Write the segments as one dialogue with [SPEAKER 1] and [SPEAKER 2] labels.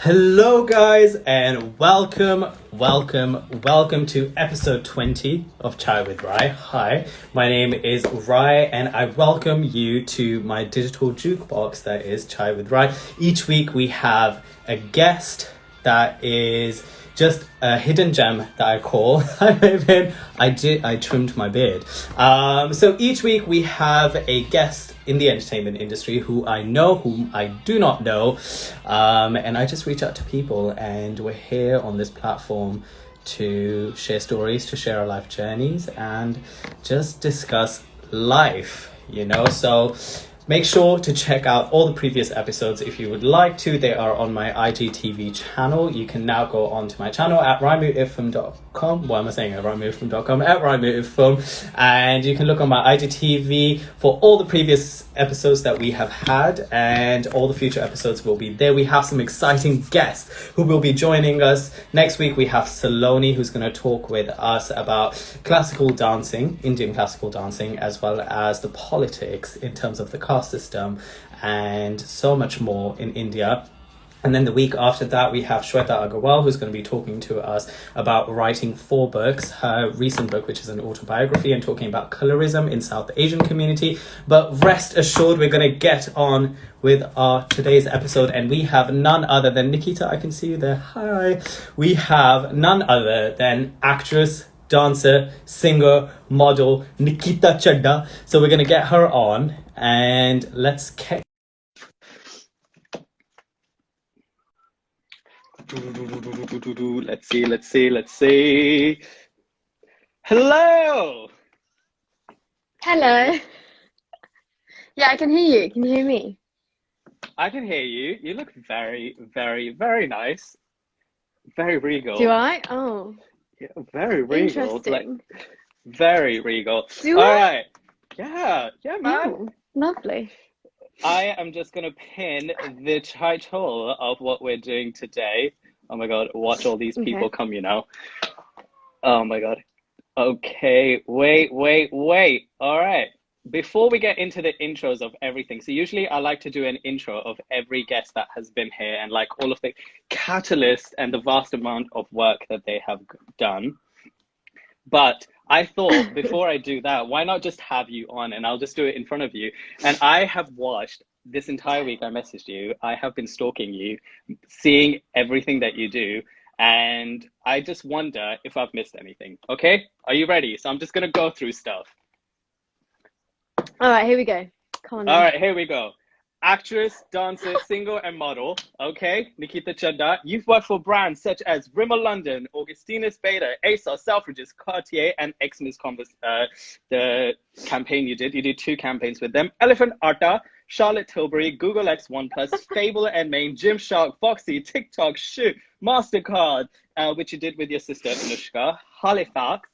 [SPEAKER 1] Hello, guys, and welcome to episode 20 of Chai with Rai. Hi, my name is Rai, and I welcome you to my digital jukebox that is Chai with Rai. Each week we have a guest that is just a hidden gem that I call. I trimmed my beard. So each week we have a guest in the entertainment industry who I know, whom I do not know, and I just reach out to people, and we're here on this platform to share stories, to share our life journeys, and just discuss life, so make sure to check out all the previous episodes if you would like to. They are on my IGTV channel. You can now go onto my channel at RaimuItfum.com. Why am I saying at RaimuItfum.com? At RaimuItfum. And you can look on my IGTV for all the previous episodes that we have had, and all the future episodes will be there. We have some exciting guests who will be joining us. Next week we have Saloni, who's going to talk with us about classical dancing, Indian classical dancing, as well as the politics in terms of the caste system and so much more in India. And then the week after that, we have Shweta Agarwal, who's going to be talking to us about writing 4 books. Her recent book, which is an autobiography, and talking about colorism in South Asian community. But rest assured, we're going to get on with our today's episode. And we have none other than Nikkita. I can see you there. Hi. We have none other than actress, dancer, singer, model, Nikkita Chadha. So we're going to get her on, and let's get... Let's see. Hello.
[SPEAKER 2] Hello. Yeah, I can hear you. Can you hear me?
[SPEAKER 1] I can hear you. You look very, very, very nice. Very regal.
[SPEAKER 2] Do I? Oh.
[SPEAKER 1] Yeah, very regal.
[SPEAKER 2] Interesting.
[SPEAKER 1] Very regal.
[SPEAKER 2] Do
[SPEAKER 1] All
[SPEAKER 2] I?
[SPEAKER 1] right. Yeah, man.
[SPEAKER 2] Oh, lovely.
[SPEAKER 1] I am just going to pin the title of what we're doing today. Oh my God, watch all these people come, Oh my God. Okay, wait. All right. Before we get into the intros of everything, so usually I like to do an intro of every guest that has been here and like all of the catalyst and the vast amount of work that they have done. But I thought before I do that, why not just have you on, and I'll just do it in front of you. And I have watched this entire week. I messaged you. I have been stalking you, seeing everything that you do. And I just wonder if I've missed anything. Okay, are you ready? So I'm just going to go through stuff.
[SPEAKER 2] All right, here we go. Come on.
[SPEAKER 1] All right, here we go. Actress, dancer, singer, and model. Okay, Nikkita Chadha. You've worked for brands such as Rimmel London, Augustinus Bader, Asos, Selfridges, Cartier, and Xmas Converse. The campaign you did 2 campaigns with them. Elephant Atta, Charlotte Tilbury, Google X OnePlus, Fable and Main, Gymshark, Voxi, TikTok, Schuh, MasterCard, which you did with your sister Anushka. Halifax,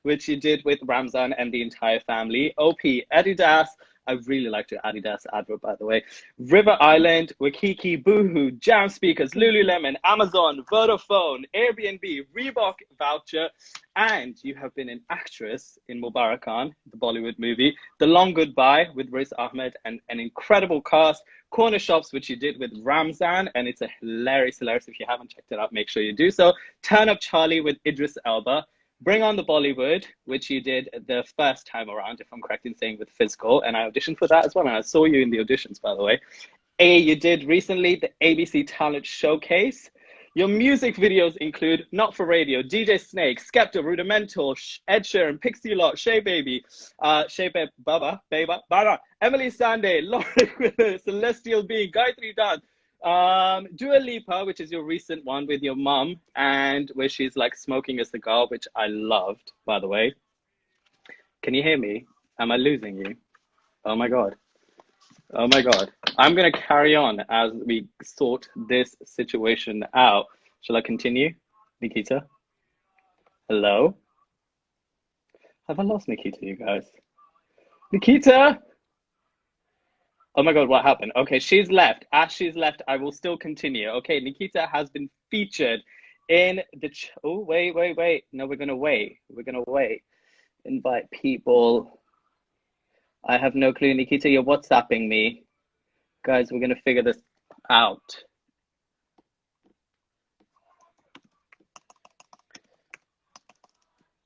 [SPEAKER 1] which you did with Ramzan and the entire family. OP, Adidas. I really like your Adidas advert, by the way. River Island, Wakiki, Boohoo, Jam Speakers, Lululemon, Amazon, Vodafone, Airbnb, Reebok, Vowcher, and you have been an actress in Mubarakan, the Bollywood movie, The Long Goodbye with Riz Ahmed, and an incredible cast, Cornershops, which you did with Ramzan, and it's a hilarious. If you haven't checked it out, make sure you do so. Turn Up Charlie with Idris Elba. Bring On the Bollywood, which you did the first time around, if I'm correct in saying, with Physical, and I auditioned for that as well, and I saw you in the auditions, by the way. You did recently the ABC Talent Showcase. Your music videos include Not For Radio, DJ Snake, Skepta, Rudimental, Ed Sheeran, Pixie Lot, Shea Baby, Baba, Emily Sande, Lauren, Celestial Being, Gayatri Dance, Dua Lipa, which is your recent one with your mum, and where she's like smoking a cigar, which I loved, by the way. Can you hear me? Am I losing you? Oh my God. I'm going to carry on as we sort this situation out. Shall I continue? Nikkita? Hello? Have I lost Nikkita, you guys? Nikkita? Oh my God, what happened? Okay, she's left. As she's left, I will still continue. Okay, Nikkita has been featured in the... Oh, wait. No, we're going to wait. Invite people. I have no clue. Nikkita, you're WhatsApping me. Guys, we're going to figure this out.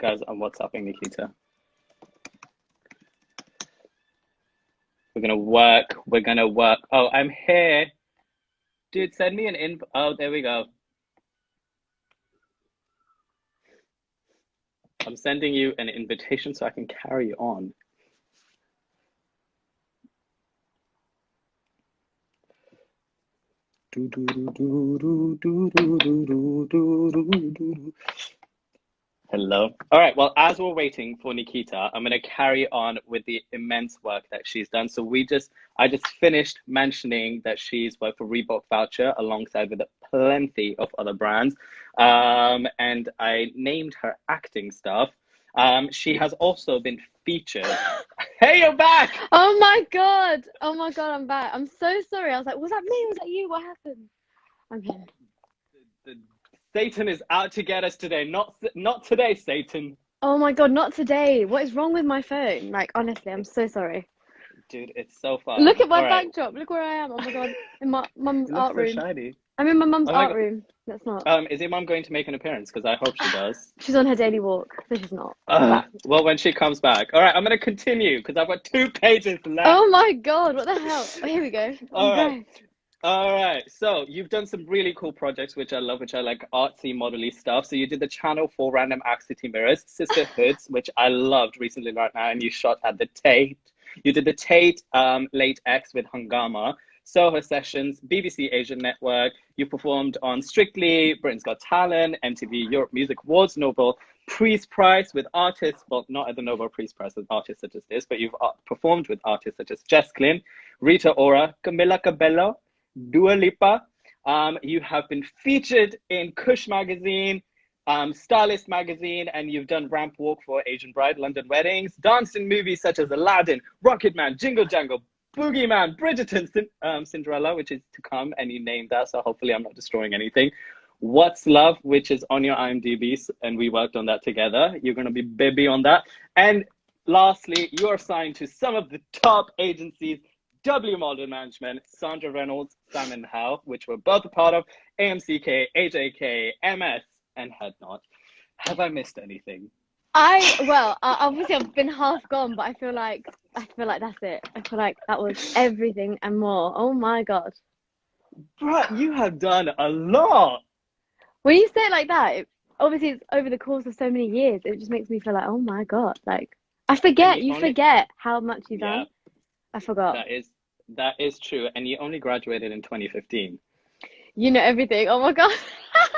[SPEAKER 1] Guys, I'm WhatsApping Nikkita. We're gonna work. Oh, I'm here. Dude, send me an info. Oh, there we go. I'm sending you an invitation so I can carry on. Hello. All right. Well, as we're waiting for Nikkita, I'm going to carry on with the immense work that she's done. So I just finished mentioning that she's worked for Reebok Voucher alongside with plenty of other brands. And I named her acting stuff. She has also been featured. Hey, you're back!
[SPEAKER 2] Oh my God, I'm back. I'm so sorry. I was like, was that me? Was that you? What happened? I'm here.
[SPEAKER 1] Satan is out to get us today. Not today, Satan.
[SPEAKER 2] Oh my God, not today. What is wrong with my phone? Like, honestly, I'm so sorry.
[SPEAKER 1] Dude, it's so fun.
[SPEAKER 2] Look at my
[SPEAKER 1] All right.
[SPEAKER 2] backdrop. Look where I am. Oh my God, in my mum's
[SPEAKER 1] It
[SPEAKER 2] art
[SPEAKER 1] looks so
[SPEAKER 2] room.
[SPEAKER 1] shiny.
[SPEAKER 2] I'm in my mum's
[SPEAKER 1] Oh my
[SPEAKER 2] art
[SPEAKER 1] God.
[SPEAKER 2] room. That's not.
[SPEAKER 1] Is your mum going to make an appearance? Because I hope she does.
[SPEAKER 2] She's on her daily walk, so she's not.
[SPEAKER 1] Well, when she comes back. All right, I'm going to continue because I've got 2 pages left.
[SPEAKER 2] Oh my God, what the hell? Oh, here we go.
[SPEAKER 1] All right. All right. So you've done some really cool projects, which I love, which are like artsy, modelly stuff. So you did the Channel 4 Random Act City Mirrors, Sisterhoods, which I loved recently right now, and you shot at the Tate. You did the Tate Late X with Hungama, Soho Sessions, BBC Asian Network. You performed on Strictly, Britain's Got Talent, MTV Europe Music Awards, Nobel Peace Prize with artists, well, not at the Nobel Peace Prize with artists such as this, but you've performed with artists such as Jess Glynn, Rita Ora, Camila Cabello, Dua Lipa. You have been featured in Kush magazine, Stylist magazine, and you've done ramp walk for Asian Bride, London Weddings, danced in movies such as Aladdin, Rocketman, Jingle Jangle, Boogeyman, Bridgerton, Cinderella, which is to come, and you named that, so hopefully I'm not destroying anything. What's Love, which is on your IMDb, and we worked on that together. You're going to be baby on that. And lastly, you're signed to some of the top agencies, W Model Management, Sandra Reynolds, Sam & Howe, which we're both a part of, AMCK, AJK, MS, and Headnot. Have I missed anything?
[SPEAKER 2] Obviously I've been half gone, but I feel like that's it. I feel like that was everything and more. Oh my God.
[SPEAKER 1] Bruh, you have done a lot.
[SPEAKER 2] When you say it like that, obviously it's over the course of so many years. It just makes me feel like, oh my God, like I forget. You forget how much you've done. I forgot.
[SPEAKER 1] That is true, and you only graduated in 2015.
[SPEAKER 2] You know everything. Oh my God.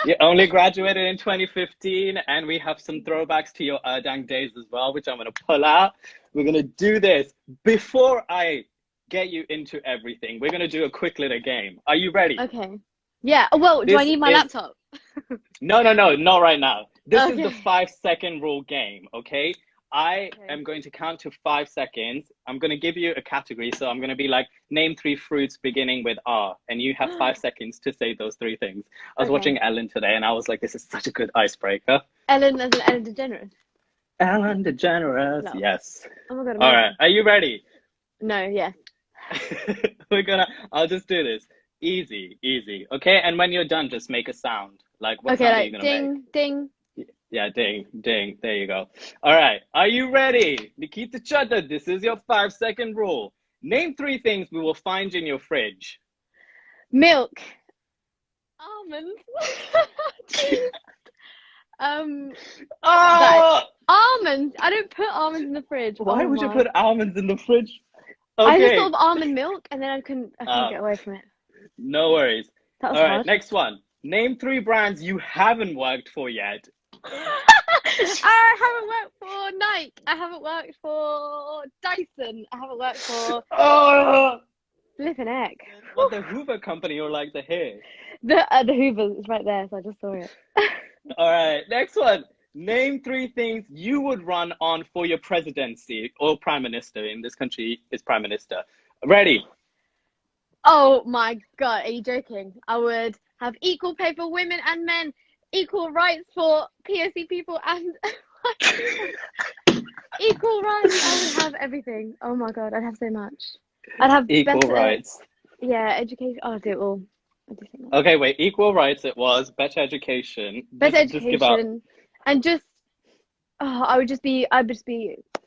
[SPEAKER 1] You only graduated in 2015, and we have some throwbacks to your Erdang days as well, which I'm going to pull out. We're going to do this. Before I get you into everything, we're going to do a quick little game. Are you ready?
[SPEAKER 2] Okay. Yeah. Well, do I need my laptop?
[SPEAKER 1] No, not right now. This is the 5-second rule game, okay? I am going to count to 5 seconds. I'm going to give you a category. So I'm going to be like, name 3 fruits beginning with R. And you have 5 seconds to say those 3 things. I was watching Ellen today and I was like, this is such a good icebreaker.
[SPEAKER 2] Ellen as in Ellen DeGeneres?
[SPEAKER 1] Ellen DeGeneres, no. Yes.
[SPEAKER 2] Oh my God.
[SPEAKER 1] All right. Are you ready?
[SPEAKER 2] No, yes.
[SPEAKER 1] I'll just do this. Easy. Okay. And when you're done, just make a sound. Like what sound are you going to make?
[SPEAKER 2] Ding.
[SPEAKER 1] Yeah, ding. There you go. All right. Are you ready? Nikkita Chadha, this is your 5-second rule. Name 3 things we will find in your fridge.
[SPEAKER 2] Milk. Almonds. Almonds. I don't put almonds in the fridge.
[SPEAKER 1] Why would you put almonds in the fridge? Okay.
[SPEAKER 2] I just thought of almond milk and then I couldn't get away from it.
[SPEAKER 1] No worries.
[SPEAKER 2] That was
[SPEAKER 1] hard.
[SPEAKER 2] Right,
[SPEAKER 1] next one. Name 3 brands you haven't worked for yet.
[SPEAKER 2] I haven't worked for Nike. I haven't worked for Dyson. I haven't worked for flipping heck.
[SPEAKER 1] What, the Hoover company or like the hair?
[SPEAKER 2] The Hoover is right there, so I just saw it.
[SPEAKER 1] All right, next one. Name 3 things you would run on for your presidency or prime minister. In this country, is prime minister. Ready?
[SPEAKER 2] Oh my God, are you joking? I would have equal pay for women and men, equal rights for POC people, and equal rights. I would have everything. Oh my God, I'd have so much. I'd have
[SPEAKER 1] equal rights.
[SPEAKER 2] Yeah, education. I'll do it all.
[SPEAKER 1] Okay, wait. Equal rights. It was better education.
[SPEAKER 2] Better education, and just Oh, I'd just be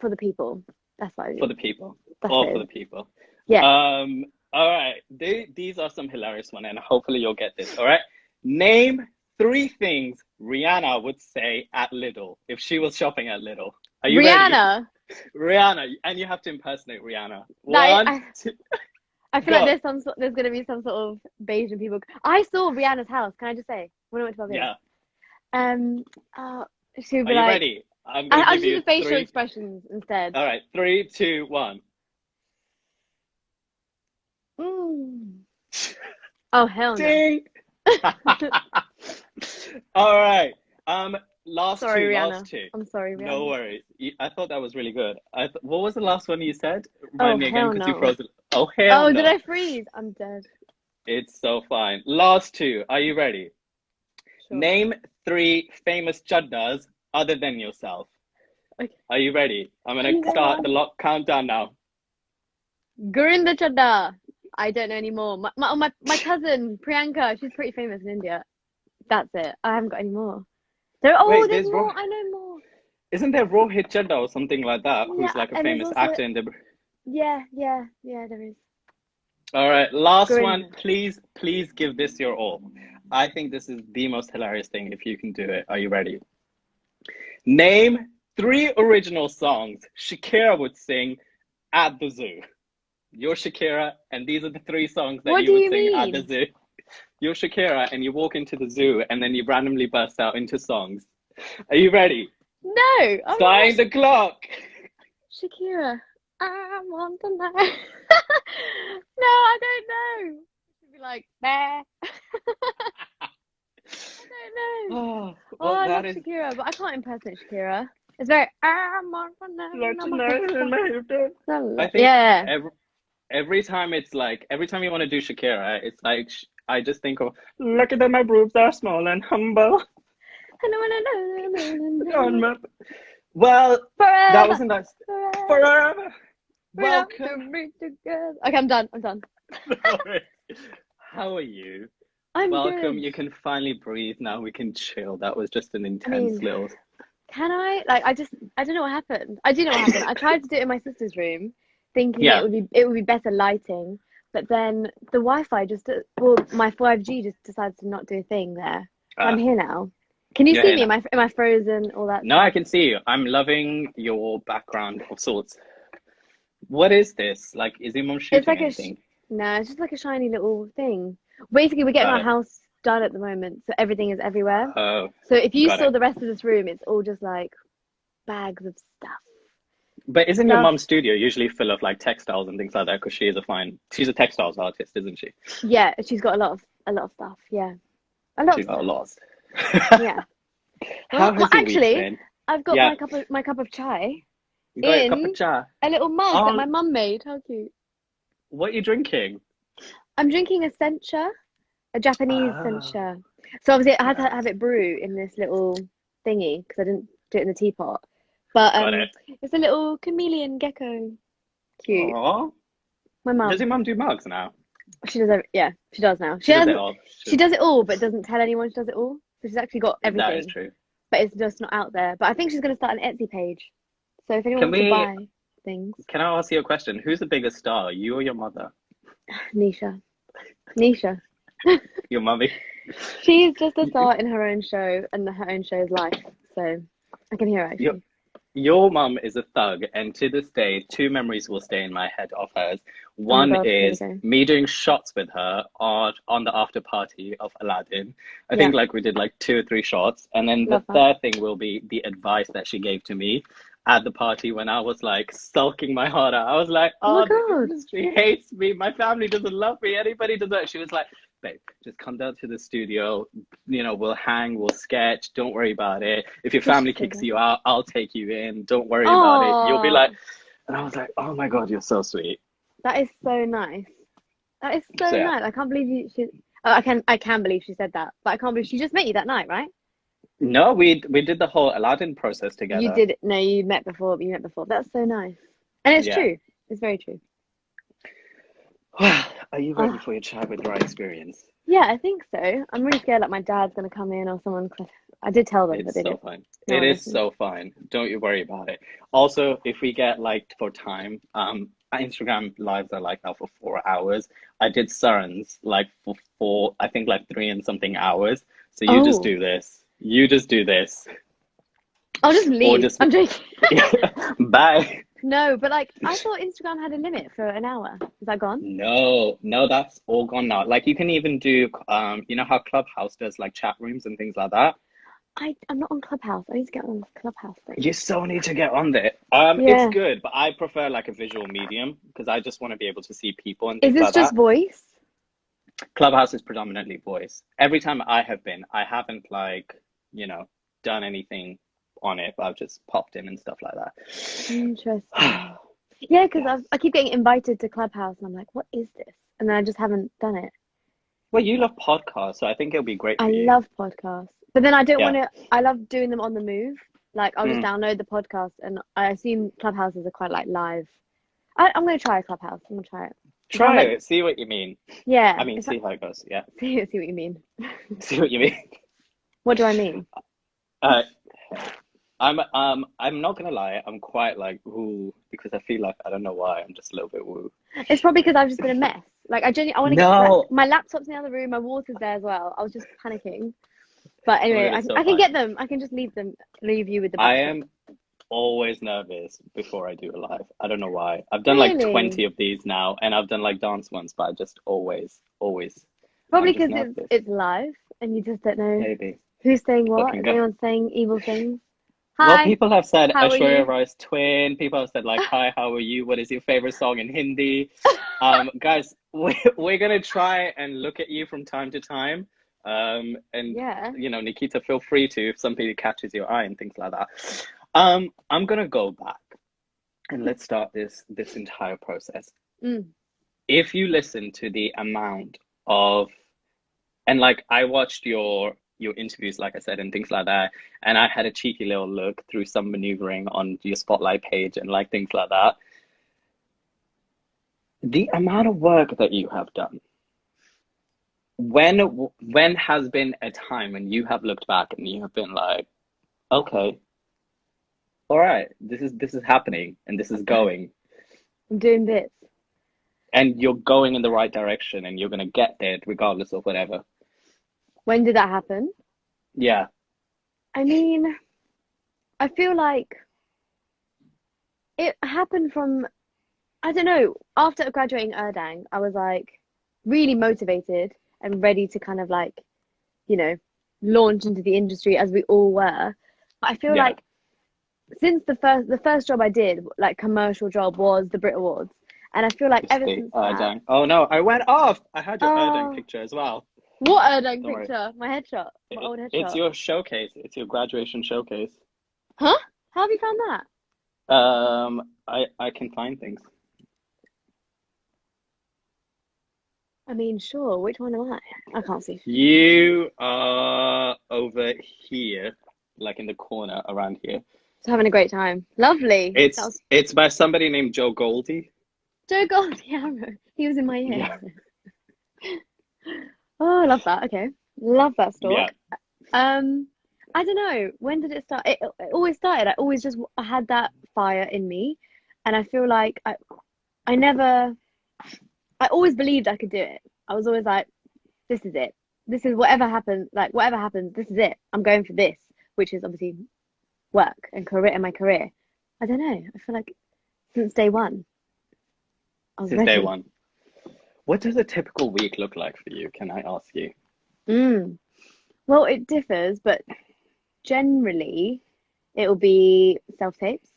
[SPEAKER 2] for the people. That's what I do.
[SPEAKER 1] For the people.
[SPEAKER 2] That's
[SPEAKER 1] All
[SPEAKER 2] it.
[SPEAKER 1] for the people.
[SPEAKER 2] Yeah.
[SPEAKER 1] All right. These are some hilarious ones, and hopefully you'll get this. All right. Name 3 things Rihanna would say at Lidl if she was shopping at Lidl. Are you ready?
[SPEAKER 2] Rihanna.
[SPEAKER 1] Rihanna, and you have to impersonate Rihanna.
[SPEAKER 2] Like,
[SPEAKER 1] One, two,
[SPEAKER 2] I feel
[SPEAKER 1] go.
[SPEAKER 2] like there's gonna be some sort of Bayesian people. I saw Rihanna's house. Can I just say when I went to Barbados?
[SPEAKER 1] Yeah.
[SPEAKER 2] She would
[SPEAKER 1] Are
[SPEAKER 2] be
[SPEAKER 1] you
[SPEAKER 2] like,
[SPEAKER 1] ready? I'm gonna
[SPEAKER 2] I'll
[SPEAKER 1] give
[SPEAKER 2] just do
[SPEAKER 1] you
[SPEAKER 2] the facial
[SPEAKER 1] 3.
[SPEAKER 2] expressions instead.
[SPEAKER 1] All right. 3, 2, 1.
[SPEAKER 2] Mm. Oh hell no.
[SPEAKER 1] Ding. All right. Last
[SPEAKER 2] Sorry,
[SPEAKER 1] two.
[SPEAKER 2] Rihanna.
[SPEAKER 1] Last two.
[SPEAKER 2] I'm sorry, Rihanna.
[SPEAKER 1] No worries. I thought that was really good. What was the last one you said?
[SPEAKER 2] Oh
[SPEAKER 1] Remind me again,
[SPEAKER 2] hell
[SPEAKER 1] because you
[SPEAKER 2] no.
[SPEAKER 1] froze it. Oh hell
[SPEAKER 2] Oh,
[SPEAKER 1] no.
[SPEAKER 2] did I freeze? I'm dead.
[SPEAKER 1] It's so fine. Last 2. Are you ready?
[SPEAKER 2] Sure.
[SPEAKER 1] Name 3 famous chaddas other than yourself.
[SPEAKER 2] Okay.
[SPEAKER 1] Are you ready? I'm gonna start the countdown now.
[SPEAKER 2] Nikkita Chadha. I don't know anymore. My cousin Priyanka, she's pretty famous in India. That's it. I haven't got any more.
[SPEAKER 1] Wait,
[SPEAKER 2] There's more. I know more.
[SPEAKER 1] Isn't there Rohit Chadha or something like that?
[SPEAKER 2] Yeah,
[SPEAKER 1] Who's like a
[SPEAKER 2] and there's
[SPEAKER 1] famous
[SPEAKER 2] also
[SPEAKER 1] actor in the.
[SPEAKER 2] yeah, there is.
[SPEAKER 1] All right, last one.
[SPEAKER 2] Gorinda.
[SPEAKER 1] Please give this your all. I think this is the most hilarious thing if you can do it. Are you ready? Name 3 original songs Shakira would sing at the zoo. You're Shakira, and these are the 3 songs that
[SPEAKER 2] What
[SPEAKER 1] you
[SPEAKER 2] do
[SPEAKER 1] would
[SPEAKER 2] you
[SPEAKER 1] sing at
[SPEAKER 2] mean?
[SPEAKER 1] the zoo. You're Shakira, and you walk into the zoo, and then you randomly burst out into songs. Are you ready?
[SPEAKER 2] No, I'm
[SPEAKER 1] Starting
[SPEAKER 2] not.
[SPEAKER 1] the clock.
[SPEAKER 2] Shakira, I want to know. No, I don't know. She'd be like, bah. I don't know.
[SPEAKER 1] Oh,
[SPEAKER 2] Oh,
[SPEAKER 1] well,
[SPEAKER 2] I
[SPEAKER 1] that
[SPEAKER 2] love
[SPEAKER 1] is.
[SPEAKER 2] Shakira, but I can't impersonate Shakira. It's very, I want to know.
[SPEAKER 1] I think
[SPEAKER 2] Yeah.
[SPEAKER 1] every time every time you want to do Shakira, it's like I just think of lucky that my boobs are small and humble. Well, that
[SPEAKER 2] Forever,
[SPEAKER 1] wasn't that
[SPEAKER 2] forever,
[SPEAKER 1] forever.
[SPEAKER 2] we have to
[SPEAKER 1] Welcome.
[SPEAKER 2] be together. Okay, I'm done.
[SPEAKER 1] How are you?
[SPEAKER 2] I'm
[SPEAKER 1] Welcome.
[SPEAKER 2] good.
[SPEAKER 1] You can finally breathe now. We can chill. That was just an
[SPEAKER 2] I
[SPEAKER 1] intense
[SPEAKER 2] mean,
[SPEAKER 1] little.
[SPEAKER 2] can I? Like, I don't know what happened. I do know what happened. I tried to do it in my sister's room, thinking
[SPEAKER 1] Yeah.
[SPEAKER 2] it would be better lighting, but then the Wi-Fi my 5G just decided to not do a thing there. So I'm here now. Can you
[SPEAKER 1] You're
[SPEAKER 2] see
[SPEAKER 1] here
[SPEAKER 2] me?
[SPEAKER 1] now.
[SPEAKER 2] Am I frozen? All that
[SPEAKER 1] No,
[SPEAKER 2] stuff?
[SPEAKER 1] I can see you. I'm loving your background of sorts. What is this? Like, is your mom
[SPEAKER 2] It's
[SPEAKER 1] shooting
[SPEAKER 2] like
[SPEAKER 1] anything?
[SPEAKER 2] no, it's just like a shiny little thing. Basically, we're getting
[SPEAKER 1] Got
[SPEAKER 2] our
[SPEAKER 1] it.
[SPEAKER 2] house done at the moment, so everything is everywhere.
[SPEAKER 1] Oh,
[SPEAKER 2] So if you
[SPEAKER 1] got
[SPEAKER 2] saw
[SPEAKER 1] it.
[SPEAKER 2] the rest of this room, it's all just like bags of stuff.
[SPEAKER 1] But isn't your mom's studio usually full of like textiles and things like that? Because she's a textiles artist, isn't she?
[SPEAKER 2] Yeah, she's got a lot of stuff. Yeah, a lot
[SPEAKER 1] She
[SPEAKER 2] of
[SPEAKER 1] got
[SPEAKER 2] stuff.
[SPEAKER 1] lost.
[SPEAKER 2] Yeah.
[SPEAKER 1] How has your week
[SPEAKER 2] Actually,
[SPEAKER 1] been?
[SPEAKER 2] I've got
[SPEAKER 1] Yeah,
[SPEAKER 2] my cup of chai
[SPEAKER 1] you got a cup of
[SPEAKER 2] in
[SPEAKER 1] chai.
[SPEAKER 2] a little mug that
[SPEAKER 1] Oh,
[SPEAKER 2] my mum made. How cute.
[SPEAKER 1] what are you drinking?
[SPEAKER 2] I'm drinking a sencha, a Japanese
[SPEAKER 1] Ah,
[SPEAKER 2] sencha. So obviously I had to
[SPEAKER 1] nice.
[SPEAKER 2] have it brew in this little thingy because I didn't do it in the teapot. But
[SPEAKER 1] Got it.
[SPEAKER 2] it's a little chameleon gecko. Cute.
[SPEAKER 1] Oh,
[SPEAKER 2] My
[SPEAKER 1] does
[SPEAKER 2] mum.
[SPEAKER 1] your mum do mugs now?
[SPEAKER 2] She does yeah, she does now.
[SPEAKER 1] She does it all.
[SPEAKER 2] She does it all, but doesn't tell anyone she does it all. So she's actually got
[SPEAKER 1] That is
[SPEAKER 2] everything,
[SPEAKER 1] true.
[SPEAKER 2] but it's just not out there. But I think she's going to start an Etsy page. So if anyone
[SPEAKER 1] Can
[SPEAKER 2] wants to
[SPEAKER 1] we?
[SPEAKER 2] buy things,
[SPEAKER 1] Can I ask you a question? Who's the biggest star, you or your mother?
[SPEAKER 2] Nisha.
[SPEAKER 1] Your mummy.
[SPEAKER 2] She's just a star in her own show and her own show's life. So I can hear her
[SPEAKER 1] Your
[SPEAKER 2] actually.
[SPEAKER 1] your mum is a thug, and to this day, 2 memories will stay in my head of hers.
[SPEAKER 2] Oh my
[SPEAKER 1] One
[SPEAKER 2] God, here we
[SPEAKER 1] is
[SPEAKER 2] go.
[SPEAKER 1] me doing shots with her on the after party of Aladdin. I
[SPEAKER 2] Yeah,
[SPEAKER 1] think like we did like 2 or 3 shots, and then the
[SPEAKER 2] love that.
[SPEAKER 1] third thing will be the advice that she gave to me at the party when I was like sulking my heart out. I was like,
[SPEAKER 2] Oh my
[SPEAKER 1] "Oh, the
[SPEAKER 2] God.
[SPEAKER 1] industry hates me. My family doesn't love me. Anybody doesn't." She was like, "Babe, just come down to the studio. We'll hang, we'll sketch. Don't worry about it. If your
[SPEAKER 2] Did she
[SPEAKER 1] family
[SPEAKER 2] say
[SPEAKER 1] kicks
[SPEAKER 2] that?
[SPEAKER 1] you out, I'll take you in. Don't worry about it. You'll be like,"
[SPEAKER 2] Oh,
[SPEAKER 1] and I was like, "Oh my God, you're so sweet."
[SPEAKER 2] that is so nice. That is so
[SPEAKER 1] So yeah,
[SPEAKER 2] nice. I can't believe I can believe she said that, but I can't believe she just met you that night, right?
[SPEAKER 1] no, we did the whole Aladdin process
[SPEAKER 2] You
[SPEAKER 1] together.
[SPEAKER 2] did. No, you met before. You met before. That's so nice, and it's
[SPEAKER 1] Yeah.
[SPEAKER 2] true. It's very true.
[SPEAKER 1] Are you ready
[SPEAKER 2] Oh,
[SPEAKER 1] for your chat with dry experience?
[SPEAKER 2] yeah, I think so. I'm really scared that my dad's gonna come in or someone. I did tell them, but
[SPEAKER 1] It's
[SPEAKER 2] they
[SPEAKER 1] so
[SPEAKER 2] didn't.
[SPEAKER 1] fine.
[SPEAKER 2] No
[SPEAKER 1] It
[SPEAKER 2] one
[SPEAKER 1] is
[SPEAKER 2] listened.
[SPEAKER 1] so fine. Don't you worry about it. Also, if we get like for time, Instagram lives are like now for 4 hours. I did Suns like for four, I think like three and something hours. So you just
[SPEAKER 2] Oh,
[SPEAKER 1] do this. You just do this,
[SPEAKER 2] I'll just
[SPEAKER 1] or
[SPEAKER 2] leave.
[SPEAKER 1] just
[SPEAKER 2] I'm joking.
[SPEAKER 1] bye.
[SPEAKER 2] No, but like I thought Instagram had a limit for an hour. Is that gone?
[SPEAKER 1] No, no, that's all gone now. Like you can even do, you know how Clubhouse does like chat rooms and things like that.
[SPEAKER 2] I'm not on Clubhouse. I need to get on this Clubhouse thing.
[SPEAKER 1] You so need to get on there. It's
[SPEAKER 2] Yeah.
[SPEAKER 1] good, but I prefer like a visual medium because I just want to be able to see people and
[SPEAKER 2] Is
[SPEAKER 1] things
[SPEAKER 2] this
[SPEAKER 1] like
[SPEAKER 2] just
[SPEAKER 1] that.
[SPEAKER 2] voice?
[SPEAKER 1] Clubhouse is predominantly voice. Every time I have been, I haven't like, you know, done anything on it, but I've just popped in and stuff like
[SPEAKER 2] Interesting.
[SPEAKER 1] that.
[SPEAKER 2] Yeah, because
[SPEAKER 1] Yes.
[SPEAKER 2] I keep getting invited to Clubhouse, and I'm like, what is this? And then I just haven't done it.
[SPEAKER 1] Well, you love podcasts, so I think it'll be great
[SPEAKER 2] I
[SPEAKER 1] for you.
[SPEAKER 2] love podcasts, but then I don't want
[SPEAKER 1] Yeah.
[SPEAKER 2] to. I love doing them on the move. Like I'll just
[SPEAKER 1] Mm.
[SPEAKER 2] download the podcast, and I assume Clubhouses are quite like live. I'm gonna try a Clubhouse. I'm gonna try it. It sounds
[SPEAKER 1] Try
[SPEAKER 2] like
[SPEAKER 1] it, see what you mean.
[SPEAKER 2] yeah.
[SPEAKER 1] I mean, see how it goes. Yeah,
[SPEAKER 2] See what you mean.
[SPEAKER 1] see what you mean.
[SPEAKER 2] What do I mean?
[SPEAKER 1] Uh, I'm not gonna lie. I'm quite like ooh because I feel like I don't know why. I'm just a little bit woo.
[SPEAKER 2] It's probably because I've just been a mess. Like I want to get like
[SPEAKER 1] No.
[SPEAKER 2] my laptop's in the other room, my water's there as well. I was just panicking. But
[SPEAKER 1] Oh my
[SPEAKER 2] anyway,
[SPEAKER 1] God, it's so
[SPEAKER 2] I can
[SPEAKER 1] fine.
[SPEAKER 2] get them. I can just leave you with the
[SPEAKER 1] I
[SPEAKER 2] backdrop.
[SPEAKER 1] am always nervous before I do a live. I don't know why. I've done like
[SPEAKER 2] Really?
[SPEAKER 1] 20 of these now, and I've done like dance ones, but I just always, I'm
[SPEAKER 2] Probably
[SPEAKER 1] just
[SPEAKER 2] because
[SPEAKER 1] nervous.
[SPEAKER 2] it's live and you just don't know
[SPEAKER 1] Maybe.
[SPEAKER 2] who's saying what.
[SPEAKER 1] Fucking
[SPEAKER 2] Is
[SPEAKER 1] go.
[SPEAKER 2] anyone saying evil things?
[SPEAKER 1] Well,
[SPEAKER 2] Hi,
[SPEAKER 1] people have said
[SPEAKER 2] how are
[SPEAKER 1] Aishwarya
[SPEAKER 2] you?
[SPEAKER 1] Rai's twin. People have said like, "Hi, how are you? What is your favorite song in Hindi?" Guys, we're gonna try and look at you from time to time. And
[SPEAKER 2] Yeah.
[SPEAKER 1] you know, Nikita, feel free to if somebody catches your eye and things like that. I'm gonna go back and let's start this entire process.
[SPEAKER 2] Mm.
[SPEAKER 1] If you listen to the amount of and like I watched your interviews, like I said, and things like that, and I had a cheeky little look through some maneuvering on your spotlight page and like things like that. The amount of work that you have done, when has been a time when you have looked back and you have been like, okay, all right, this is happening and this is going,
[SPEAKER 2] I'm doing bits.
[SPEAKER 1] and you're going in the right direction and you're gonna get there regardless of whatever.
[SPEAKER 2] When did that happen?
[SPEAKER 1] Yeah,
[SPEAKER 2] I mean, I feel like it happened from, I don't know, after graduating Erdang, I was like really motivated and ready to kind of like, you know, launch into the industry as we all were. But I feel
[SPEAKER 1] yeah.
[SPEAKER 2] like since the first job I did, like commercial job, was the Brit Awards, and I feel like
[SPEAKER 1] It's
[SPEAKER 2] ever
[SPEAKER 1] the
[SPEAKER 2] since that,
[SPEAKER 1] Erdang. Oh no, I went off. I had your Erdang
[SPEAKER 2] oh,
[SPEAKER 1] picture as well.
[SPEAKER 2] what Erdang
[SPEAKER 1] Don't worry.
[SPEAKER 2] picture? My headshot, my old
[SPEAKER 1] It's
[SPEAKER 2] headshot.
[SPEAKER 1] your showcase. It's your graduation showcase.
[SPEAKER 2] Huh? How have you found that?
[SPEAKER 1] I can find things.
[SPEAKER 2] I mean, sure. Which one am I? I can't see.
[SPEAKER 1] You are over here, like in the corner around here.
[SPEAKER 2] Just having a great time. Lovely. That
[SPEAKER 1] It's
[SPEAKER 2] was
[SPEAKER 1] it's by somebody named Joe Goldie.
[SPEAKER 2] Joe Gold. Yeah, I remember. He was in my ear.
[SPEAKER 1] Yeah,
[SPEAKER 2] Oh, I love that. Okay, love that
[SPEAKER 1] yeah.
[SPEAKER 2] stalk. Um, I don't know. When did it start? It always started. I always just I had that fire in me, and I feel like I never. I always believed I could do it. I was always like, this is it. This is whatever happens. Like whatever happens, this is it. I'm going for this, which is obviously work and career and my career. I don't know. I feel like since day one, I was
[SPEAKER 1] Since day
[SPEAKER 2] ready.
[SPEAKER 1] one. What does a typical week look like for you? Can I ask you?
[SPEAKER 2] Mm. Well, it differs, but generally it will be self tapes.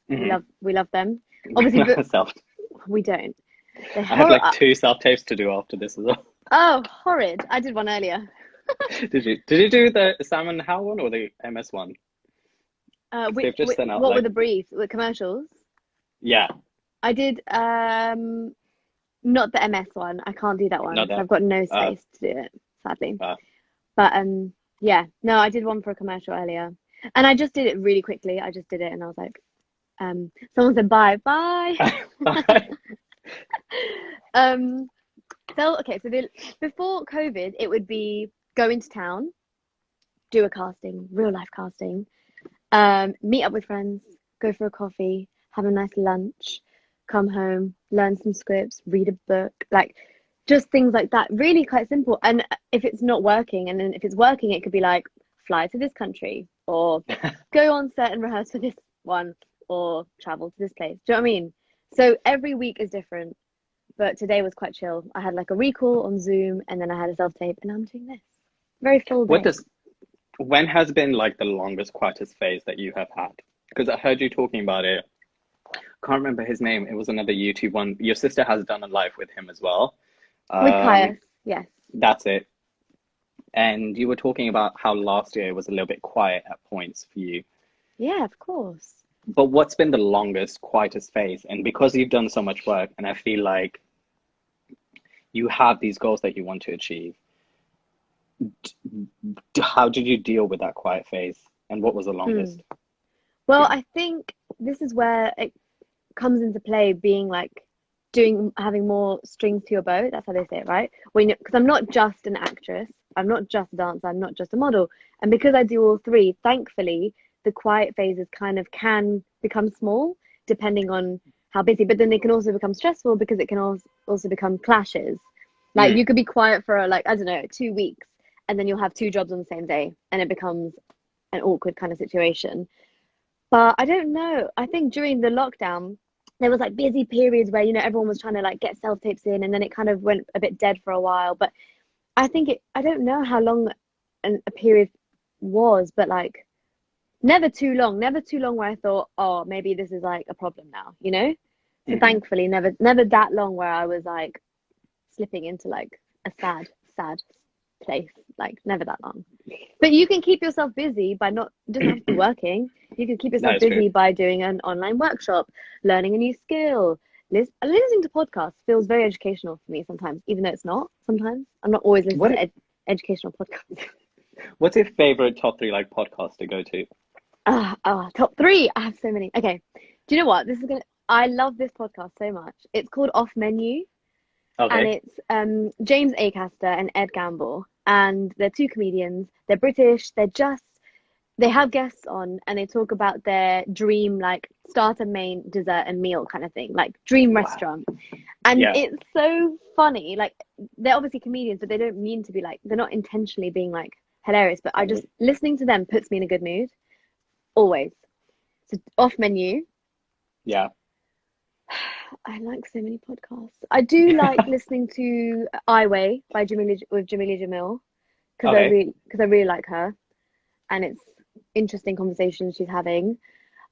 [SPEAKER 1] Hmm.
[SPEAKER 2] We love them. Obviously, but
[SPEAKER 1] Self.
[SPEAKER 2] we don't. They're
[SPEAKER 1] I have
[SPEAKER 2] horror.
[SPEAKER 1] like two self tapes to do after this as well.
[SPEAKER 2] Oh, horrid! I did one earlier.
[SPEAKER 1] Did you do the Salmon How one or the MS one? Because they've just sent out
[SPEAKER 2] What were
[SPEAKER 1] like
[SPEAKER 2] the briefs? The commercials?
[SPEAKER 1] yeah,
[SPEAKER 2] I did not the MS one. I can't do that one
[SPEAKER 1] not
[SPEAKER 2] because
[SPEAKER 1] that.
[SPEAKER 2] I've got no
[SPEAKER 1] Uh,
[SPEAKER 2] space to do it, sadly.
[SPEAKER 1] uh,
[SPEAKER 2] But yeah, no, I did one for a commercial earlier, and I just did it really quickly. I just did it, and I was like, someone said bye, bye. um, so okay, before COVID, it would be go into town, do a casting, real life casting, meet up with friends, go for a coffee, have a nice lunch, come home, learn some scripts, read a book, like just things like that. Really quite simple. And if it's not working, and then if it's working, it could be like fly to this country, or go on set and rehearse for this one, or travel to this place. Do you know what I mean? So every week is different. But today was quite chill. I had like a recall on Zoom, and then I had a self-tape, and I'm doing this. Very full day.
[SPEAKER 1] When has been like the longest, quietest phase that you have had? Because I heard you talking about it. Can't remember his name. It was another YouTube one. Your sister has done a live with him as well.
[SPEAKER 2] With Caius, yes.
[SPEAKER 1] That's it. And you were talking about how last year was a little bit quiet at points for you.
[SPEAKER 2] Yeah, of course.
[SPEAKER 1] But what's been the longest, quietest phase? And because you've done so much work, and I feel like you have these goals that you want to achieve, how did you deal with that quiet phase? And what was the longest?
[SPEAKER 2] Well, I think this is where it comes into play, being like having more strings to your bow. That's how they say it, right? Because I'm not just an actress, I'm not just a dancer, I'm not just a model. And because I do all three, thankfully, the quiet phases kind of can become small depending on how busy, but then they can also become stressful because it can also become clashes. Like you could be quiet for like, I don't know, 2 weeks, and then you'll have 2 jobs on the same day, and it becomes an awkward kind of situation. But I don't know. I think during the lockdown, there was like busy periods where, everyone was trying to like get self-tapes in, and then it kind of went a bit dead for a while. But I think I don't know how long a period was, but like never too long where I thought, oh, maybe this is like a problem now, So thankfully, never that long where I was like slipping into like a sad place, like never that long. But you can keep yourself busy by it doesn't have to be working. You can keep yourself busy by doing an online workshop, learning a new skill. Listening to podcasts feels very educational for me sometimes, even though it's not. Sometimes I'm not always listening to educational podcasts.
[SPEAKER 1] What's your favorite top 3 like podcasts to go to?
[SPEAKER 2] Top 3. I have so many. Okay, do you know what? I love this podcast so much. It's called Off Menu. Okay. And it's James Acaster and Ed Gamble, and they're 2 comedians. They're British. They have guests on, and they talk about their dream, like starter, main, dessert, and meal kind of thing, like dream restaurant. And it's so funny. Like, they're obviously comedians, but they don't mean to be like, they're not intentionally being like hilarious. But I just listening to them puts me in a good mood, always. So Off Menu.
[SPEAKER 1] Yeah.
[SPEAKER 2] I like so many podcasts. I do like listening to I Weigh with Jameela Jamil, because I really like her, and it's interesting conversations she's having.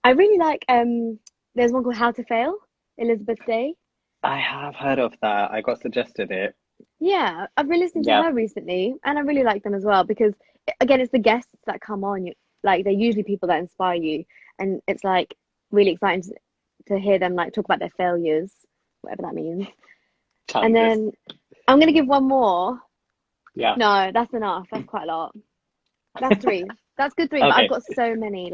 [SPEAKER 2] I really like there's one called How to Fail, Elizabeth Day.
[SPEAKER 1] I have heard of that. I got suggested it.
[SPEAKER 2] Yeah, I've been listening to her recently, and I really like them as well, because again, it's the guests that come on. Like, they're usually people that inspire you, and it's like really exciting to hear them like talk about their failures, whatever that means. And then I'm gonna give one more. Yeah. No, that's enough. That's quite a lot. That's 3. That's good 3. Okay. But I've got so many.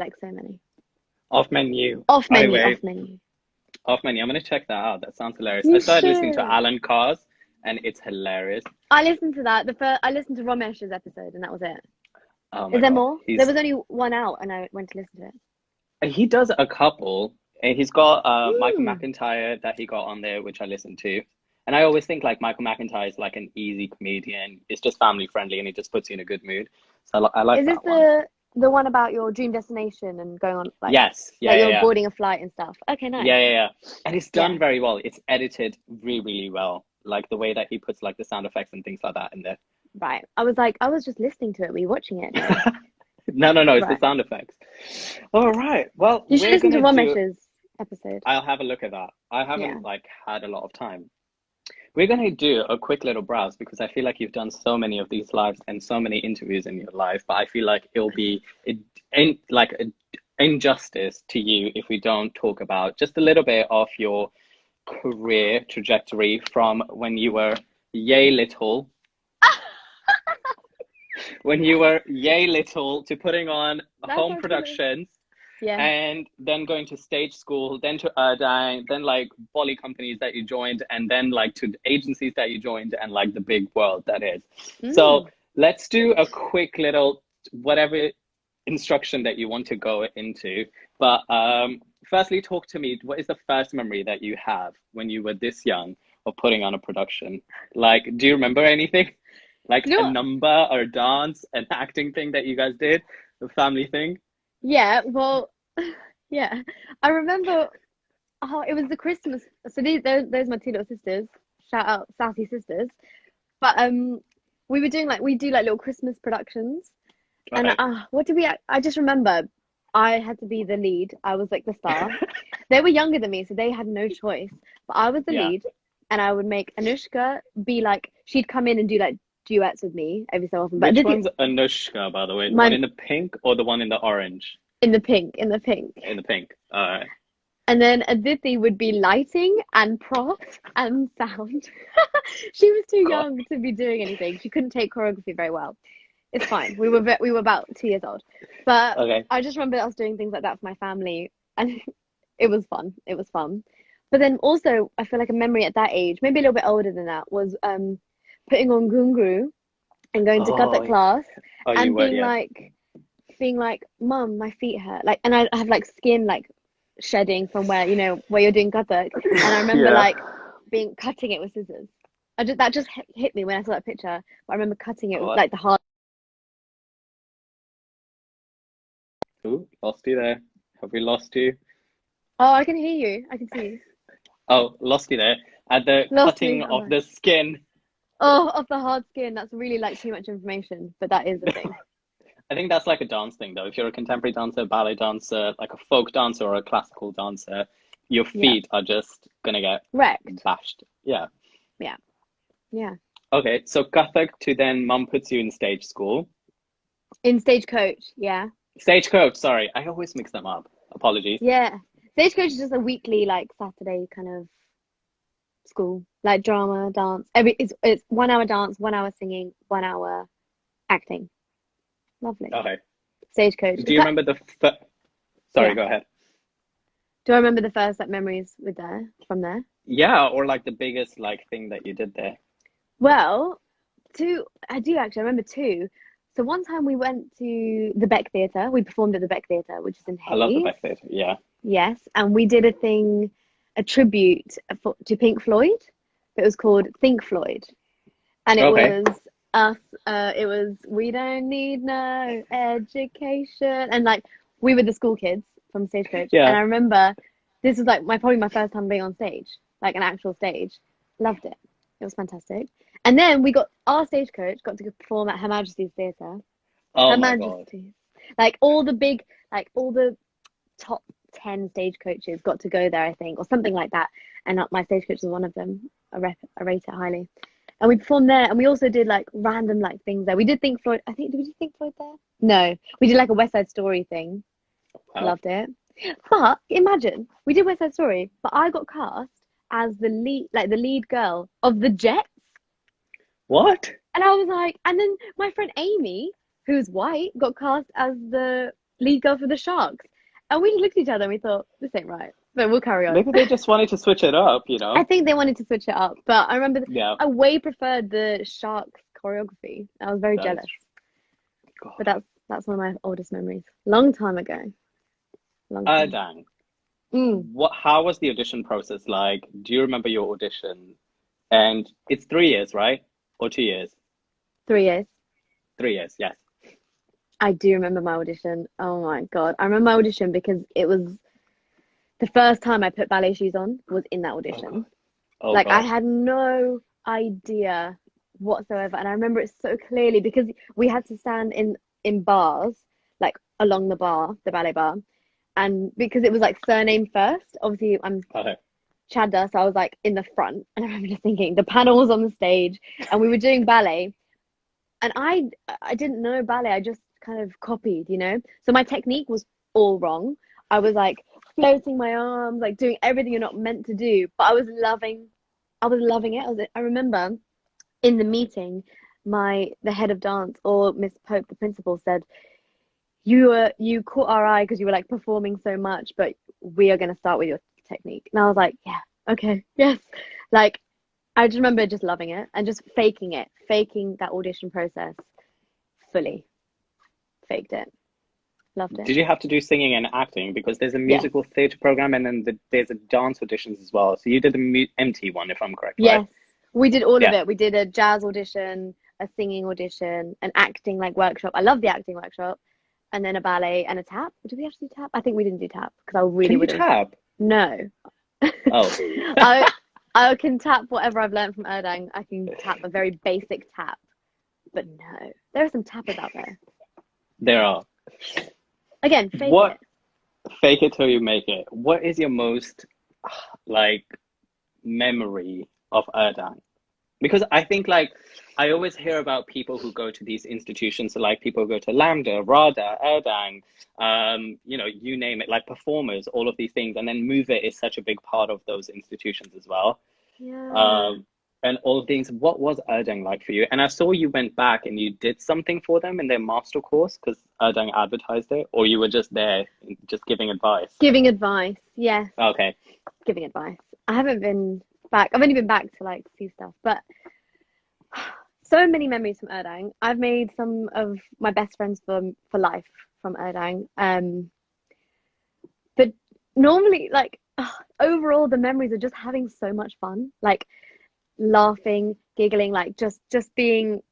[SPEAKER 1] Off Menu.
[SPEAKER 2] Off Menu.
[SPEAKER 1] I'm gonna check that out. That sounds hilarious. I started listening to Alan Carr's, and it's hilarious.
[SPEAKER 2] I listened to that. I listened to Romesh's episode, and that was it.
[SPEAKER 1] Oh,
[SPEAKER 2] is there more? There was only one out, and I went to listen to it.
[SPEAKER 1] He does a couple. And he's got Michael McIntyre that he got on there, which I listened to. And I always think like Michael McIntyre is like an easy comedian. It's just family friendly, and he just puts you in a good mood. So I like that one.
[SPEAKER 2] Is this the one about your dream destination and going on like?
[SPEAKER 1] Yes. Yeah.
[SPEAKER 2] Like you're boarding a flight and stuff. Okay, nice.
[SPEAKER 1] Yeah. And it's done very well. It's edited really, really well. Like the way that he puts like the sound effects and things like that in there.
[SPEAKER 2] Right. I was just listening to it. Were you watching it?
[SPEAKER 1] No. It's the sound effects. All right. Well,
[SPEAKER 2] you should listen to Romesh's episode.
[SPEAKER 1] I'll have a look at that. I haven't had a lot of time. We're going to do a quick little browse, because I feel like you've done so many of these lives and so many interviews in your life, but I feel like it'll be an injustice to you if we don't talk about just a little bit of your career trajectory from when you were yay little to putting on home productions. Yeah. And then going to stage school, then to then like Bolly companies that you joined, and then like to agencies that you joined, and like the big world that is. So let's do a quick little whatever instruction that you want to go into. But firstly, talk to me. What is the first memory that you have when you were this young of putting on a production? Like, do you remember anything? Like
[SPEAKER 2] You know
[SPEAKER 1] a
[SPEAKER 2] what?
[SPEAKER 1] number or a dance, an acting thing that you guys did, the family thing?
[SPEAKER 2] Yeah, well, yeah. I remember, oh, it was the Christmas. So those my two little sisters. Shout out Sassy Sisters. But we were doing like we do like little Christmas productions. And
[SPEAKER 1] Okay.
[SPEAKER 2] what did we? I just remember I had to be the lead. I was like the star. They were younger than me, so they had no choice. But I was the
[SPEAKER 1] Yeah.
[SPEAKER 2] lead, and I would make Anushka be like she'd come in and do like duets with me every so often. But
[SPEAKER 1] Which
[SPEAKER 2] Aditi,
[SPEAKER 1] one's Anushka, by the way? The one
[SPEAKER 2] mine
[SPEAKER 1] in the pink or the one in the orange?
[SPEAKER 2] in the pink, in the pink.
[SPEAKER 1] In the pink. All right.
[SPEAKER 2] And then Aditi would be lighting and props and sound. She was too
[SPEAKER 1] God.
[SPEAKER 2] young to be doing anything. She couldn't take choreography very well. It's fine. We were about 2 years old, but
[SPEAKER 1] Okay.
[SPEAKER 2] I just remember us doing things like that for my family, and it was fun. It was fun. But then also, I feel like a memory at that age, maybe a little bit older than that, was putting on gungru and going to Kathak
[SPEAKER 1] Oh,
[SPEAKER 2] class
[SPEAKER 1] oh, you
[SPEAKER 2] and
[SPEAKER 1] were, yeah.
[SPEAKER 2] being like, Mum, my feet hurt. Like, and I have like skin like shedding from where where you're doing Kathak, and I remember
[SPEAKER 1] Yeah.
[SPEAKER 2] like being cutting it with scissors. That just hit me when I saw that picture. But I remember cutting it with
[SPEAKER 1] What?
[SPEAKER 2] like the hard.
[SPEAKER 1] Ooh, lost you there. Have we lost you?
[SPEAKER 2] Oh, I can hear you. I can see you.
[SPEAKER 1] Oh, lost you there. At the
[SPEAKER 2] Lost
[SPEAKER 1] cutting
[SPEAKER 2] me. Oh
[SPEAKER 1] of
[SPEAKER 2] my.
[SPEAKER 1] the skin.
[SPEAKER 2] Oh, of the hard skin. That's really like too much information, but that is the thing.
[SPEAKER 1] I think that's like a dance thing, though. If you're a contemporary dancer, ballet dancer, like a folk dancer or a classical dancer, your
[SPEAKER 2] Yeah.
[SPEAKER 1] feet are just gonna get
[SPEAKER 2] Wrecked.
[SPEAKER 1] bashed. Yeah.
[SPEAKER 2] Yeah. Yeah.
[SPEAKER 1] Okay, so Kathak to then mum puts you in stage school.
[SPEAKER 2] In Stagecoach. Yeah.
[SPEAKER 1] Stagecoach, sorry. I always mix them up. Apologies.
[SPEAKER 2] Yeah. Stagecoach is just a weekly, like Saturday kind of school, like drama, dance. It's 1 hour dance, 1 hour singing, 1 hour acting. Lovely.
[SPEAKER 1] Okay.
[SPEAKER 2] Stagecoach.
[SPEAKER 1] Do you remember the sorry,
[SPEAKER 2] Yeah.
[SPEAKER 1] go ahead.
[SPEAKER 2] Do I remember the first like memories from there?
[SPEAKER 1] Yeah, or like the biggest like thing that you did there.
[SPEAKER 2] Well, I do actually. I remember two. So one time we went to the Beck Theatre. We performed at the Beck Theatre, which is in
[SPEAKER 1] I love the
[SPEAKER 2] Hayes.
[SPEAKER 1] back theatre. Yeah.
[SPEAKER 2] Yes, and we did a tribute to Pink Floyd. It was called Think Floyd, and it
[SPEAKER 1] Okay.
[SPEAKER 2] was us. It was We Don't Need No Education, and like we were the school kids from Stagecoach. And
[SPEAKER 1] Yeah.
[SPEAKER 2] I remember this was like probably my first time being on stage, like an actual stage. Loved it. It was fantastic. And then our stagecoach got to perform at Her Majesty's Theatre.
[SPEAKER 1] Oh
[SPEAKER 2] Her
[SPEAKER 1] my God.
[SPEAKER 2] Majesty's. Like all the big, like all the top 10 stagecoaches got to go there, I think, or something like that. And my stagecoach was one of them. I rate it highly. And we performed there, and we also did like random like things there. We did Think Floyd. I think did we do Think Floyd there? No, we did like a West Side Story thing.
[SPEAKER 1] Wow.
[SPEAKER 2] Loved it. But imagine we did West Side Story, but I got cast as the lead girl of the Jets.
[SPEAKER 1] What?
[SPEAKER 2] And I was like, and then my friend Amy, who's white, got cast as the lead girl for the Sharks. And we just looked at each other and we thought, this ain't right. But we'll carry on.
[SPEAKER 1] Maybe they just wanted to switch it up, you
[SPEAKER 2] I
[SPEAKER 1] know?
[SPEAKER 2] think they wanted to switch it up. But I remember
[SPEAKER 1] Yeah,
[SPEAKER 2] I way preferred the Sharks choreography. I was very
[SPEAKER 1] that is
[SPEAKER 2] jealous.
[SPEAKER 1] God.
[SPEAKER 2] But that's one of my oldest memories. Long time ago. Long time.
[SPEAKER 1] Dang.
[SPEAKER 2] Mm,
[SPEAKER 1] How was the audition process like? Do you remember your audition? And it's 3 years, right? Or 2 years?
[SPEAKER 2] 3 years.
[SPEAKER 1] 3 years, yes.
[SPEAKER 2] I do remember my audition. Oh my God. I remember my audition because it was the first time I put ballet shoes on was in that
[SPEAKER 1] Oh
[SPEAKER 2] audition.
[SPEAKER 1] God. Oh
[SPEAKER 2] Like I
[SPEAKER 1] God.
[SPEAKER 2] had no idea whatsoever. And I remember it so clearly because we had to stand in bars, like along the ballet bar. And because it was like surname first, obviously I'm
[SPEAKER 1] Okay.
[SPEAKER 2] Chadha, so I was like in the front. And I remember just thinking the panel was on the stage and we were doing ballet. And I didn't know ballet. I just kind of copied, you know? So my technique was all wrong. I was like floating my arms, like doing everything you're not meant to do. But I was loving it. I remember in the meeting, the head of dance or Miss Pope, the principal, said, you caught our eye because you were like performing so much, but we are gonna start with your technique. And I was like, yeah, okay, yes. Like I just remember just loving it and just faking that audition process fully, faked it. Loved it.
[SPEAKER 1] Did you have to do singing and acting? Because there's a
[SPEAKER 2] Yes.
[SPEAKER 1] musical theatre program and then there's a dance auditions as well. So you did the MT one, if I'm correct, right?
[SPEAKER 2] Yes. We did all of
[SPEAKER 1] Yeah.
[SPEAKER 2] it. We did a jazz audition, a singing audition, an acting like workshop. I love the acting workshop. And then a ballet and a tap. Did we have to do tap? I think we didn't do tap because I really
[SPEAKER 1] Can you
[SPEAKER 2] would have.
[SPEAKER 1] tap?
[SPEAKER 2] No.
[SPEAKER 1] Oh.
[SPEAKER 2] I can tap whatever I've learned from Erdang. I can tap a very basic tap. But no. There are some tappers out there.
[SPEAKER 1] There are.
[SPEAKER 2] Again, fake
[SPEAKER 1] What?
[SPEAKER 2] it.
[SPEAKER 1] Fake it till you make it. What is your most like memory of Erdang? Because I think like I always hear about people who go to these institutions, so like people who go to Lambda, RADA, Erdang, you know, you name it, like performers, all of these things, and then Move It is such a big part of those institutions as well.
[SPEAKER 2] Yeah.
[SPEAKER 1] And all of things. What was Erdang like for you? And I saw you went back and you did something for them in their master course because Erdang advertised it, or you were just there, just giving advice.
[SPEAKER 2] Giving advice. Yes.
[SPEAKER 1] Okay.
[SPEAKER 2] Giving advice. I haven't been back. I've only been back to like see stuff, but so many memories from Erdang. I've made some of my best friends for life from Erdang. But normally, like overall, the memories are just having so much fun, like laughing, giggling, like just being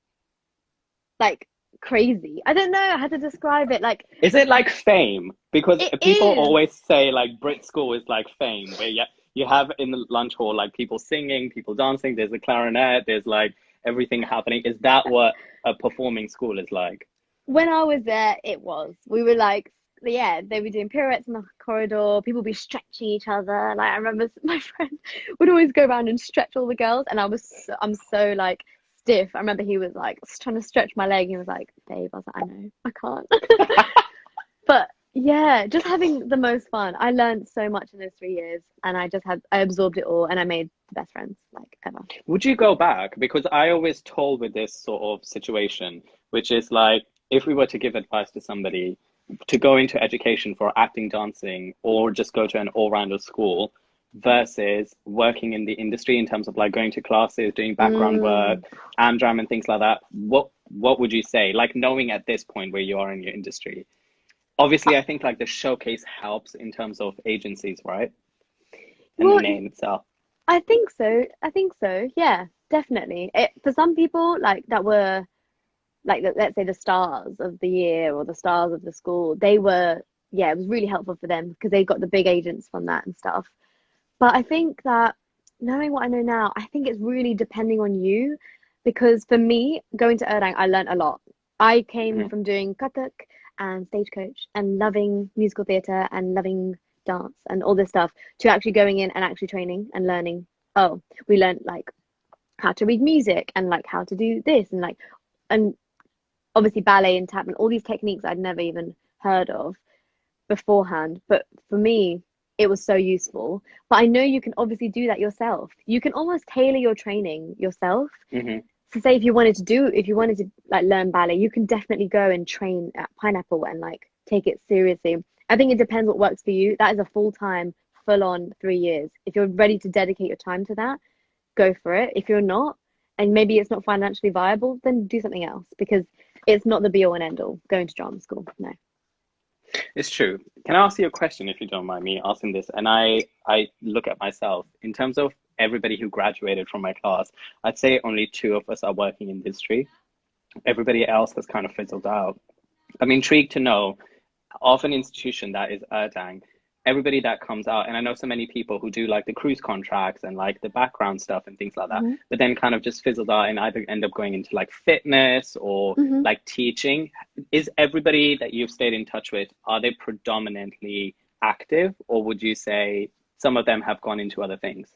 [SPEAKER 2] like crazy. I don't know how to describe it. Like,
[SPEAKER 1] is it like fame? Because
[SPEAKER 2] it
[SPEAKER 1] people
[SPEAKER 2] is.
[SPEAKER 1] always say like Brit school is like fame, where you have in the lunch hall like people singing, people dancing. There's a clarinet. There's like everything happening. Is that what a performing school is like?
[SPEAKER 2] When I was there, it was. We were like, yeah, they were doing pirouettes in the corridor. People would be stretching each other. Like I remember my friend would always go around and stretch all the girls, and I'm so like stiff. I remember he was like trying to stretch my leg. He was like, "Babe," I was like, "I know, I can't." But yeah, just having the most fun. I learned so much in those 3 years, and I absorbed it all, and I made the best friends like ever.
[SPEAKER 1] Would you go back? Because I always told with this sort of situation, which is like if we were to give advice to somebody to go into education for acting, dancing, or just go to an all-rounder school versus working in the industry in terms of like going to classes, doing background work, Amdram and things like that, what would you say? Like knowing at this point where you are in your industry. Obviously, I think like the showcase helps in terms of agencies, right? And
[SPEAKER 2] Well,
[SPEAKER 1] the name itself.
[SPEAKER 2] I think so. Yeah, definitely. For some people, like that were like let's say the stars of the year or the stars of the school, they were, yeah, it was really helpful for them because they got the big agents from that and stuff. But I think that knowing what I know now, I think it's really depending on you, because for me, going to Erdang, I learned a lot. I came from doing Kathak and stagecoach and loving musical theatre and loving dance and all this stuff to actually going in and actually training and learning. Oh, we learned like how to read music and like how to do this and like, and obviously ballet and tap and all these techniques I'd never even heard of beforehand. But for me, it was so useful. But I know you can obviously do that yourself. You can almost tailor your training yourself. So say if you wanted to like learn ballet, you can definitely go and train at Pineapple and like take it seriously. I think it depends what works for you. That is a full-time, full-on 3 years. If you're ready to dedicate your time to that, go for it. If you're not, and maybe it's not financially viable, then do something else, because it's not the be-all and end-all going to drama school. No.
[SPEAKER 1] It's true. Can I ask you a question if you don't mind me asking this? And I look at myself in terms of everybody who graduated from my class, I'd say only 2 of us are working in industry. Everybody else has kind of fizzled out. I'm intrigued to know of an institution that is Erdang, everybody that comes out, and I know so many people who do like the cruise contracts and like the background stuff and things like that, but then kind of just fizzled out and either end up going into like fitness or like teaching. Is everybody that you've stayed in touch with, are they predominantly active, or would you say some of them have gone into other things?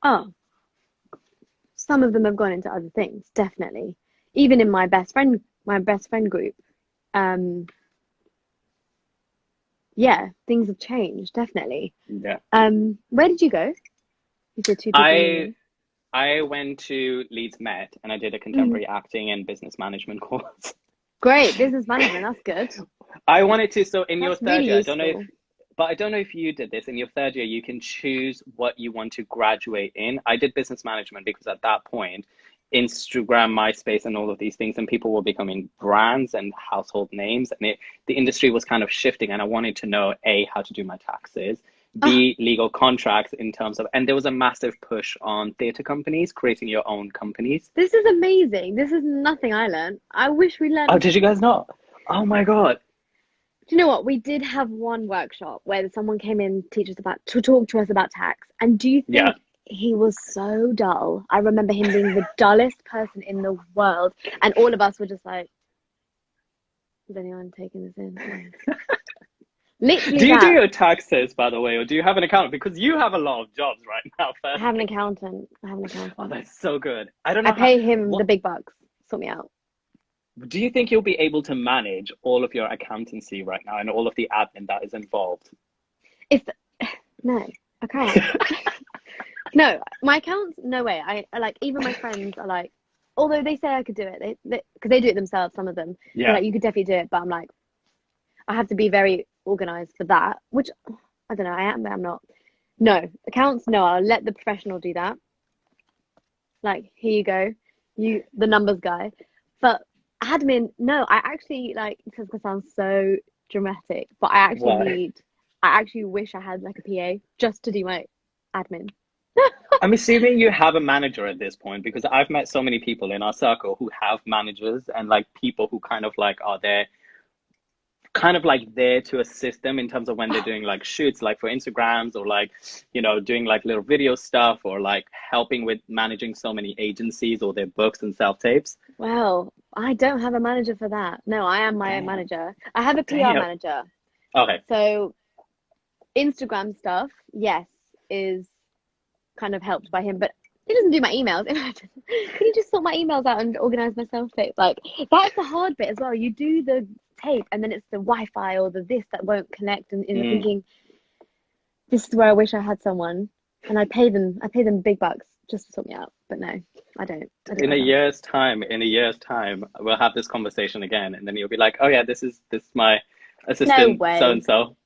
[SPEAKER 2] Oh, some of them have gone into other things, definitely. Even in my best friend group, yeah, things have changed, definitely.
[SPEAKER 1] Yeah.
[SPEAKER 2] Where did you go? You said 2 people.
[SPEAKER 1] I went to Leeds Met and I did a contemporary acting and business management course.
[SPEAKER 2] Great, business management, that's good.
[SPEAKER 1] I wanted to, so in your third year,
[SPEAKER 2] useful.
[SPEAKER 1] I don't know if you did this. In your third year, you can choose what you want to graduate in. I did business management because at that point, Instagram, MySpace, and all of these things, and people were becoming brands and household names, and the industry was kind of shifting. And I wanted to know A, how to do my taxes,
[SPEAKER 2] Oh,
[SPEAKER 1] B, legal contracts in terms of, and there was a massive push on theatre companies creating your own companies.
[SPEAKER 2] this is amazing. This is nothing I learned. I wish we
[SPEAKER 1] Oh,
[SPEAKER 2] learned.
[SPEAKER 1] did you guys not? Oh my God.
[SPEAKER 2] Do you know what? We did have one workshop where someone came in to talk to us about tax. And do you
[SPEAKER 1] Yeah.
[SPEAKER 2] think he was so dull? I remember him being the dullest person in the world, and all of us were just like, "Is anyone taking this in?" Literally
[SPEAKER 1] Do you do
[SPEAKER 2] that.
[SPEAKER 1] your taxes, by the way, or do you have an accountant? Because you have a lot of jobs right now,
[SPEAKER 2] I have an
[SPEAKER 1] firstly.
[SPEAKER 2] accountant. I have an
[SPEAKER 1] Oh,
[SPEAKER 2] accountant.
[SPEAKER 1] that's so good. I don't
[SPEAKER 2] I
[SPEAKER 1] know how,
[SPEAKER 2] pay him the
[SPEAKER 1] what
[SPEAKER 2] big bucks. Sort me out.
[SPEAKER 1] do you think you'll be able to manage all of your accountancy right now and all of the admin that is involved?
[SPEAKER 2] If no, I can't. No, my accounts, no way. I like, even my friends are like, although they say I could do it, they because they do it themselves, some of them. They're
[SPEAKER 1] Yeah.
[SPEAKER 2] like, you could definitely do it, but I'm like, I have to be very organized for that, which I don't know, I am, but I'm not. No, accounts, no, I'll let the professional do that. Like, here you go, you the numbers guy. But admin, no, I actually like, this is gonna sound so dramatic, but
[SPEAKER 1] Why?
[SPEAKER 2] I actually wish I had like a PA just to do my admin.
[SPEAKER 1] I'm assuming you have a manager at this point because I've met so many people in our circle who have managers and like people who kind of like are there, kind of like there to assist them in terms of when they're doing like shoots, like for Instagrams or like, you know, doing like little video stuff or like helping with managing so many agencies or their books and self tapes.
[SPEAKER 2] Well, I don't have a manager for that. No, I am my own
[SPEAKER 1] Damn.
[SPEAKER 2] manager. I have a PR
[SPEAKER 1] Damn.
[SPEAKER 2] manager.
[SPEAKER 1] Okay.
[SPEAKER 2] So Instagram stuff, yes, is kind of helped by him, but he doesn't do my emails. Can you just sort my emails out and organize my self tape? Like, that's the hard bit as well. You do the tape and then it's the Wi-Fi or the this that won't connect, and you're
[SPEAKER 1] Mm.
[SPEAKER 2] thinking, this is where I wish I had someone, and I pay them big bucks just to sort me out. But no, I don't. I do it myself.
[SPEAKER 1] In a year's time, we'll have this conversation again, and then you'll be like, "Oh yeah, this is my
[SPEAKER 2] No
[SPEAKER 1] assistant, so
[SPEAKER 2] way.
[SPEAKER 1] and so."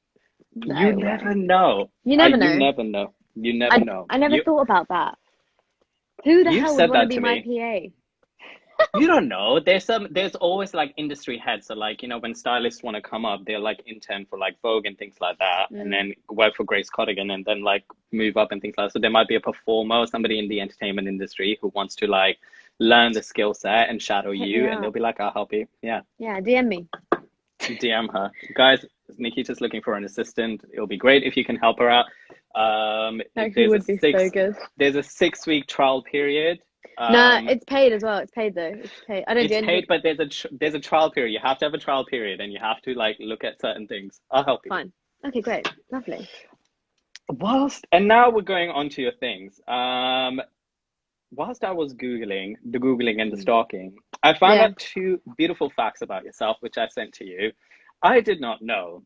[SPEAKER 1] You
[SPEAKER 2] No
[SPEAKER 1] never
[SPEAKER 2] way.
[SPEAKER 1] know.
[SPEAKER 2] You never
[SPEAKER 1] You
[SPEAKER 2] know.
[SPEAKER 1] never know. You never know.
[SPEAKER 2] I never thought about that. Who the
[SPEAKER 1] You've
[SPEAKER 2] hell would
[SPEAKER 1] said
[SPEAKER 2] want to
[SPEAKER 1] that
[SPEAKER 2] be
[SPEAKER 1] to
[SPEAKER 2] my
[SPEAKER 1] me.
[SPEAKER 2] PA?
[SPEAKER 1] You don't know. There's always like industry heads. So like, you know, when stylists want to come up, they're like intern for like Vogue and things like that, and
[SPEAKER 2] Mm.
[SPEAKER 1] then work for Grace Cottigan and then like move up and things like that. So there might be a performer or somebody in the entertainment industry who wants to like learn the skill set and shadow
[SPEAKER 2] Hit me
[SPEAKER 1] you, and they'll
[SPEAKER 2] up.
[SPEAKER 1] be like, I'll help you. Yeah.
[SPEAKER 2] Yeah, DM me.
[SPEAKER 1] DM her. Guys, Nikita's looking for an assistant. It'll be great if you can help her out.
[SPEAKER 2] Actually would be so good.
[SPEAKER 1] There's a 6 week trial period.
[SPEAKER 2] Nah,
[SPEAKER 1] Um,
[SPEAKER 2] it's paid as well. It's paid though. It's paid. I don't do
[SPEAKER 1] it's
[SPEAKER 2] anything.
[SPEAKER 1] paid, but there's a trial period. You have to have a trial period, and you have to like look at certain things. I'll help you.
[SPEAKER 2] Fine. Okay, great. Lovely.
[SPEAKER 1] And now we're going on to your things. Whilst I was the Googling and the
[SPEAKER 2] Mm.
[SPEAKER 1] stalking, I found
[SPEAKER 2] Yeah.
[SPEAKER 1] out two beautiful facts about yourself, which I sent to you. I did not know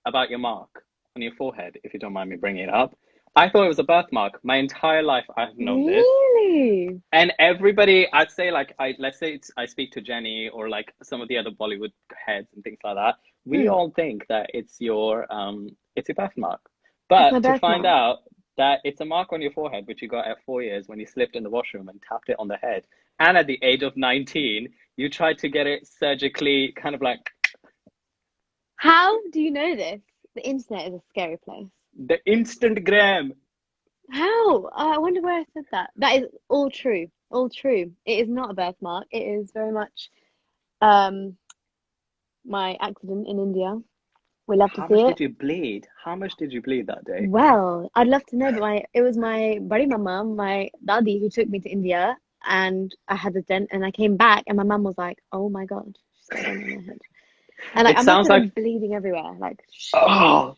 [SPEAKER 1] about your mark on your forehead, if you don't mind me bringing it up. I thought it was a birthmark. My entire life I've known this.
[SPEAKER 2] Really?
[SPEAKER 1] And everybody, I'd say like let's say I speak to Jenny or like some of the other Bollywood heads and things like that. We
[SPEAKER 2] Mm.
[SPEAKER 1] all think that it's your birthmark.
[SPEAKER 2] It's my
[SPEAKER 1] But to find
[SPEAKER 2] birthmark.
[SPEAKER 1] out that it's a mark on your forehead, which you got at 4 years when you slipped in the washroom and tapped it on the head. And at the age of 19, you tried to get it surgically kind of like
[SPEAKER 2] How do you know this? The internet is a scary place.
[SPEAKER 1] the instant gram.
[SPEAKER 2] How? I wonder where I said that. That is all true. All true. It is not a birthmark. It is very much um my accident in India. We love to
[SPEAKER 1] How
[SPEAKER 2] see
[SPEAKER 1] much
[SPEAKER 2] it.
[SPEAKER 1] did you bleed? How much did you bleed that day?
[SPEAKER 2] Well, I'd love to know, but it was my bari mama, my dadi, who took me to India, and I had a dent, and I came back, and my mum was like, "Oh my God, she's got a dent on her head," and like
[SPEAKER 1] It
[SPEAKER 2] I must
[SPEAKER 1] sounds
[SPEAKER 2] have been
[SPEAKER 1] like,
[SPEAKER 2] bleeding everywhere, like.
[SPEAKER 1] oh,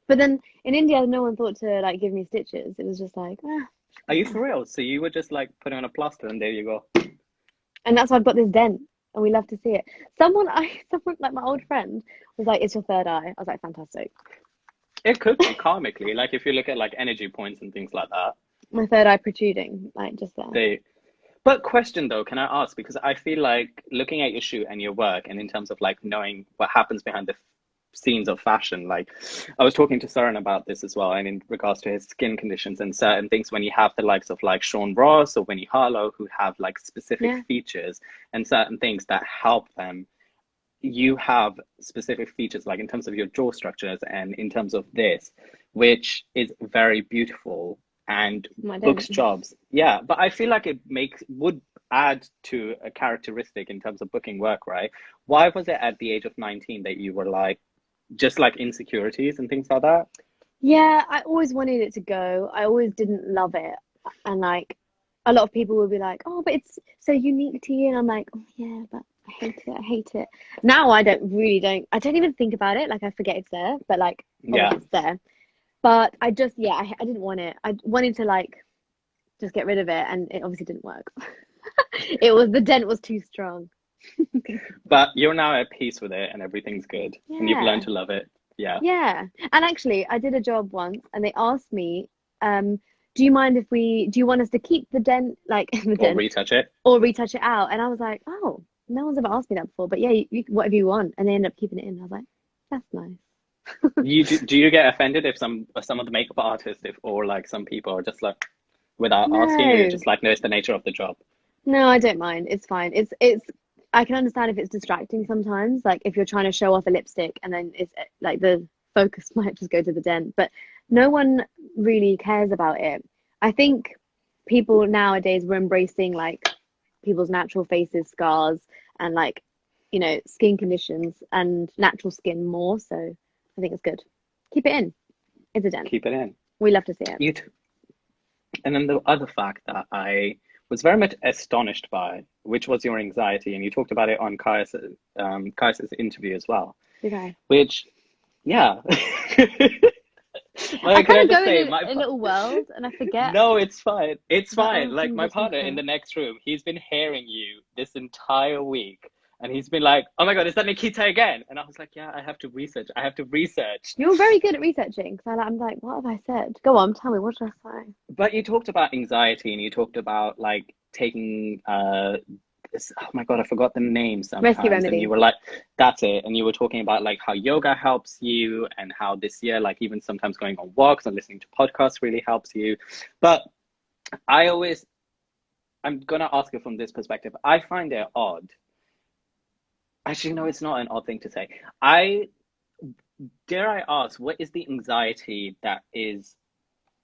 [SPEAKER 2] But then in India, no one thought to like give me stitches. It was just like, ah.
[SPEAKER 1] are you for real? So you were just like putting on a plaster and there you go.
[SPEAKER 2] And that's why I've got this dent, and we love to see it. Someone like my old friend was like, "It's your third eye." I was like, "Fantastic."
[SPEAKER 1] It could be karmically, like if you look at like energy points and things like that.
[SPEAKER 2] My third eye protruding, like just there.
[SPEAKER 1] They, but question though, can I ask? Because I feel like looking at your shoot and your work, and in terms of like knowing what happens behind scenes of fashion. Like I was talking to Saran about this as well, and in regards to his skin conditions and certain things, when you have the likes of like Sean Ross or Winnie Harlow who have like specific
[SPEAKER 2] Yeah.
[SPEAKER 1] features and certain things that help them, you have specific features like in terms of your jaw structures and in terms of this, which is very beautiful and
[SPEAKER 2] I
[SPEAKER 1] books
[SPEAKER 2] don't.
[SPEAKER 1] jobs. Yeah, but I feel like it would add to a characteristic in terms of booking work, right? Why was it at the age of 19 that you were like just like insecurities and things like that?
[SPEAKER 2] Yeah, I always wanted it to go. I always didn't love it. And like a lot of people would be like, "Oh, but it's so unique to you." And I'm like, "Oh, yeah, but I hate it. I hate it." Now I don't even think about it. Like I forget it's there, but like
[SPEAKER 1] Yeah.
[SPEAKER 2] obviously it's there. But I just, yeah, I didn't want it. I wanted to like just get rid of it, and it obviously didn't work. The dent was too strong.
[SPEAKER 1] But you're now at peace with it and everything's good and you've learned
[SPEAKER 2] Yeah.
[SPEAKER 1] to love it. Yeah.
[SPEAKER 2] Yeah. And actually, I did a job once and they asked me, do you mind if do you want us to keep the dent, like the
[SPEAKER 1] Or
[SPEAKER 2] dent,
[SPEAKER 1] retouch it.
[SPEAKER 2] or retouch it out? And I was like, oh, no one's ever asked me that before. But yeah, whatever you want. And they ended up keeping it in. I was like, that's nice.
[SPEAKER 1] Do you get offended if some of the makeup artists if or like some people are just like without asking, or you're
[SPEAKER 2] No,
[SPEAKER 1] just like no, it's the nature of the job?
[SPEAKER 2] no, I don't mind. It's fine. I can understand if it's distracting sometimes, like if you're trying to show off a lipstick and then it's like the focus might just go to the dent, but no one really cares about it. I think people nowadays were embracing like people's natural faces, scars, and like, skin conditions and natural skin more. So I think it's good. Keep it in. It's a dent.
[SPEAKER 1] Keep it in.
[SPEAKER 2] We love to see it.
[SPEAKER 1] You And then the other fact that I was very much astonished by, which was your anxiety, and you talked about it on Kai's interview as well.
[SPEAKER 2] Okay.
[SPEAKER 1] Which, yeah,
[SPEAKER 2] I
[SPEAKER 1] like can
[SPEAKER 2] kind
[SPEAKER 1] I
[SPEAKER 2] of
[SPEAKER 1] just
[SPEAKER 2] go in
[SPEAKER 1] say,
[SPEAKER 2] a little world and I forget.
[SPEAKER 1] no, it's fine, it's
[SPEAKER 2] But
[SPEAKER 1] fine.
[SPEAKER 2] oh,
[SPEAKER 1] Like my
[SPEAKER 2] fingers crossed
[SPEAKER 1] partner in
[SPEAKER 2] now.
[SPEAKER 1] the next room, he's been hearing you this entire week, and he's been like, "Oh my God, is that Nikkita again?" And I was like, "Yeah, I have to research. I have to research."
[SPEAKER 2] You're very good at researching. So I'm like, what have I said? Go on, tell me, what should I say?
[SPEAKER 1] But you talked about anxiety and you talked about like taking oh my God, I forgot the name
[SPEAKER 2] Rescue
[SPEAKER 1] sometimes. And you
[SPEAKER 2] remedy.
[SPEAKER 1] were like, that's it. And you were talking about like how yoga helps you and how this year, like even sometimes going on walks and listening to podcasts really helps you. But I always, I'm gonna ask you from this perspective. I find it odd. Actually, no, it's not an odd thing to say. I dare I ask, what is the anxiety that is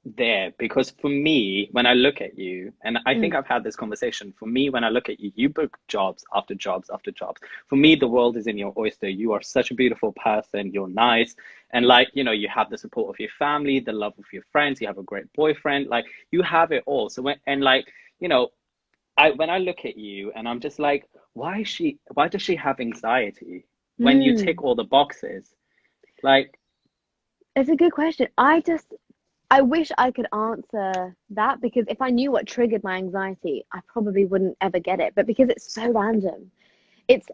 [SPEAKER 1] there? Because for me, when I look at you, and I think
[SPEAKER 2] Mm.
[SPEAKER 1] I've had this conversation, for me, when I look at you, you book jobs after jobs after jobs. For me, the world is in your oyster. You are such a beautiful person. You're nice. And like, you have the support of your family, the love of your friends. You have a great boyfriend. Like you have it all. So and like, when I look at you and I'm just like, why does she have anxiety when you
[SPEAKER 2] Mm.
[SPEAKER 1] tick all the boxes? Like,
[SPEAKER 2] It's a good question. I wish I could answer that because if I knew what triggered my anxiety, I probably wouldn't ever get it. But because it's so random,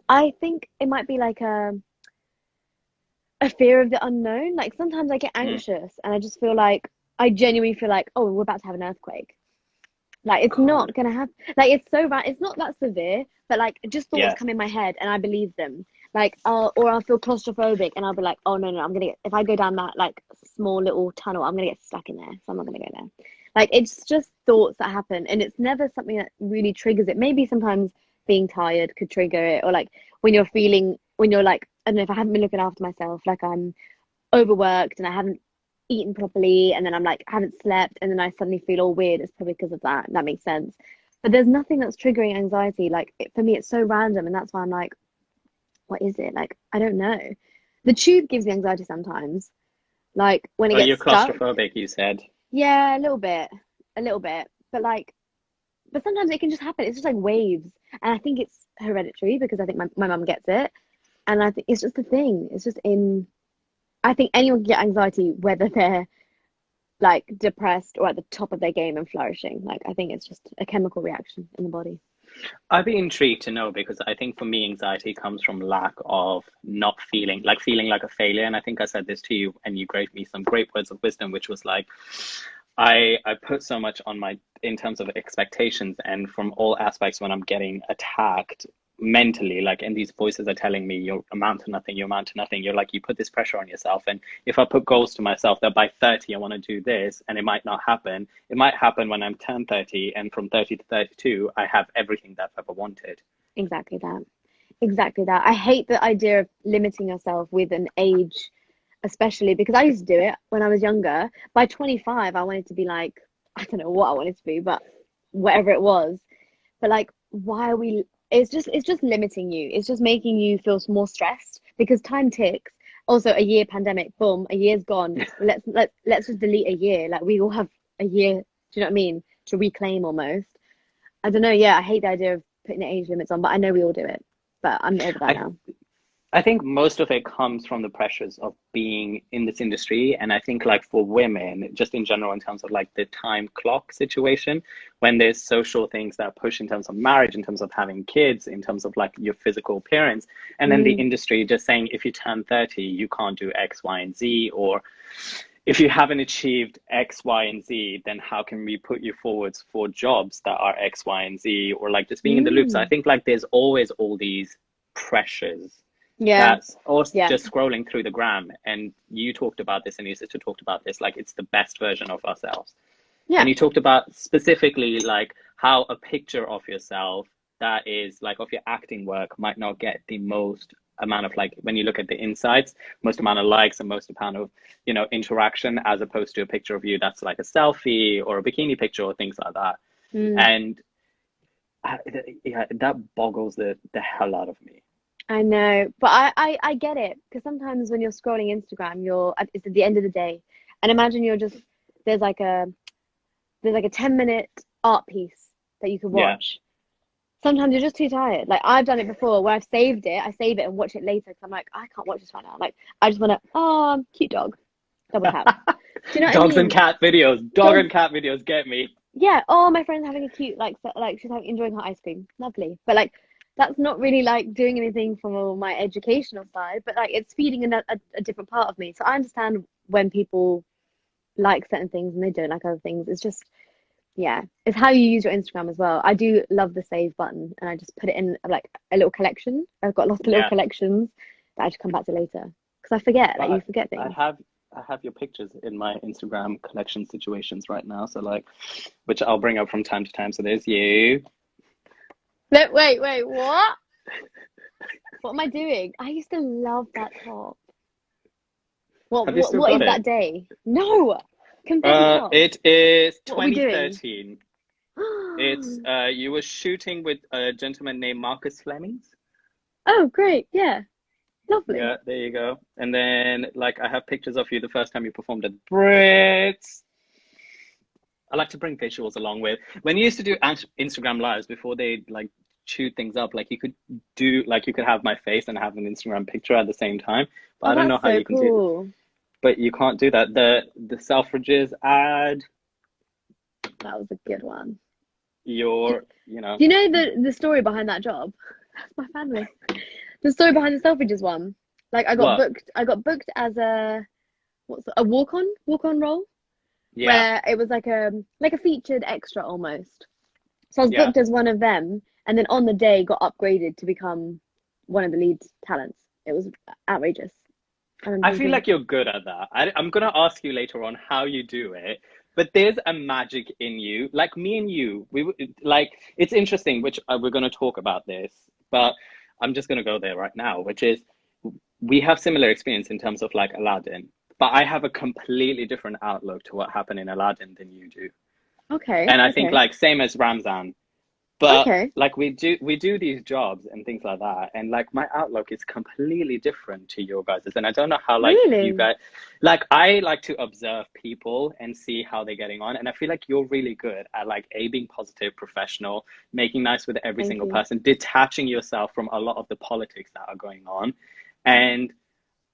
[SPEAKER 2] I think it might be like a fear of the unknown. Like sometimes I get
[SPEAKER 1] mm,
[SPEAKER 2] anxious and I genuinely feel like, oh, we're about to have an earthquake. Like it's
[SPEAKER 1] God,
[SPEAKER 2] not gonna happen. Like it's so bad. It's not that severe, but like just thoughts
[SPEAKER 1] yeah.
[SPEAKER 2] come in my head and I believe them. Like or I'll feel claustrophobic and I'll be like, oh no, I'm gonna get if I go down that like small little tunnel, I'm gonna get stuck in there, so I'm not gonna go there. Like it's just thoughts that happen, and it's never something that really triggers it. Maybe sometimes being tired could trigger it, or like when you're like I don't know if I haven't been looking after myself, like I'm overworked and I haven't eaten properly and then I'm like I haven't slept and then I suddenly feel all weird. It's probably because of that. That makes sense. But there's nothing that's triggering anxiety. Like for me, it's so random, and that's why I'm like, what is it? Like I don't know. The tube gives me anxiety sometimes. Like when it
[SPEAKER 1] Oh, you're
[SPEAKER 2] gets stuck.
[SPEAKER 1] claustrophobic, you said.
[SPEAKER 2] Yeah, a little bit. But sometimes it can just happen. It's just like waves, and I think it's hereditary because I think my mum gets it, and I think it's just a thing. It's just in. I think anyone can get anxiety whether they're like depressed or at the top of their game and flourishing. Like I think it's just a chemical reaction in the body.
[SPEAKER 1] I'd be intrigued to know because I think for me, anxiety comes from lack of not feeling like a failure. And I think I said this to you, and you gave me some great words of wisdom, which was like, I put so much on my in terms of expectations, and from all aspects when I'm getting attacked, mentally, like, and these voices are telling me you're amount to nothing, you amount to nothing. You're like, you put this pressure on yourself. And if I put goals to myself that by 30 I want to do this, and it might not happen, it might happen when I'm turned 30, and from 30 to 32 I have everything that I've ever wanted.
[SPEAKER 2] Exactly that. Exactly that. I hate the idea of limiting yourself with an age, especially because I used to do it when I was younger. By 25, I wanted to be like, I don't know what I wanted to be, but whatever it was. But like, why are we? It's just limiting you. It's just making you feel more stressed because time ticks. Also, a year pandemic, boom, a year's gone. Let's just delete a year. Like we all have a year. Do you know what I mean? To reclaim almost. I don't know. Yeah, I hate the idea of putting age limits on, but I know we all do it. But I'm over that
[SPEAKER 1] I,
[SPEAKER 2] now.
[SPEAKER 1] I think most of it comes from the pressures of being in this industry. And I think like for women, just in general, in terms of like the time clock situation, when there's social things that push in terms of marriage, in terms of having kids, in terms of like your physical appearance, and then the
[SPEAKER 2] Mm,
[SPEAKER 1] industry just saying, if you turn 30, you can't do X, Y, and Z, or if you haven't achieved X, Y, and Z, then how can we put you forwards for jobs that are X, Y, and Z, or like just being in the loop. So I
[SPEAKER 2] mm.
[SPEAKER 1] think like there's always all these pressures
[SPEAKER 2] Yeah,
[SPEAKER 1] that's also
[SPEAKER 2] yeah,
[SPEAKER 1] just scrolling through the gram. And you talked about this, and your sister talked about this, like it's the best version of ourselves.
[SPEAKER 2] yeah.
[SPEAKER 1] And you talked about specifically like how a picture of yourself that is like of your acting work might not get the most amount of, like, when you look at the insights, most amount of likes and most amount of, interaction, as opposed to a picture of you that's like a selfie or a bikini picture or things like that.
[SPEAKER 2] Mm.
[SPEAKER 1] And yeah, that boggles the hell out of me.
[SPEAKER 2] I know, but I get it because sometimes when you're scrolling Instagram, it's at the end of the day, and imagine you're just there's like a there's like a 10-minute art piece that you could
[SPEAKER 1] Yeah.
[SPEAKER 2] watch. Sometimes you're just too tired. Like I've done it before where I've saved it, I save it and watch it later because I'm like I can't watch this right now. Like I just want to, oh, cute dog, double tap. Do you know what I
[SPEAKER 1] Dogs and
[SPEAKER 2] mean?
[SPEAKER 1] cat videos. Dog
[SPEAKER 2] Dog,
[SPEAKER 1] and cat videos get me.
[SPEAKER 2] yeah. Oh, my friend's having a cute like she's enjoying her ice cream. Lovely, but like that's not really like doing anything from my educational side, but like it's feeding a different part of me. So I understand when people like certain things and they don't like other things. It's just, yeah, it's how you use your Instagram as well. I do love the save button and I just put it in like a little collection. I've got lots of little
[SPEAKER 1] Yeah.
[SPEAKER 2] collections that I just come back to later because I forget, like you
[SPEAKER 1] But
[SPEAKER 2] forget
[SPEAKER 1] I
[SPEAKER 2] things.
[SPEAKER 1] have I have your pictures in my Instagram collection situations right now. So like, which I'll bring up from time to time. So there's you.
[SPEAKER 2] Wait, what? What am I doing? I used to love that top. What
[SPEAKER 1] Have you
[SPEAKER 2] what
[SPEAKER 1] still
[SPEAKER 2] what
[SPEAKER 1] got
[SPEAKER 2] is
[SPEAKER 1] it?
[SPEAKER 2] that day? No, confetti top.
[SPEAKER 1] It is
[SPEAKER 2] What are we doing?
[SPEAKER 1] 2013. It's you were shooting with a gentleman named Marcus Flemings.
[SPEAKER 2] Oh, great. Yeah, lovely.
[SPEAKER 1] Yeah, there you go. And then like I have pictures of you the first time you performed at Brits. I like to bring visuals along with when you used to do Instagram lives before they like chewed things up. Like you could have my face and have an Instagram picture at the same time. But
[SPEAKER 2] Oh,
[SPEAKER 1] I don't know
[SPEAKER 2] that's
[SPEAKER 1] how
[SPEAKER 2] so
[SPEAKER 1] you can do.
[SPEAKER 2] cool.
[SPEAKER 1] But you can't do that. The Selfridges ad,
[SPEAKER 2] That was a good one. Do,
[SPEAKER 1] your
[SPEAKER 2] do you know the story behind that job? That's my family. The story behind the Selfridges one. Like
[SPEAKER 1] what?
[SPEAKER 2] I got booked as a walk on role
[SPEAKER 1] Yeah,
[SPEAKER 2] where it was like a featured extra almost. So I was
[SPEAKER 1] yeah.
[SPEAKER 2] booked as one of them, and then on the day got upgraded to become one of the lead talents. It was outrageous. I remember
[SPEAKER 1] I feel
[SPEAKER 2] thinking,
[SPEAKER 1] like you're good at that. I'm gonna ask you later on how you do it, but there's a magic in you. Like me and you, like it's interesting, which we're gonna talk about this, but I'm just gonna go there right now, which is we have similar experience in terms of like Aladdin, but I have a completely different outlook to what happened in Aladdin than you do.
[SPEAKER 2] okay,
[SPEAKER 1] And I think
[SPEAKER 2] okay,
[SPEAKER 1] like same as Ramzan, but
[SPEAKER 2] okay,
[SPEAKER 1] like we do these jobs and things like that, and like my outlook is completely different to your guys's. And I don't know how like you
[SPEAKER 2] really,
[SPEAKER 1] guys, like I like to observe people and see how they're getting on, and I feel like you're really good at like being positive, professional, making nice with every
[SPEAKER 2] thank
[SPEAKER 1] single
[SPEAKER 2] you.
[SPEAKER 1] person, detaching yourself from a lot of the politics that are going on, and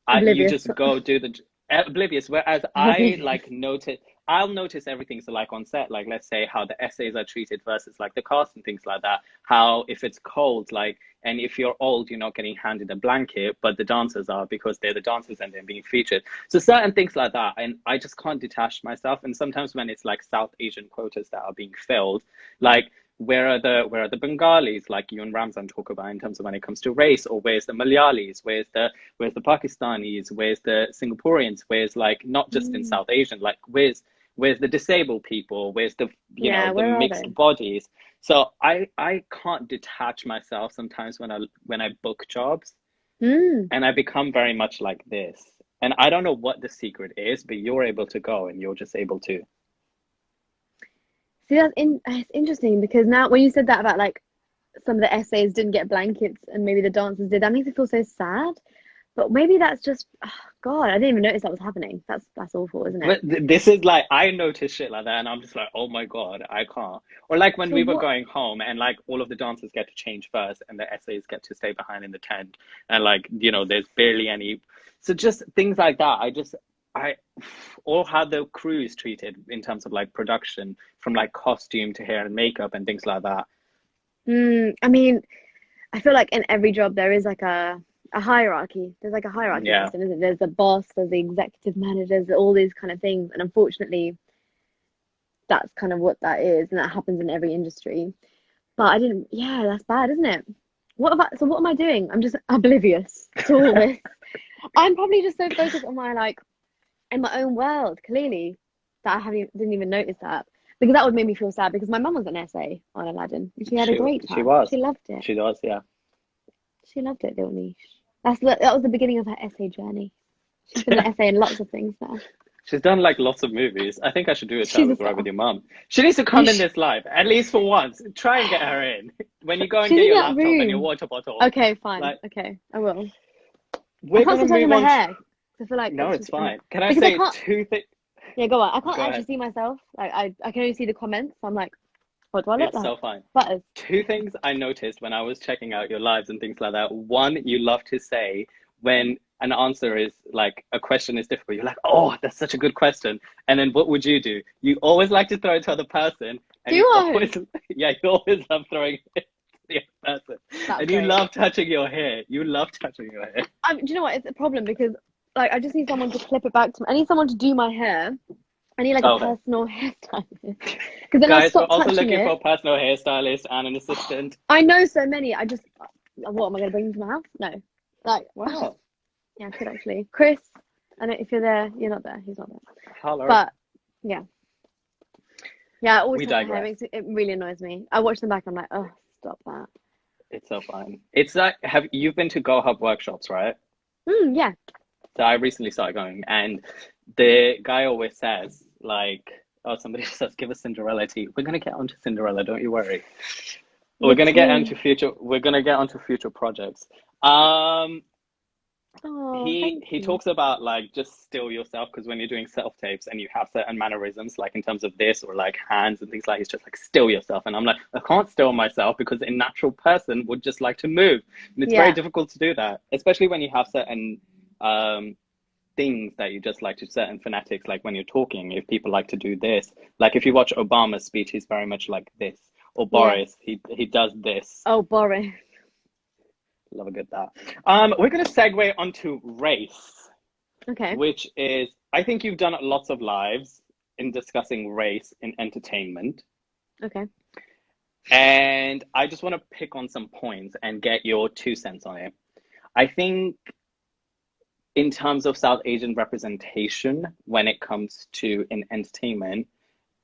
[SPEAKER 1] you
[SPEAKER 2] Oblivious,
[SPEAKER 1] just go do the oblivious. Whereas I
[SPEAKER 2] oblivious.
[SPEAKER 1] like notice, I'll notice everything. So like on set, like let's say how the essays are treated versus like the cast and things like that. How if it's cold, like, and if you're old, you're not getting handed a blanket, but the dancers are because they're the dancers and they're being featured. So certain things like that, and I just can't detach myself. And sometimes when it's like South Asian quotas that are being filled, like where are the Bengalis, like you and Ramzan talk about in terms of when it comes to race, or where's the Malayalis, where's the Pakistanis, where's the Singaporeans, where's like not just in
[SPEAKER 2] Mm.
[SPEAKER 1] South Asian, like where's the disabled people, where's the
[SPEAKER 2] Yeah,
[SPEAKER 1] the
[SPEAKER 2] where are
[SPEAKER 1] mixed
[SPEAKER 2] they?
[SPEAKER 1] bodies. So I can't detach myself sometimes when I book jobs,
[SPEAKER 2] Mm.
[SPEAKER 1] and I become very much like this. And I don't know what the secret is, but you're able to go and you're just able to.
[SPEAKER 2] See, it's interesting because now when you said that about like some of the essays didn't get blankets and maybe the dancers did, that makes me feel so sad. But maybe that's just, oh, God, I didn't even notice that was happening. That's awful, isn't it?
[SPEAKER 1] But this is like, I notice shit like that, and I'm just like, oh my God, I can't. Or like when
[SPEAKER 2] So
[SPEAKER 1] we were
[SPEAKER 2] what?
[SPEAKER 1] going home, and like all of the dancers get to change first, and the essays get to stay behind in the tent, and like, there's barely any. So just things like that. I, or how the crew is treated in terms of like production, from like costume to hair and makeup and things like that.
[SPEAKER 2] I mean, I feel like in every job there is like a hierarchy. There's like a hierarchy
[SPEAKER 1] Yeah,
[SPEAKER 2] system, isn't there? There's the boss, there's the executive managers, all these kind of things. And unfortunately, that's kind of what that is, and that happens in every industry. But I didn't, yeah, that's bad, isn't it? So what am I doing? I'm just oblivious to all this. I'm probably just so focused on my like in my own world, clearly, that didn't even notice that. Because that would make me feel sad because my mum was an essay on Aladdin and she had a great
[SPEAKER 1] she
[SPEAKER 2] time.
[SPEAKER 1] was,
[SPEAKER 2] She loved it.
[SPEAKER 1] she does, yeah.
[SPEAKER 2] She loved it, little niche. That was the beginning of her essay journey. She's been an essay in lots of things now.
[SPEAKER 1] She's done like lots of movies. I think I should do a chat
[SPEAKER 2] She's a
[SPEAKER 1] with Right with
[SPEAKER 2] star.
[SPEAKER 1] your mum. She needs to
[SPEAKER 2] You
[SPEAKER 1] come in
[SPEAKER 2] sh
[SPEAKER 1] this live, at least for once. Try and get her in. When you go and
[SPEAKER 2] She's
[SPEAKER 1] get
[SPEAKER 2] in
[SPEAKER 1] your
[SPEAKER 2] that
[SPEAKER 1] laptop and your
[SPEAKER 2] room.
[SPEAKER 1] water bottle.
[SPEAKER 2] Okay, fine.
[SPEAKER 1] Like,
[SPEAKER 2] Okay, I will. I
[SPEAKER 1] we're
[SPEAKER 2] can't
[SPEAKER 1] gonna
[SPEAKER 2] stop touching
[SPEAKER 1] move
[SPEAKER 2] my
[SPEAKER 1] on.
[SPEAKER 2] hair. 'Cause I feel like
[SPEAKER 1] No,
[SPEAKER 2] it's
[SPEAKER 1] it's
[SPEAKER 2] just
[SPEAKER 1] fine. Can I
[SPEAKER 2] because I
[SPEAKER 1] say
[SPEAKER 2] can't.
[SPEAKER 1] two things?
[SPEAKER 2] Yeah, go on. I can't
[SPEAKER 1] Go
[SPEAKER 2] actually
[SPEAKER 1] ahead.
[SPEAKER 2] see myself. Like I can only see the comments. So I'm like, what do I look
[SPEAKER 1] It's
[SPEAKER 2] like?
[SPEAKER 1] so fine.
[SPEAKER 2] Butters.
[SPEAKER 1] Two things I noticed when I was checking out your lives and things like that. One, you love to say when an answer is like a question is difficult, you're like, oh, that's such a good question. And then what would you do? You always like to throw it to the other person, and
[SPEAKER 2] Do
[SPEAKER 1] you
[SPEAKER 2] I?
[SPEAKER 1] always, yeah, you always love throwing it to the other person.
[SPEAKER 2] That's
[SPEAKER 1] And you
[SPEAKER 2] great.
[SPEAKER 1] love touching your hair. You love touching your hair.
[SPEAKER 2] Do you know what? It's a problem because like I just need someone to clip it back to me. I need someone to do my hair. I need like a
[SPEAKER 1] Okay.
[SPEAKER 2] personal hairstylist because then I'll
[SPEAKER 1] Guys, we're
[SPEAKER 2] stop
[SPEAKER 1] also
[SPEAKER 2] touching
[SPEAKER 1] looking for
[SPEAKER 2] it.
[SPEAKER 1] a personal hairstylist and an assistant.
[SPEAKER 2] I know so many. What am I going to bring them to my house? No. Like,
[SPEAKER 1] Wow.
[SPEAKER 2] yeah, I could actually. Chris, I know if you're there, you're not there. He's not there.
[SPEAKER 1] Hello.
[SPEAKER 2] But yeah, yeah. I always
[SPEAKER 1] We
[SPEAKER 2] touch my hair.
[SPEAKER 1] digress.
[SPEAKER 2] It really annoys me. I watch them back. I'm like, oh, stop that.
[SPEAKER 1] It's so fine. It's like, have you've been to Go Hub workshops, right?
[SPEAKER 2] Yeah.
[SPEAKER 1] So I recently started going, and the guy always says, like, oh, somebody says, give us Cinderella tea. We're gonna get onto Cinderella, don't you worry.
[SPEAKER 2] The tea.
[SPEAKER 1] We're gonna get onto future projects. Um,
[SPEAKER 2] Oh,
[SPEAKER 1] he
[SPEAKER 2] thank
[SPEAKER 1] he
[SPEAKER 2] you.
[SPEAKER 1] talks about like just still yourself, because when you're doing self tapes and you have certain mannerisms, like in terms of this or like hands and things like, it's just like still yourself. And I'm like, I can't still myself because a natural person would just like to move, and it's very
[SPEAKER 2] Yeah.
[SPEAKER 1] difficult to do that, especially when you have certain um things that you just like to, certain phonetics, like when you're talking, if people like to do this, like if you watch Obama's speech, he's very much like this, or
[SPEAKER 2] Yes.
[SPEAKER 1] Boris, he does this.
[SPEAKER 2] Oh, boring.
[SPEAKER 1] Love a good that. We're going to segue onto race,
[SPEAKER 2] Okay.
[SPEAKER 1] which is, I think you've done lots of lives in discussing race in entertainment,
[SPEAKER 2] Okay.
[SPEAKER 1] and I just want to pick on some points and get your 2 cents on it. I think in terms of South Asian representation when it comes to in entertainment,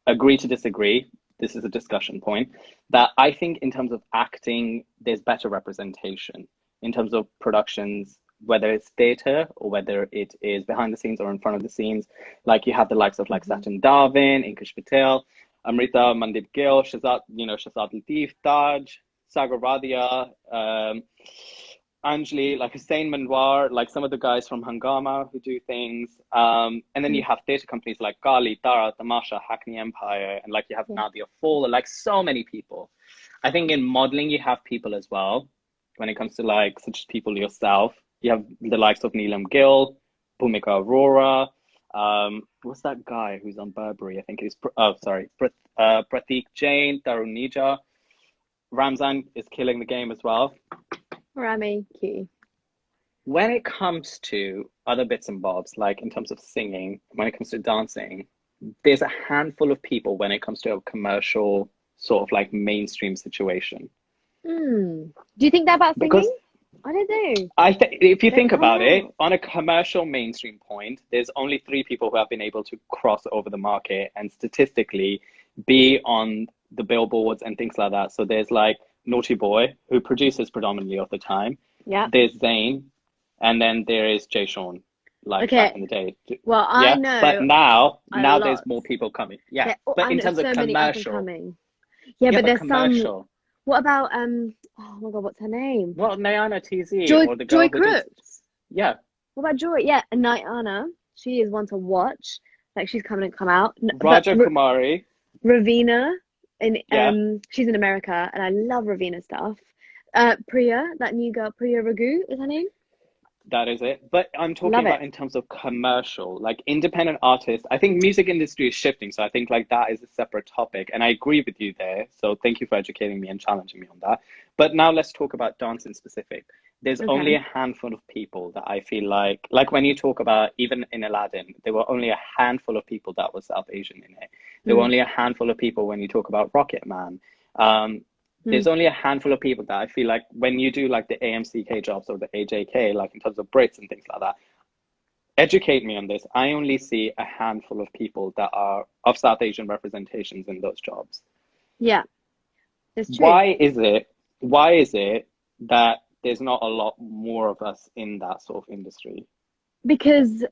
[SPEAKER 1] agree to disagree. This is a discussion point. That I think in terms of acting, there's better representation in terms of productions, whether it's theatre or whether it is behind the scenes or in front of the scenes. Like you have the likes of like
[SPEAKER 2] hmm
[SPEAKER 1] Sachin Darwin, Inkush Patel, Amrita Mandip Gill, Shazad Latif, Taj, Sagar Radia, Anjali, like Hussein Manwar, like some of the guys from Hangama who do things. And then you have theatre companies like Kali, Tara, Tamasha, Hackney Empire, and like you have
[SPEAKER 2] Yeah.
[SPEAKER 1] Nadia Fall, like so many people. I think in modeling you have people as well. When it comes to like such people yourself, you have the likes of Neelam Gill, Bhumika Arora. What's that guy who's on Burberry? I think he's Pratik Jain, Tarun Nija. Ramzan is killing the game as well.
[SPEAKER 2] Rami, cutie.
[SPEAKER 1] When it comes to other bits and bobs, like in terms of singing, when it comes to dancing, there's a handful of people when it comes to a commercial sort of like mainstream situation.
[SPEAKER 2] Do you think that about
[SPEAKER 1] Because
[SPEAKER 2] singing? I don't know.
[SPEAKER 1] if you
[SPEAKER 2] They
[SPEAKER 1] think
[SPEAKER 2] come
[SPEAKER 1] about it,
[SPEAKER 2] out.
[SPEAKER 1] on a commercial mainstream point, there's only three people who have been able to cross over the market and statistically be on the billboards and things like that. So there's like Naughty Boy, who produces predominantly of the time.
[SPEAKER 2] Yeah.
[SPEAKER 1] There's Zayn, and then there is Jay Sean, like back
[SPEAKER 2] Okay.
[SPEAKER 1] in the day.
[SPEAKER 2] Well, I
[SPEAKER 1] Yeah, but
[SPEAKER 2] know
[SPEAKER 1] now
[SPEAKER 2] a lot.
[SPEAKER 1] there's more people coming. Yeah,
[SPEAKER 2] Yeah, oh,
[SPEAKER 1] but
[SPEAKER 2] I
[SPEAKER 1] in
[SPEAKER 2] know
[SPEAKER 1] terms of
[SPEAKER 2] so many up and
[SPEAKER 1] commercial,
[SPEAKER 2] coming. Yeah,
[SPEAKER 1] yeah,
[SPEAKER 2] but
[SPEAKER 1] but
[SPEAKER 2] there's some.
[SPEAKER 1] commercial.
[SPEAKER 2] What about oh my God, what's her name?
[SPEAKER 1] Well, Nayana TZ
[SPEAKER 2] Joy
[SPEAKER 1] or the
[SPEAKER 2] Joy
[SPEAKER 1] girl who did,
[SPEAKER 2] Crooks.
[SPEAKER 1] yeah,
[SPEAKER 2] What about Joy? Yeah, and Niana. She is one to watch. Like she's coming to come out. But
[SPEAKER 1] Raja Kumari.
[SPEAKER 2] Ravina, in
[SPEAKER 1] Yeah,
[SPEAKER 2] she's in America, and I love Ravina stuff. Priya, that new girl, Priya Raghu is her name.
[SPEAKER 1] that is it. But I'm talking
[SPEAKER 2] Love it.
[SPEAKER 1] about in terms of commercial, like independent artists. I think music industry is shifting, so I think like that is a separate topic. And I agree with you there. So thank you for educating me and challenging me on that. But now let's talk about dance in specific. There's only
[SPEAKER 2] Okay.
[SPEAKER 1] a handful of people that I feel like when you talk about even in Aladdin, there were only a handful of people that were South Asian in it. There were
[SPEAKER 2] Mm.
[SPEAKER 1] only a handful of people when you talk about Rocket Man. Um, there's
[SPEAKER 2] Mm.
[SPEAKER 1] only a handful of people that I feel like when you do like the AMCK jobs or the AJK, like in terms of Brits and things like that, educate me on this. I only see a handful of people that are of South Asian representations in those jobs.
[SPEAKER 2] Yeah, it's true.
[SPEAKER 1] Why is it? Why is it that there's not a lot more of us in that sort of industry?
[SPEAKER 2] Because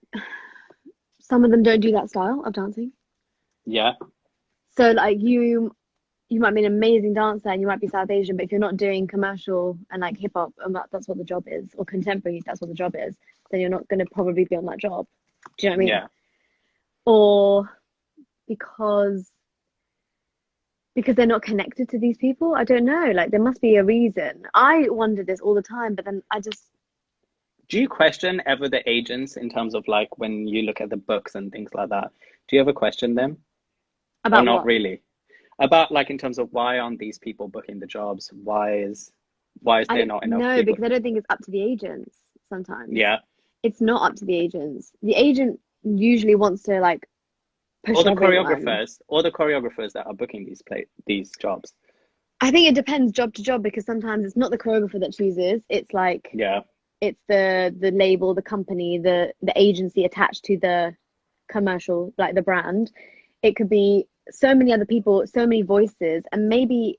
[SPEAKER 2] some of them don't do that style of dancing.
[SPEAKER 1] Yeah,
[SPEAKER 2] So like you might be an amazing dancer and you might be South Asian, but if you're not doing commercial and like hip hop and that's what the job is, or contemporary, that's what the job is, then you're not going to probably be on that job. Do you know what I mean?
[SPEAKER 1] yeah.
[SPEAKER 2] Or because they're not connected to these people. I don't know. Like there must be a reason. I wonder this all the time, but then I just
[SPEAKER 1] Do you question ever the agents in terms of like when you look at the books and things like that? Do you ever question them or
[SPEAKER 2] about
[SPEAKER 1] not
[SPEAKER 2] what?
[SPEAKER 1] really? About like in terms of why aren't these people booking the jobs? Why is
[SPEAKER 2] I
[SPEAKER 1] there
[SPEAKER 2] don't
[SPEAKER 1] not enough
[SPEAKER 2] know
[SPEAKER 1] people?
[SPEAKER 2] because I don't think it's up to the agents sometimes.
[SPEAKER 1] Yeah.
[SPEAKER 2] It's not up to the agents. The agent usually wants to like
[SPEAKER 1] Or
[SPEAKER 2] push
[SPEAKER 1] the
[SPEAKER 2] everyone.
[SPEAKER 1] choreographers, or the choreographers that are booking these jobs.
[SPEAKER 2] I think it depends job to job because sometimes it's not the choreographer that chooses. It's like
[SPEAKER 1] Yeah.
[SPEAKER 2] it's the label, the company, the agency attached to the commercial, like the brand. It could be so many other people, so many voices, and maybe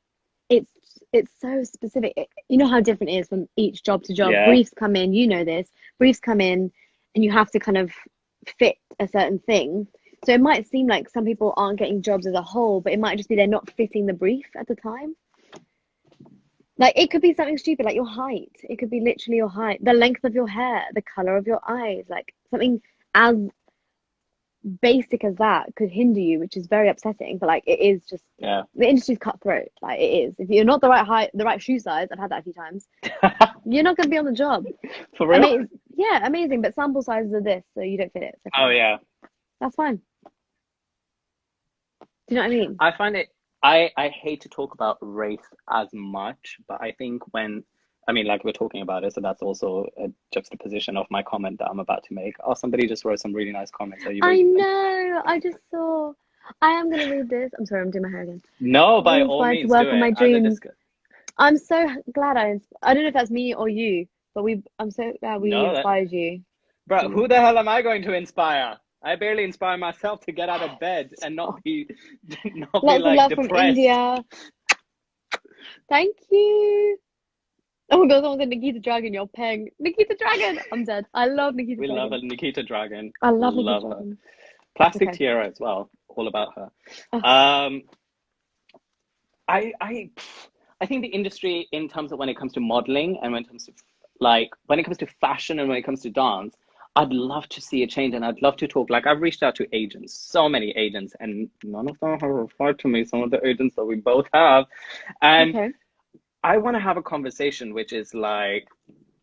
[SPEAKER 2] it's it's so specific. You know how different it is from each job to job.
[SPEAKER 1] Yeah.
[SPEAKER 2] Briefs come in, you know this. Briefs come in, and you have to kind of fit a certain thing. So it might seem like some people aren't getting jobs as a whole, but it might just be they're not fitting the brief at the time. Like it could be something stupid, like your height. It could be literally your height, the length of your hair, the color of your eyes, like something as basic as that could hinder you, which is very upsetting. But like it is just
[SPEAKER 1] Yeah.
[SPEAKER 2] the industry's cutthroat. Like it is. If you're not the right height, the right shoe size, I've had that a few times, you're not gonna be on the job.
[SPEAKER 1] For real?
[SPEAKER 2] Amazing, yeah, amazing. But sample sizes are this, so you don't fit it. So
[SPEAKER 1] Oh
[SPEAKER 2] fine.
[SPEAKER 1] yeah.
[SPEAKER 2] That's fine. Do you know what I mean?
[SPEAKER 1] I find it I hate to talk about race as much, but I think when I mean like we're talking about it, so that's also a juxtaposition of my comment that I'm about to make. Oh, somebody just wrote some really nice comments. Are you
[SPEAKER 2] I
[SPEAKER 1] reading them?
[SPEAKER 2] know. I just saw. I am gonna read this. I'm sorry, I'm doing my hair again.
[SPEAKER 1] No,
[SPEAKER 2] I've been
[SPEAKER 1] by all
[SPEAKER 2] inspired to
[SPEAKER 1] means do
[SPEAKER 2] work on
[SPEAKER 1] it.
[SPEAKER 2] my
[SPEAKER 1] Either
[SPEAKER 2] dreams.
[SPEAKER 1] discuss.
[SPEAKER 2] I'm so glad I don't know if that's me or you, but I'm so glad we
[SPEAKER 1] No, that
[SPEAKER 2] inspired you.
[SPEAKER 1] bro,
[SPEAKER 2] Mm.
[SPEAKER 1] who the hell am I going to inspire? I barely inspire myself to get out of bed and
[SPEAKER 2] Stop.
[SPEAKER 1] not be not be
[SPEAKER 2] Lots of
[SPEAKER 1] like
[SPEAKER 2] love from
[SPEAKER 1] depressed.
[SPEAKER 2] India. Thank you. Oh my God, someone said Nikita Dragon, you're peng. Nikita Dragon! I'm dead. I love Nikita
[SPEAKER 1] We love a
[SPEAKER 2] Dragon.
[SPEAKER 1] Nikita Dragon.
[SPEAKER 2] I love Nikita
[SPEAKER 1] Love her.
[SPEAKER 2] Dragon.
[SPEAKER 1] Plastic
[SPEAKER 2] Okay.
[SPEAKER 1] Tiara as well. All about her.
[SPEAKER 2] Oh,
[SPEAKER 1] Um, I think the industry in terms of when it comes to modeling and when it comes to when it comes to fashion and when it comes to dance, I'd love to see a change and I'd love to talk. Like I've reached out to agents, so many agents, and none of them have replied to me. Some of the agents that we both have, and
[SPEAKER 2] okay.
[SPEAKER 1] I want to have a conversation, which is like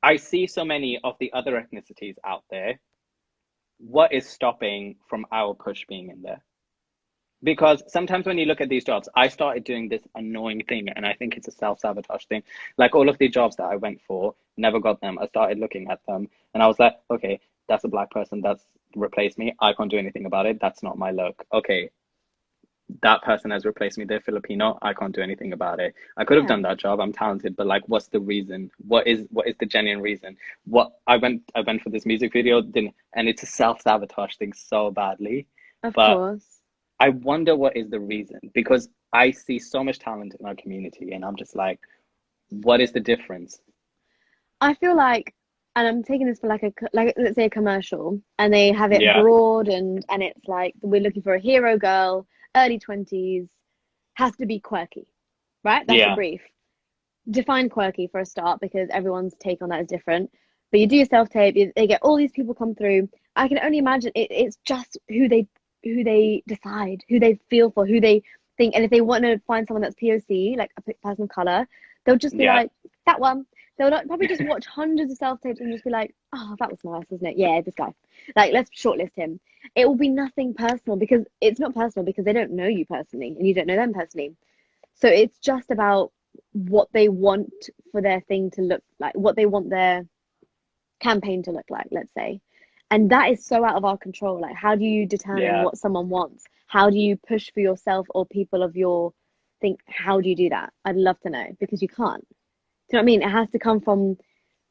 [SPEAKER 1] I see so many of the other ethnicities out there. What is stopping from our push being in there? Because sometimes when you look at these jobs, I started doing this annoying thing, and I think it's a self-sabotage thing. Like all of the jobs that I went for, never got them. I started looking at them, and I was like, okay, that's a black person that's replaced me. I can't do anything about it. That's not my look. Okay, that person has replaced me. They're Filipino. I can't do anything about it. I could have
[SPEAKER 2] Yeah.
[SPEAKER 1] done that job. I'm talented, but like, what's the reason? What is the genuine reason? What I went for this music video, didn't, and it's a self-sabotage thing so badly.
[SPEAKER 2] Of
[SPEAKER 1] But
[SPEAKER 2] course.
[SPEAKER 1] I wonder what is the reason, because I see so much talent in our community, and I'm just like, what is the difference?
[SPEAKER 2] I feel like, and I'm taking this for like let's say a commercial, and they have it
[SPEAKER 1] Yeah,
[SPEAKER 2] broad and it's like we're looking for a hero girl, early 20s, has to be quirky, right? That's the
[SPEAKER 1] yeah,
[SPEAKER 2] brief. Define quirky for a start because everyone's take on that is different. But you do your self-tape, they get all these people come through. I can only imagine it's just who they decide, who they feel for, who they think. And if they want to find someone that's POC, like a person of color, they'll just be
[SPEAKER 1] yeah,
[SPEAKER 2] like, that one. They'll like, probably just watch hundreds of self-tapes and just be like, oh, that was nice, wasn't it? Yeah, this guy. Like, let's shortlist him. It will be nothing personal because it's not personal because they don't know you personally and you don't know them personally. So it's just about what they want for their thing to look like, what they want their campaign to look like, let's say. And that is so out of our control. Like, how do you determine
[SPEAKER 1] yeah.
[SPEAKER 2] what someone wants? How do you push for yourself or people of your think? How do you do that? I'd love to know because you can't. Do you know what I mean? It has to come from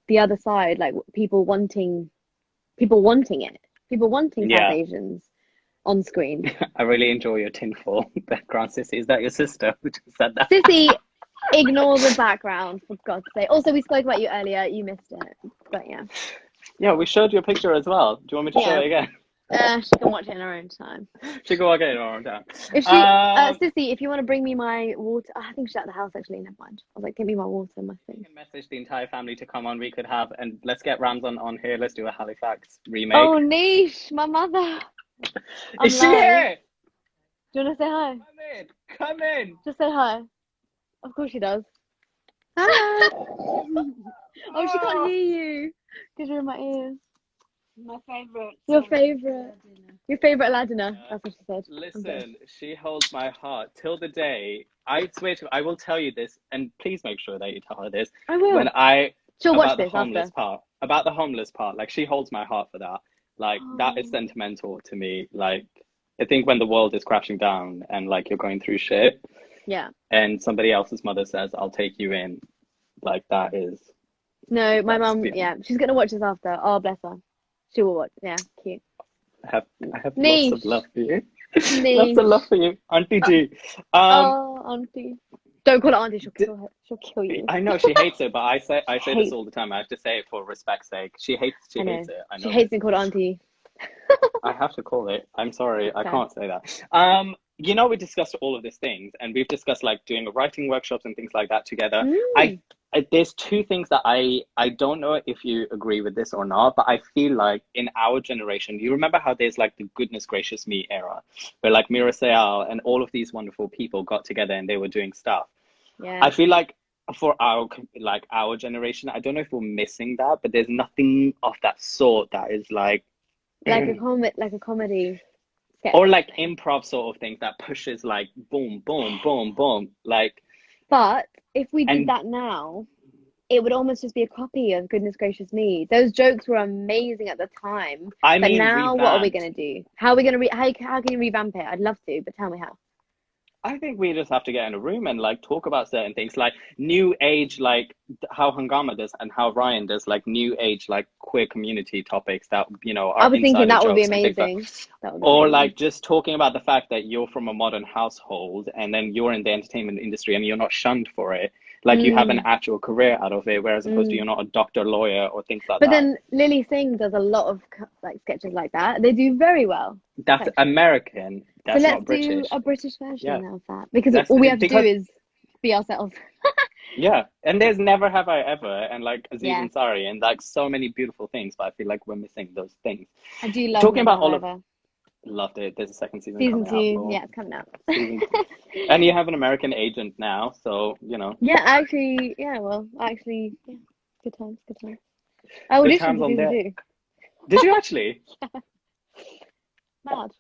[SPEAKER 2] the other side, like people wanting South
[SPEAKER 1] Yeah.
[SPEAKER 2] Asians on screen.
[SPEAKER 1] I really enjoy your tinfoil background, Sissy. Is that your sister who just said that?
[SPEAKER 2] Sissy, ignore the background for God's sake. Also, we spoke about you earlier. You missed it, but yeah,
[SPEAKER 1] Yeah, we showed you a picture as well. Do you want me to show
[SPEAKER 2] yeah.
[SPEAKER 1] it again?
[SPEAKER 2] She can watch it in her own time.
[SPEAKER 1] She can walk in our own time.
[SPEAKER 2] If she, Sissy, if you want to bring me my water, I think she's at the house actually. Never mind. I was like, give me my water, my
[SPEAKER 1] We
[SPEAKER 2] thing.
[SPEAKER 1] can message the entire family to come on. We could have, and let's get Rams on here. Let's do a Halifax
[SPEAKER 2] Oh,
[SPEAKER 1] remake.
[SPEAKER 2] Niche, my mother. I'm
[SPEAKER 1] Is she
[SPEAKER 2] live.
[SPEAKER 1] here?
[SPEAKER 2] Do you want to say hi?
[SPEAKER 1] Come in. Come in.
[SPEAKER 2] Just say hi. Of course she does. Hi. Oh, she can't
[SPEAKER 1] Oh,
[SPEAKER 2] hear you because you're in my ears.
[SPEAKER 3] My favorite.
[SPEAKER 2] Your
[SPEAKER 3] Sorry,
[SPEAKER 2] favorite.
[SPEAKER 3] dinner.
[SPEAKER 2] Your favorite Aladina.
[SPEAKER 1] yeah.
[SPEAKER 2] That's what she said. I'm dead.
[SPEAKER 1] Listen, she holds my heart till the day. I swear to, I will tell you this, and please make sure that you tell her this.
[SPEAKER 2] I
[SPEAKER 1] When
[SPEAKER 2] will.
[SPEAKER 1] I
[SPEAKER 2] She'll watch
[SPEAKER 1] about the
[SPEAKER 2] this
[SPEAKER 1] homeless
[SPEAKER 2] after.
[SPEAKER 1] part, about the homeless part, like she holds my heart for that. Like that is
[SPEAKER 2] Oh,
[SPEAKER 1] sentimental to me. Like I think when the world is crashing down and like you're going through shit,
[SPEAKER 2] yeah.
[SPEAKER 1] and somebody else's mother says, "I'll take you in," like
[SPEAKER 2] No, my
[SPEAKER 1] that's
[SPEAKER 2] mum,
[SPEAKER 1] beyond.
[SPEAKER 2] yeah, she's gonna watch this after. Oh, bless her. She will watch. Yeah, cute.
[SPEAKER 1] I have lots of love
[SPEAKER 2] Niche.
[SPEAKER 1] for you. Lots of love
[SPEAKER 2] Niche.
[SPEAKER 1] for you, Auntie
[SPEAKER 2] Uh,
[SPEAKER 1] G.
[SPEAKER 2] oh, auntie. Don't call her auntie. She'll
[SPEAKER 1] D
[SPEAKER 2] kill her. She'll kill you.
[SPEAKER 1] I know she hates it, but I say this
[SPEAKER 2] Hate.
[SPEAKER 1] all the time. I have to say it for respect's sake. She
[SPEAKER 2] I
[SPEAKER 1] hates
[SPEAKER 2] know.
[SPEAKER 1] it. I
[SPEAKER 2] She
[SPEAKER 1] know
[SPEAKER 2] hates
[SPEAKER 1] this.
[SPEAKER 2] being called auntie.
[SPEAKER 1] I have to call it. I'm sorry, I
[SPEAKER 2] Okay.
[SPEAKER 1] can't say that. We discussed all of these things, and we've discussed like doing writing workshops and things like that together.
[SPEAKER 2] Mm.
[SPEAKER 1] There's two things that I don't know if you agree with this or not, but I feel like in our generation, you remember how there's like the goodness gracious me era, where like Mira Sayal and all of these wonderful people got together and they were doing stuff.
[SPEAKER 2] Yeah.
[SPEAKER 1] I feel like for our generation, I don't know if we're missing that, but there's nothing of that sort that is like
[SPEAKER 2] Like a comedy sketch.
[SPEAKER 1] or like improv sort of things that pushes like boom, boom, boom, boom, like
[SPEAKER 2] But if we did
[SPEAKER 1] and
[SPEAKER 2] that now, it would almost just be a copy of Goodness Gracious Me. Those jokes were amazing at the time,
[SPEAKER 1] I
[SPEAKER 2] but
[SPEAKER 1] mean
[SPEAKER 2] now what are we
[SPEAKER 1] revamped.
[SPEAKER 2] gonna do? How are we gonna how can you revamp it? I'd love to, but tell me how.
[SPEAKER 1] I think we just have to get in a room and like talk about certain things like new age, like how Hangama does and how Ryan does, like new age, like queer community topics that,
[SPEAKER 2] I
[SPEAKER 1] are
[SPEAKER 2] was thinking
[SPEAKER 1] insider
[SPEAKER 2] that would be
[SPEAKER 1] jokes and things like,
[SPEAKER 2] amazing. That would be
[SPEAKER 1] or
[SPEAKER 2] amazing.
[SPEAKER 1] like just talking about the fact that you're from a modern household and then you're in the entertainment industry and you're not shunned for it. Like you have an
[SPEAKER 2] Mm,
[SPEAKER 1] actual career out of it, whereas opposed to
[SPEAKER 2] mm.
[SPEAKER 1] you're not a doctor, lawyer, or things like
[SPEAKER 2] But
[SPEAKER 1] that.
[SPEAKER 2] then Lily Singh does a lot of like sketches like that. They do very well,
[SPEAKER 1] That's
[SPEAKER 2] actually.
[SPEAKER 1] American.
[SPEAKER 2] So
[SPEAKER 1] That's
[SPEAKER 2] let's
[SPEAKER 1] not
[SPEAKER 2] do
[SPEAKER 1] British.
[SPEAKER 2] a British
[SPEAKER 1] Yeah,
[SPEAKER 2] version of that because
[SPEAKER 1] that's
[SPEAKER 2] all we have to do
[SPEAKER 1] because
[SPEAKER 2] is be ourselves.
[SPEAKER 1] yeah, and there's Never Have I Ever, and like Aziz
[SPEAKER 2] Yeah,
[SPEAKER 1] Ansari, and like so many beautiful things. But I feel like we're missing those things.
[SPEAKER 2] I do love
[SPEAKER 1] Talking
[SPEAKER 2] Never
[SPEAKER 1] about
[SPEAKER 2] Have I
[SPEAKER 1] all of,
[SPEAKER 2] Ever.
[SPEAKER 1] loved it. There's a second season
[SPEAKER 2] Season
[SPEAKER 1] coming out
[SPEAKER 2] two,
[SPEAKER 1] for
[SPEAKER 2] yeah, it's coming out.
[SPEAKER 1] season, and you have an American agent now, so
[SPEAKER 2] Yeah, actually, yeah, well, actually, yeah, good times, good times. I
[SPEAKER 1] good
[SPEAKER 2] auditioned
[SPEAKER 1] times
[SPEAKER 2] for
[SPEAKER 1] on
[SPEAKER 2] season
[SPEAKER 1] there.
[SPEAKER 2] two.
[SPEAKER 1] Did you actually?
[SPEAKER 2] Mad.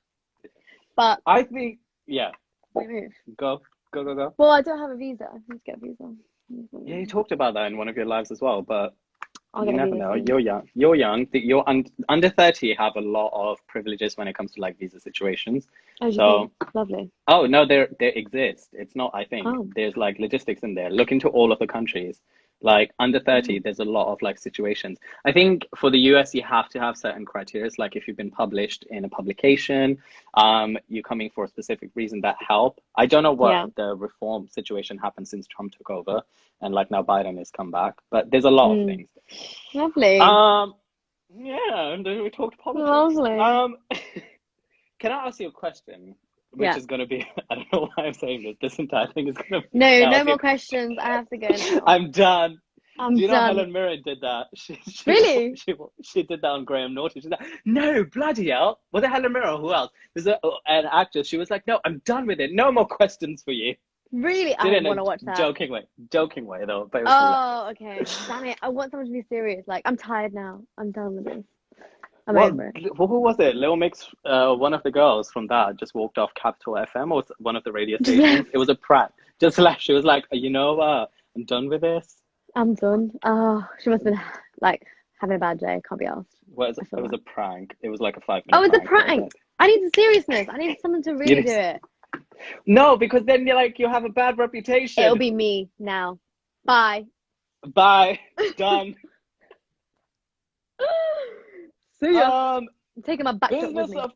[SPEAKER 2] But
[SPEAKER 1] I think yeah.
[SPEAKER 2] we move.
[SPEAKER 1] Go, go, go, go.
[SPEAKER 2] Well, I don't have a visa. I need to get a visa.
[SPEAKER 1] Yeah, you talked about that in one of your lives as well, but
[SPEAKER 2] I'll
[SPEAKER 1] You
[SPEAKER 2] get a
[SPEAKER 1] never
[SPEAKER 2] visa
[SPEAKER 1] know.
[SPEAKER 2] soon.
[SPEAKER 1] You're young. You're young. You're under 30 have a lot of privileges when it comes to like visa situations.
[SPEAKER 2] Oh, do you
[SPEAKER 1] So,
[SPEAKER 2] think? Lovely.
[SPEAKER 1] oh no, there exist. It's not, I think.
[SPEAKER 2] Oh.
[SPEAKER 1] There's like logistics in there. Look into all of the countries. Like under 30,
[SPEAKER 2] Oh.
[SPEAKER 1] there's a lot of like situations. I think for the US, you have to have certain criteria. Like if you've been published in a publication, you're coming for a specific reason that help. I don't know
[SPEAKER 2] Yeah.
[SPEAKER 1] what the reform situation happened since Trump took over and like now Biden has come back, but there's a lot of things.
[SPEAKER 2] Lovely.
[SPEAKER 1] Yeah, and then we talked politics.
[SPEAKER 2] Lovely.
[SPEAKER 1] Can I ask you a question? Which
[SPEAKER 2] Yeah.
[SPEAKER 1] is going to be, I don't know why I'm saying this. This entire thing is going to be.
[SPEAKER 2] No,
[SPEAKER 1] I'll
[SPEAKER 2] no
[SPEAKER 1] ask
[SPEAKER 2] more
[SPEAKER 1] you-
[SPEAKER 2] questions. I have to go now.
[SPEAKER 1] I'm done.
[SPEAKER 2] I'm
[SPEAKER 1] Do you know
[SPEAKER 2] done.
[SPEAKER 1] Helen Mirren did that?
[SPEAKER 2] Really?
[SPEAKER 1] She did that on Graham Norton. She's like, no, bloody hell. Was it Helen Mirren or who else? There's an actress. She was like, no, I'm done with it. No more questions for you.
[SPEAKER 2] Really? I
[SPEAKER 1] Did it in
[SPEAKER 2] want to
[SPEAKER 1] a
[SPEAKER 2] watch that.
[SPEAKER 1] joking way though. But it was hilarious.
[SPEAKER 2] Oh, okay. Damn it. I want someone to be serious. Like, I'm tired now. I'm done with this. I'm
[SPEAKER 1] What,
[SPEAKER 2] over it.
[SPEAKER 1] who was it? Little Mix, one of the girls from that just walked off Capital FM or one of the radio stations. It was a prank. Just like, she was like, you know, I'm done with this.
[SPEAKER 2] I'm done. Oh, she must have been like having a bad day. Can't be asked.
[SPEAKER 1] It was a prank. It was like a 5 minute
[SPEAKER 2] Oh, it's a
[SPEAKER 1] prank.
[SPEAKER 2] prank. I need the seriousness. I need someone to really do it.
[SPEAKER 1] No, because then you're like, you have a bad reputation.
[SPEAKER 2] It'll be me now. Bye.
[SPEAKER 1] Bye. Done.
[SPEAKER 2] See ya. I'm taking my backdrop with
[SPEAKER 1] Business
[SPEAKER 2] me.
[SPEAKER 1] of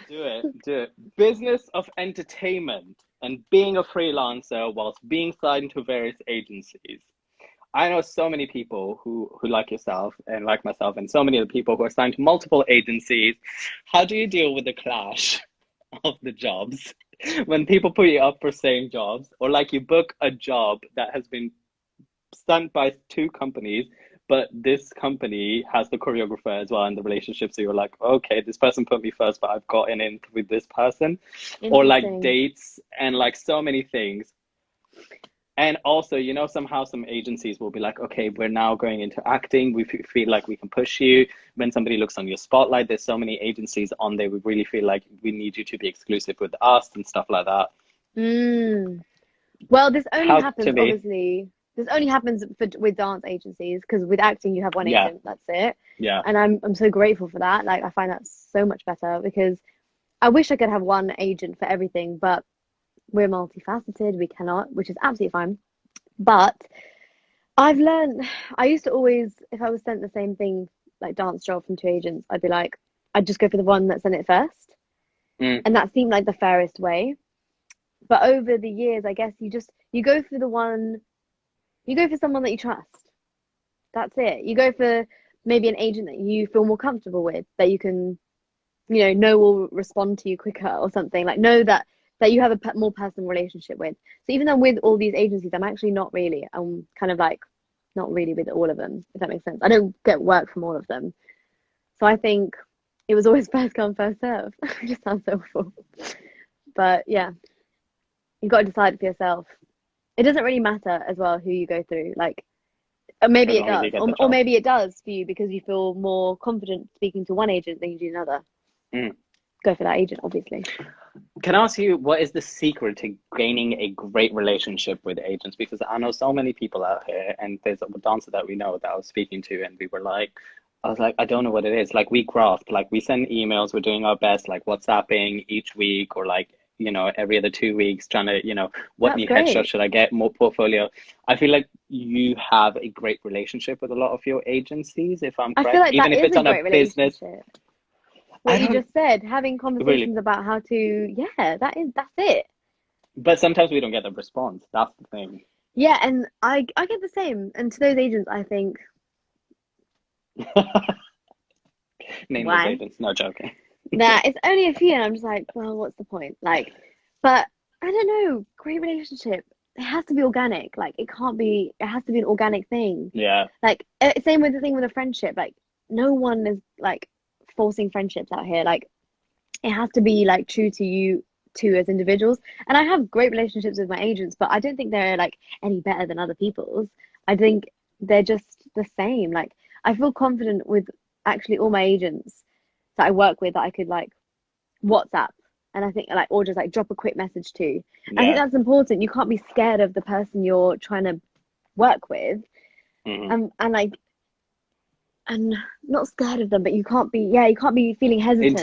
[SPEAKER 1] do it. Business of entertainment and being a freelancer whilst being signed to various agencies. I know so many people who like yourself and like myself, and so many other people who are signed to multiple agencies. How do you deal with the clash of the jobs when people put you up for same jobs, or like you book a job that has been done by two companies, but this company has the choreographer as well in the relationship, so you're like, okay, this person put me first, but I've gotten in with this person, or like dates and like so many things. And also, you know, somehow some agencies will be like, okay, we're now going into acting. We feel like we can push you. When somebody looks on your spotlight, there's so many agencies on there. We really feel like we need you to be exclusive with us and stuff like that.
[SPEAKER 2] Well, this only happens, obviously. This only happens with dance agencies, because with acting, you have one agent. That's it.
[SPEAKER 1] Yeah.
[SPEAKER 2] And I'm so grateful for that. Like, I find that so much better, because I wish I could have one agent for everything, but we're multifaceted. We cannot, which is absolutely fine. But I've learned, I used to always, if I was sent the same thing, like dance job from two agents, I'd be like, I'd just go for the one that sent it first. And that seemed like the fairest way. But over the years, I guess you go for someone that you trust. That's it. You go for maybe an agent that you feel more comfortable with, that you can, know will respond to you quicker or something. Like, know that you have a more personal relationship with. So even though with all these agencies, I'm actually not really. I'm kind of like not really with all of them, if that makes sense. I don't get work from all of them. So I think it was always first come, first serve. It just sounds so awful. But yeah, you've got to decide for yourself. It doesn't really matter as well who you go through. Like, maybe it does, or maybe it does for you because you feel more confident speaking to one agent than you do another. Go for that agent, obviously.
[SPEAKER 1] Can I ask you, what is the secret to gaining a great relationship with agents? Because I know so many people out here, and there's a dancer that we know that I was speaking to, and I was like, I don't know what it is. Like, we graft, like we send emails, we're doing our best, like WhatsApping each week, or like, every other 2 weeks, trying to, what new headshot should I get, more portfolio. I feel like you have a great relationship with a lot of your agencies, if I'm correct.
[SPEAKER 2] I feel like
[SPEAKER 1] even
[SPEAKER 2] that
[SPEAKER 1] if
[SPEAKER 2] is
[SPEAKER 1] it's
[SPEAKER 2] a
[SPEAKER 1] on
[SPEAKER 2] great
[SPEAKER 1] a business.
[SPEAKER 2] What you just said, having conversations about how to, that's it.
[SPEAKER 1] But sometimes we don't get the response. That's the thing.
[SPEAKER 2] Yeah, and I get the same. And to those agents, I think.
[SPEAKER 1] Name those agents. No, joking.
[SPEAKER 2] Nah, it's only a few, and I'm just like, well, what's the point? Like, but I don't know. Great relationship. It has to be organic. Like, it has to be an organic thing.
[SPEAKER 1] Yeah.
[SPEAKER 2] Like, same with the thing with a friendship. Like, no one is like forcing friendships out here. Like, it has to be like true to you two as individuals. And I have great relationships with my agents, but I don't think they're like any better than other people's. I think they're just the same. Like, I feel confident with actually all my agents that I work with, that I could like WhatsApp, and I think like, or just like drop a quick message to. Yeah. I think that's important. You can't be scared of the person you're trying to work with. And like, and not scared of them, but you can't be feeling hesitant,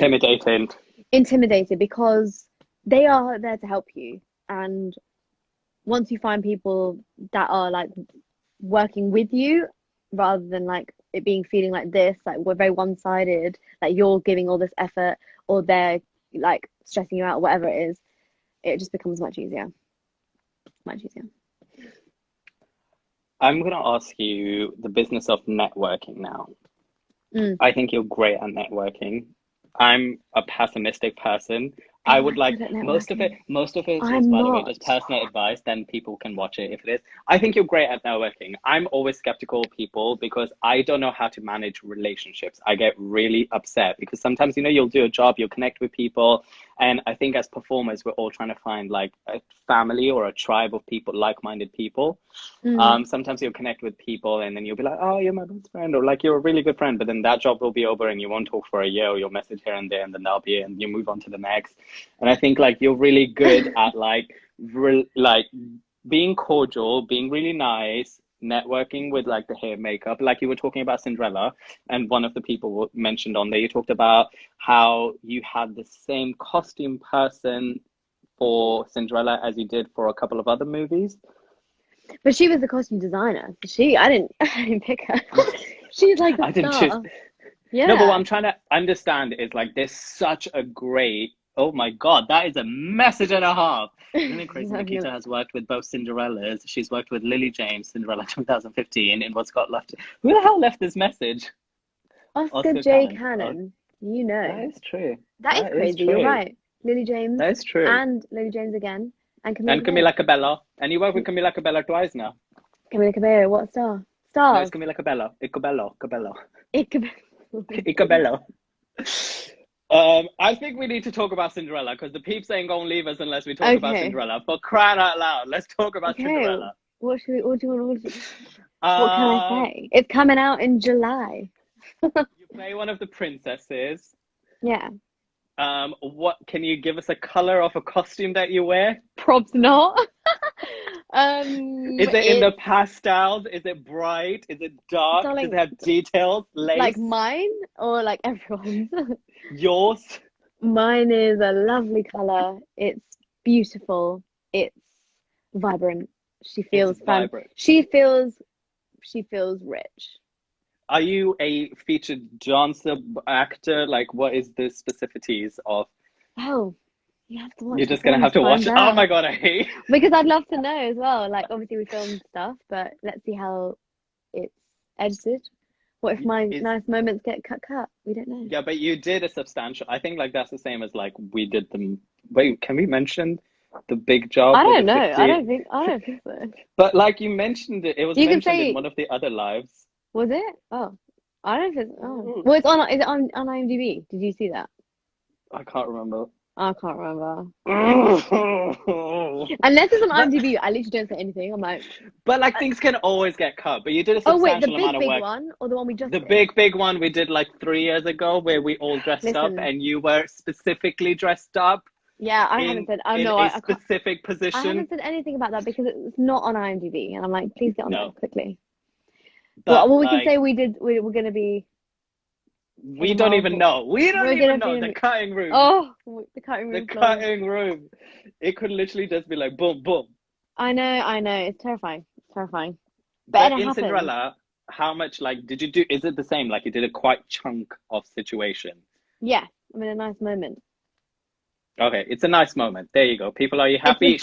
[SPEAKER 2] intimidated, because they are there to help you. And once you find people that are like working with you, rather than like it being feeling like this, like we're very one-sided, like you're giving all this effort or they're like stressing you out, whatever it is, it just becomes much easier.
[SPEAKER 1] I'm gonna ask you the business of networking now. I think you're great at networking. I'm a pessimistic person. I would like most of it is, by the way, just personal advice, then people can watch it if it is. I think you're great at networking. I'm always skeptical of people because I don't know how to manage relationships. I get really upset because sometimes, you know, you'll do a job, you'll connect with people, and I think as performers, we're all trying to find like a family or a tribe of people, like-minded people. Sometimes you'll connect with people and then you'll be like, oh, you're my best friend, or like you're a really good friend, but then that job will be over and you won't talk for a year, or you'll message here and there and then that'll be it and you move on to the next. And I think like you're really good at like being cordial, being really nice, networking with like the hair makeup, like you were talking about Cinderella, and one of the people mentioned on there, you talked about how you had the same costume person for Cinderella as you did for a couple of other movies.
[SPEAKER 2] But she was the costume designer. I didn't pick her. She's like the star. Yeah.
[SPEAKER 1] No, but what I'm trying to understand is like there's such a great, oh my God, that is a message and a half. Isn't it crazy? Nikkita has worked with both Cinderellas. She's worked with Lily James, Cinderella 2015, in What's Got Left. Who the hell left this message?
[SPEAKER 2] Oscar J. Cannon. You know.
[SPEAKER 1] That is true.
[SPEAKER 2] That is crazy. You're right. Lily James.
[SPEAKER 1] That is true.
[SPEAKER 2] And Lily James again. And
[SPEAKER 1] Camila Cabello. And you work with Camila Cabello twice now.
[SPEAKER 2] Camila Cabello, what star?
[SPEAKER 1] No, it's Camila Cabello. Cabello. I think we need to talk about Cinderella because the peeps ain't gonna leave us unless we talk about Cinderella. For crying out loud, let's talk about Cinderella.
[SPEAKER 2] What can I say? It's coming out in July.
[SPEAKER 1] You play one of the princesses.
[SPEAKER 2] Yeah.
[SPEAKER 1] What can you give us a color of a costume that you wear?
[SPEAKER 2] Probs not.
[SPEAKER 1] Is it in the pastels? Is it bright? Is it dark?
[SPEAKER 2] Darling,
[SPEAKER 1] does it have details? Lace?
[SPEAKER 2] Like mine or like everyone's?
[SPEAKER 1] Yours?
[SPEAKER 2] Mine is a lovely color. It's beautiful. It's vibrant. She feels vibrant. She feels rich.
[SPEAKER 1] Are you a featured dancer, actor? Like, what is the specificities of?
[SPEAKER 2] Oh, you have to watch.
[SPEAKER 1] You're just gonna have to watch it. Oh my God, I hate.
[SPEAKER 2] Because I'd love to know as well. Like, obviously we filmed stuff, but let's see how it's edited. What if my nice moments get cut? We don't know.
[SPEAKER 1] Yeah, but you did a substantial. I think like that's the same as like we did them. Wait, can we mention the big job?
[SPEAKER 2] I don't know. I don't think so.
[SPEAKER 1] But like you mentioned it, it was mentioned in one of the other lives.
[SPEAKER 2] Was it? Oh, I don't know if it's. Oh, well, it's on. Is it on IMDb? Did you see that?
[SPEAKER 1] I can't remember.
[SPEAKER 2] I can't remember. Unless it's on IMDb, I literally don't say anything. I'm like.
[SPEAKER 1] But like things can always get cut. But you did a substantial amount of work.
[SPEAKER 2] The big one or the one we just did?
[SPEAKER 1] The big one we did like 3 years ago, where we all dressed up, and you were specifically dressed up.
[SPEAKER 2] Yeah, I haven't said. I know
[SPEAKER 1] a specific position.
[SPEAKER 2] I haven't said anything about that because it's not on IMDb, and I'm like, please get on there quickly. But well, we can say we did. We're gonna be.
[SPEAKER 1] We don't even know. We don't even know the cutting room.
[SPEAKER 2] Oh, the cutting room.
[SPEAKER 1] The cutting room. It could literally just be like boom, boom.
[SPEAKER 2] I know. It's terrifying.
[SPEAKER 1] But in Cinderella, how much like did you do? Is it the same? Like you did a quite chunk of situation.
[SPEAKER 2] Yeah, I mean a nice moment.
[SPEAKER 1] Okay, it's a nice moment. There you go. People, are you happy?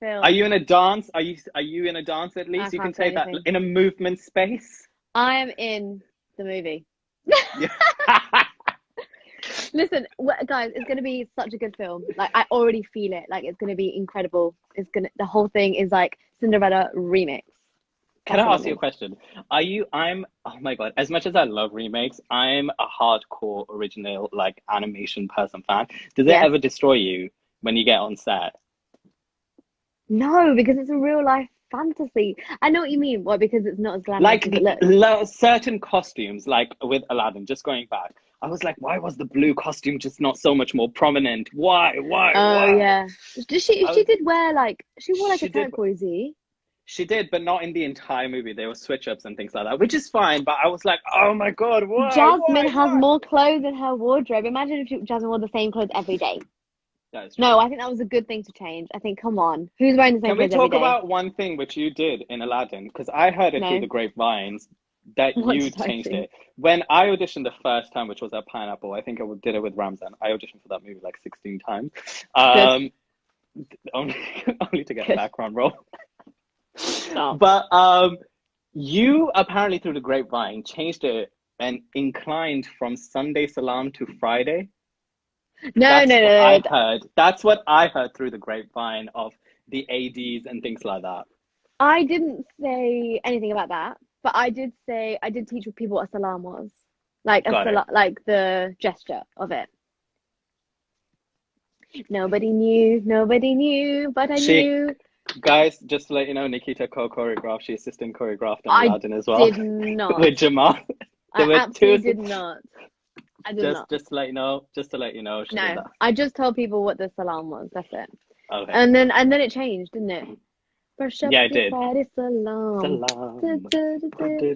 [SPEAKER 1] Are you in a dance? Are you in a dance at least? You can say that in a movement space.
[SPEAKER 2] I am in the movie. Listen, guys, it's gonna be such a good film. Like I already feel it. Like it's gonna be incredible. The whole thing is like Cinderella remix.
[SPEAKER 1] Can I ask you a question? Oh my God, as much as I love remakes, I'm a hardcore original like animation person fan. Does it ever destroy you when you get on set?
[SPEAKER 2] No, because it's a real life fantasy. I know what you mean. Well, because it's not as glamorous.
[SPEAKER 1] Like certain costumes, like with Aladdin, just going back, I was like, why was the blue costume just not so much more prominent? Why?
[SPEAKER 2] Oh yeah. She did wear like a turquoisey.
[SPEAKER 1] She did, but not in the entire movie. There were switch ups and things like that, which is fine. But I was like, oh my god,
[SPEAKER 2] Jasmine has
[SPEAKER 1] why?
[SPEAKER 2] more clothes in her wardrobe. Imagine if Jasmine wore the same clothes every day.
[SPEAKER 1] That is true.
[SPEAKER 2] No, I think that was a good thing to change. I think, come on, who's wearing the same
[SPEAKER 1] Can we
[SPEAKER 2] clothes every
[SPEAKER 1] talk
[SPEAKER 2] day?
[SPEAKER 1] about one thing which you did in Aladdin? Because I heard it
[SPEAKER 2] No.
[SPEAKER 1] through the grapevines that
[SPEAKER 2] What
[SPEAKER 1] you
[SPEAKER 2] did I
[SPEAKER 1] changed
[SPEAKER 2] do?
[SPEAKER 1] it. When I auditioned the first time, which was at Pineapple, I think I did it with Ramzan. I auditioned for that movie like 16 times.
[SPEAKER 2] Good.
[SPEAKER 1] Only, only to get a
[SPEAKER 2] Good.
[SPEAKER 1] background role.
[SPEAKER 2] Stop.
[SPEAKER 1] But you apparently through the grapevine changed it and inclined from Sunday Salam to Friday.
[SPEAKER 2] No,
[SPEAKER 1] That's
[SPEAKER 2] no,
[SPEAKER 1] what
[SPEAKER 2] no,
[SPEAKER 1] I
[SPEAKER 2] no.
[SPEAKER 1] heard. That's what I heard through the grapevine of the ADs and things like that.
[SPEAKER 2] I didn't say anything about that, but I did teach people what a salam was. Like
[SPEAKER 1] Got it.
[SPEAKER 2] like the gesture of it. Nobody knew, but I
[SPEAKER 1] She,
[SPEAKER 2] knew.
[SPEAKER 1] guys, just to let you know, Nikkita co-choreographed. She assistant choreographed on
[SPEAKER 2] I
[SPEAKER 1] Aladdin as well
[SPEAKER 2] did not.
[SPEAKER 1] with Jamal. There
[SPEAKER 2] I
[SPEAKER 1] were two.
[SPEAKER 2] absolutely did not. I did not.
[SPEAKER 1] Just to let you know, she did
[SPEAKER 2] No,
[SPEAKER 1] that.
[SPEAKER 2] I just told people what the salam was. That's it.
[SPEAKER 1] Okay.
[SPEAKER 2] And then it changed, didn't it? Brush up
[SPEAKER 1] Yeah, it
[SPEAKER 2] your
[SPEAKER 1] did.
[SPEAKER 2] Friday salam.
[SPEAKER 1] Salam.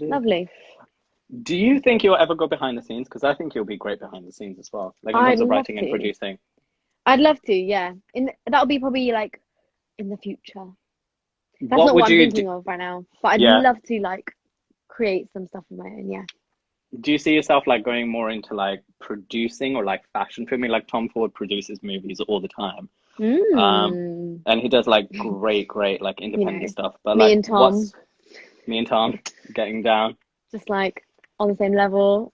[SPEAKER 2] Lovely.
[SPEAKER 1] Do you think you'll ever go behind the scenes? Because I think you'll be great behind the scenes as well, like in
[SPEAKER 2] I'd
[SPEAKER 1] terms of
[SPEAKER 2] love
[SPEAKER 1] writing and
[SPEAKER 2] to.
[SPEAKER 1] producing.
[SPEAKER 2] I'd love to, yeah. That'll be probably like in the future. That's
[SPEAKER 1] What
[SPEAKER 2] not
[SPEAKER 1] would
[SPEAKER 2] what I'm
[SPEAKER 1] you
[SPEAKER 2] thinking
[SPEAKER 1] do?
[SPEAKER 2] of right now. But I'd
[SPEAKER 1] Yeah.
[SPEAKER 2] love to like create some stuff of my own, yeah.
[SPEAKER 1] Do you see yourself like going more into like producing or like fashion filming? Like Tom Ford produces movies all the time.
[SPEAKER 2] Mm.
[SPEAKER 1] And he does like great like independent stuff. But
[SPEAKER 2] Me
[SPEAKER 1] like
[SPEAKER 2] and Tom,
[SPEAKER 1] what's me and Tom getting down,
[SPEAKER 2] just like on the same level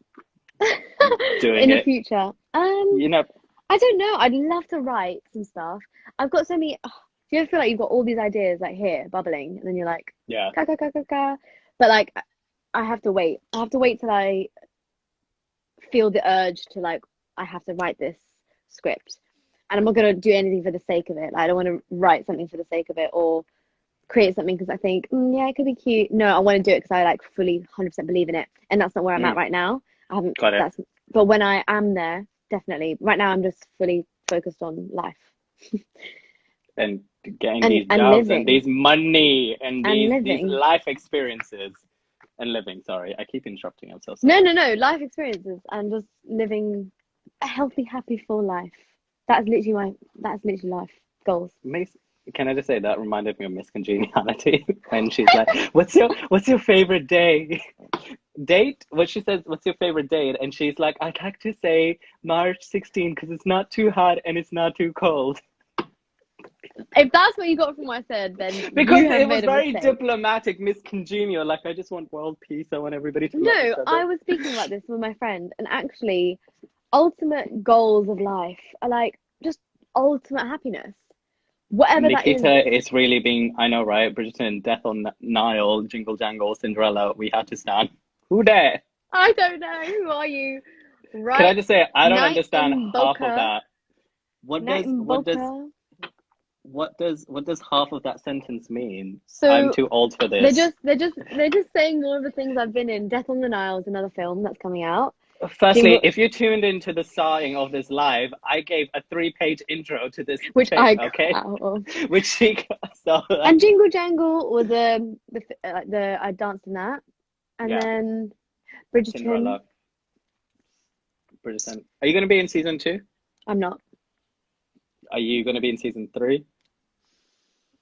[SPEAKER 1] doing
[SPEAKER 2] in the
[SPEAKER 1] it.
[SPEAKER 2] future.
[SPEAKER 1] You know,
[SPEAKER 2] I don't know. I'd love to write some stuff. I've got so many. Do you ever feel like you've got all these ideas like here bubbling, and then you're like,
[SPEAKER 1] yeah.
[SPEAKER 2] ka ka ka ka ka. But like, I have to wait. I have to wait till I feel the urge to like, I have to write this script, and I'm not gonna do anything for the sake of it. Like, I don't want to write something for the sake of it or create something because I think, yeah, it could be cute. No, I want to do it because I like fully 100% believe in it, and that's not where I'm at right now. I haven't.
[SPEAKER 1] Got it.
[SPEAKER 2] But when I am there, definitely. Right now, I'm just fully focused on life.
[SPEAKER 1] And getting
[SPEAKER 2] And
[SPEAKER 1] these
[SPEAKER 2] and
[SPEAKER 1] jobs
[SPEAKER 2] living.
[SPEAKER 1] and these money and
[SPEAKER 2] And
[SPEAKER 1] these
[SPEAKER 2] living.
[SPEAKER 1] life experiences and living. Sorry, I keep interrupting. I'm so sorry.
[SPEAKER 2] No. Life experiences and just living a healthy, happy, full life. That's literally life goals.
[SPEAKER 1] Can I just say that reminded me of Miss Congeniality when she's like, what's your favorite day? Date? What she says, what's your favorite date? And she's like, I'd like to say March 16 because it's not too hot and it's not too cold.
[SPEAKER 2] If that's what you got from what I said, then
[SPEAKER 1] Because
[SPEAKER 2] you have
[SPEAKER 1] it was
[SPEAKER 2] made a
[SPEAKER 1] very
[SPEAKER 2] mistake.
[SPEAKER 1] diplomatic, Miss Congenial. Like, I just want world peace. I want everybody to love each
[SPEAKER 2] No,
[SPEAKER 1] other.
[SPEAKER 2] I was speaking about this with my friend, and actually, ultimate goals of life are like just ultimate happiness. Whatever that is.
[SPEAKER 1] Nikkita is really being, I know, right? Bridgerton, Death on Nile, Jingle Jangle, Cinderella, We Had to Stand. Who there?
[SPEAKER 2] I don't know. Who are you? Right.
[SPEAKER 1] Can I just say, I don't
[SPEAKER 2] Night
[SPEAKER 1] understand
[SPEAKER 2] in
[SPEAKER 1] half of
[SPEAKER 2] Boca.
[SPEAKER 1] that. What
[SPEAKER 2] Night
[SPEAKER 1] does
[SPEAKER 2] in Boca.
[SPEAKER 1] what does half of that sentence mean?
[SPEAKER 2] So
[SPEAKER 1] I'm too old for this.
[SPEAKER 2] they're just saying more of the things I've been in. Death on the Nile is another film that's coming out.
[SPEAKER 1] Firstly,
[SPEAKER 2] Jingle,
[SPEAKER 1] if you tuned into the starting of this live, I gave a 3-page intro to this
[SPEAKER 2] which
[SPEAKER 1] thing,
[SPEAKER 2] I
[SPEAKER 1] okay?
[SPEAKER 2] cut out of.
[SPEAKER 1] Which she so
[SPEAKER 2] And Jingle Jangle was I danced in that, and
[SPEAKER 1] yeah,
[SPEAKER 2] then Bridgerton.
[SPEAKER 1] Cinderella, Bridgerton. Are you going to be in season 2?
[SPEAKER 2] I'm not.
[SPEAKER 1] Are you going to be in season 3?